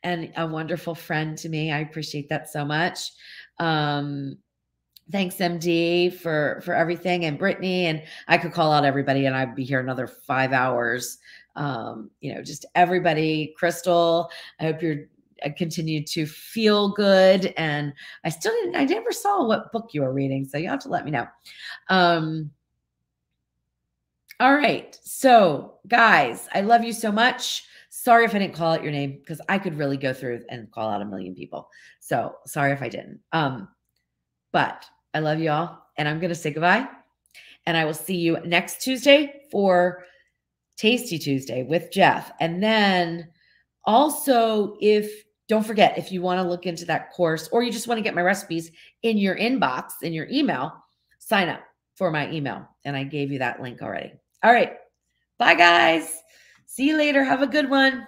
Speaker 1: and a wonderful friend to me. I appreciate that so much. Thanks, MD, for everything, and Brittany, and I could call out everybody, and I'd be here another 5 hours. Just everybody. Crystal, I hope you're continue to feel good. And I never saw what book you were reading, so you have to let me know. All right. So, guys, I love you so much. Sorry if I didn't call out your name, because I could really go through and call out a million people. So sorry if I didn't. But I love you all, and I'm going to say goodbye. And I will see you next Tuesday for Tasty Tuesday with Jeff. And then also, don't forget, if you want to look into that course, or you just want to get my recipes in your inbox, in your email, sign up for my email. And I gave you that link already. All right. Bye, guys. See you later. Have a good one.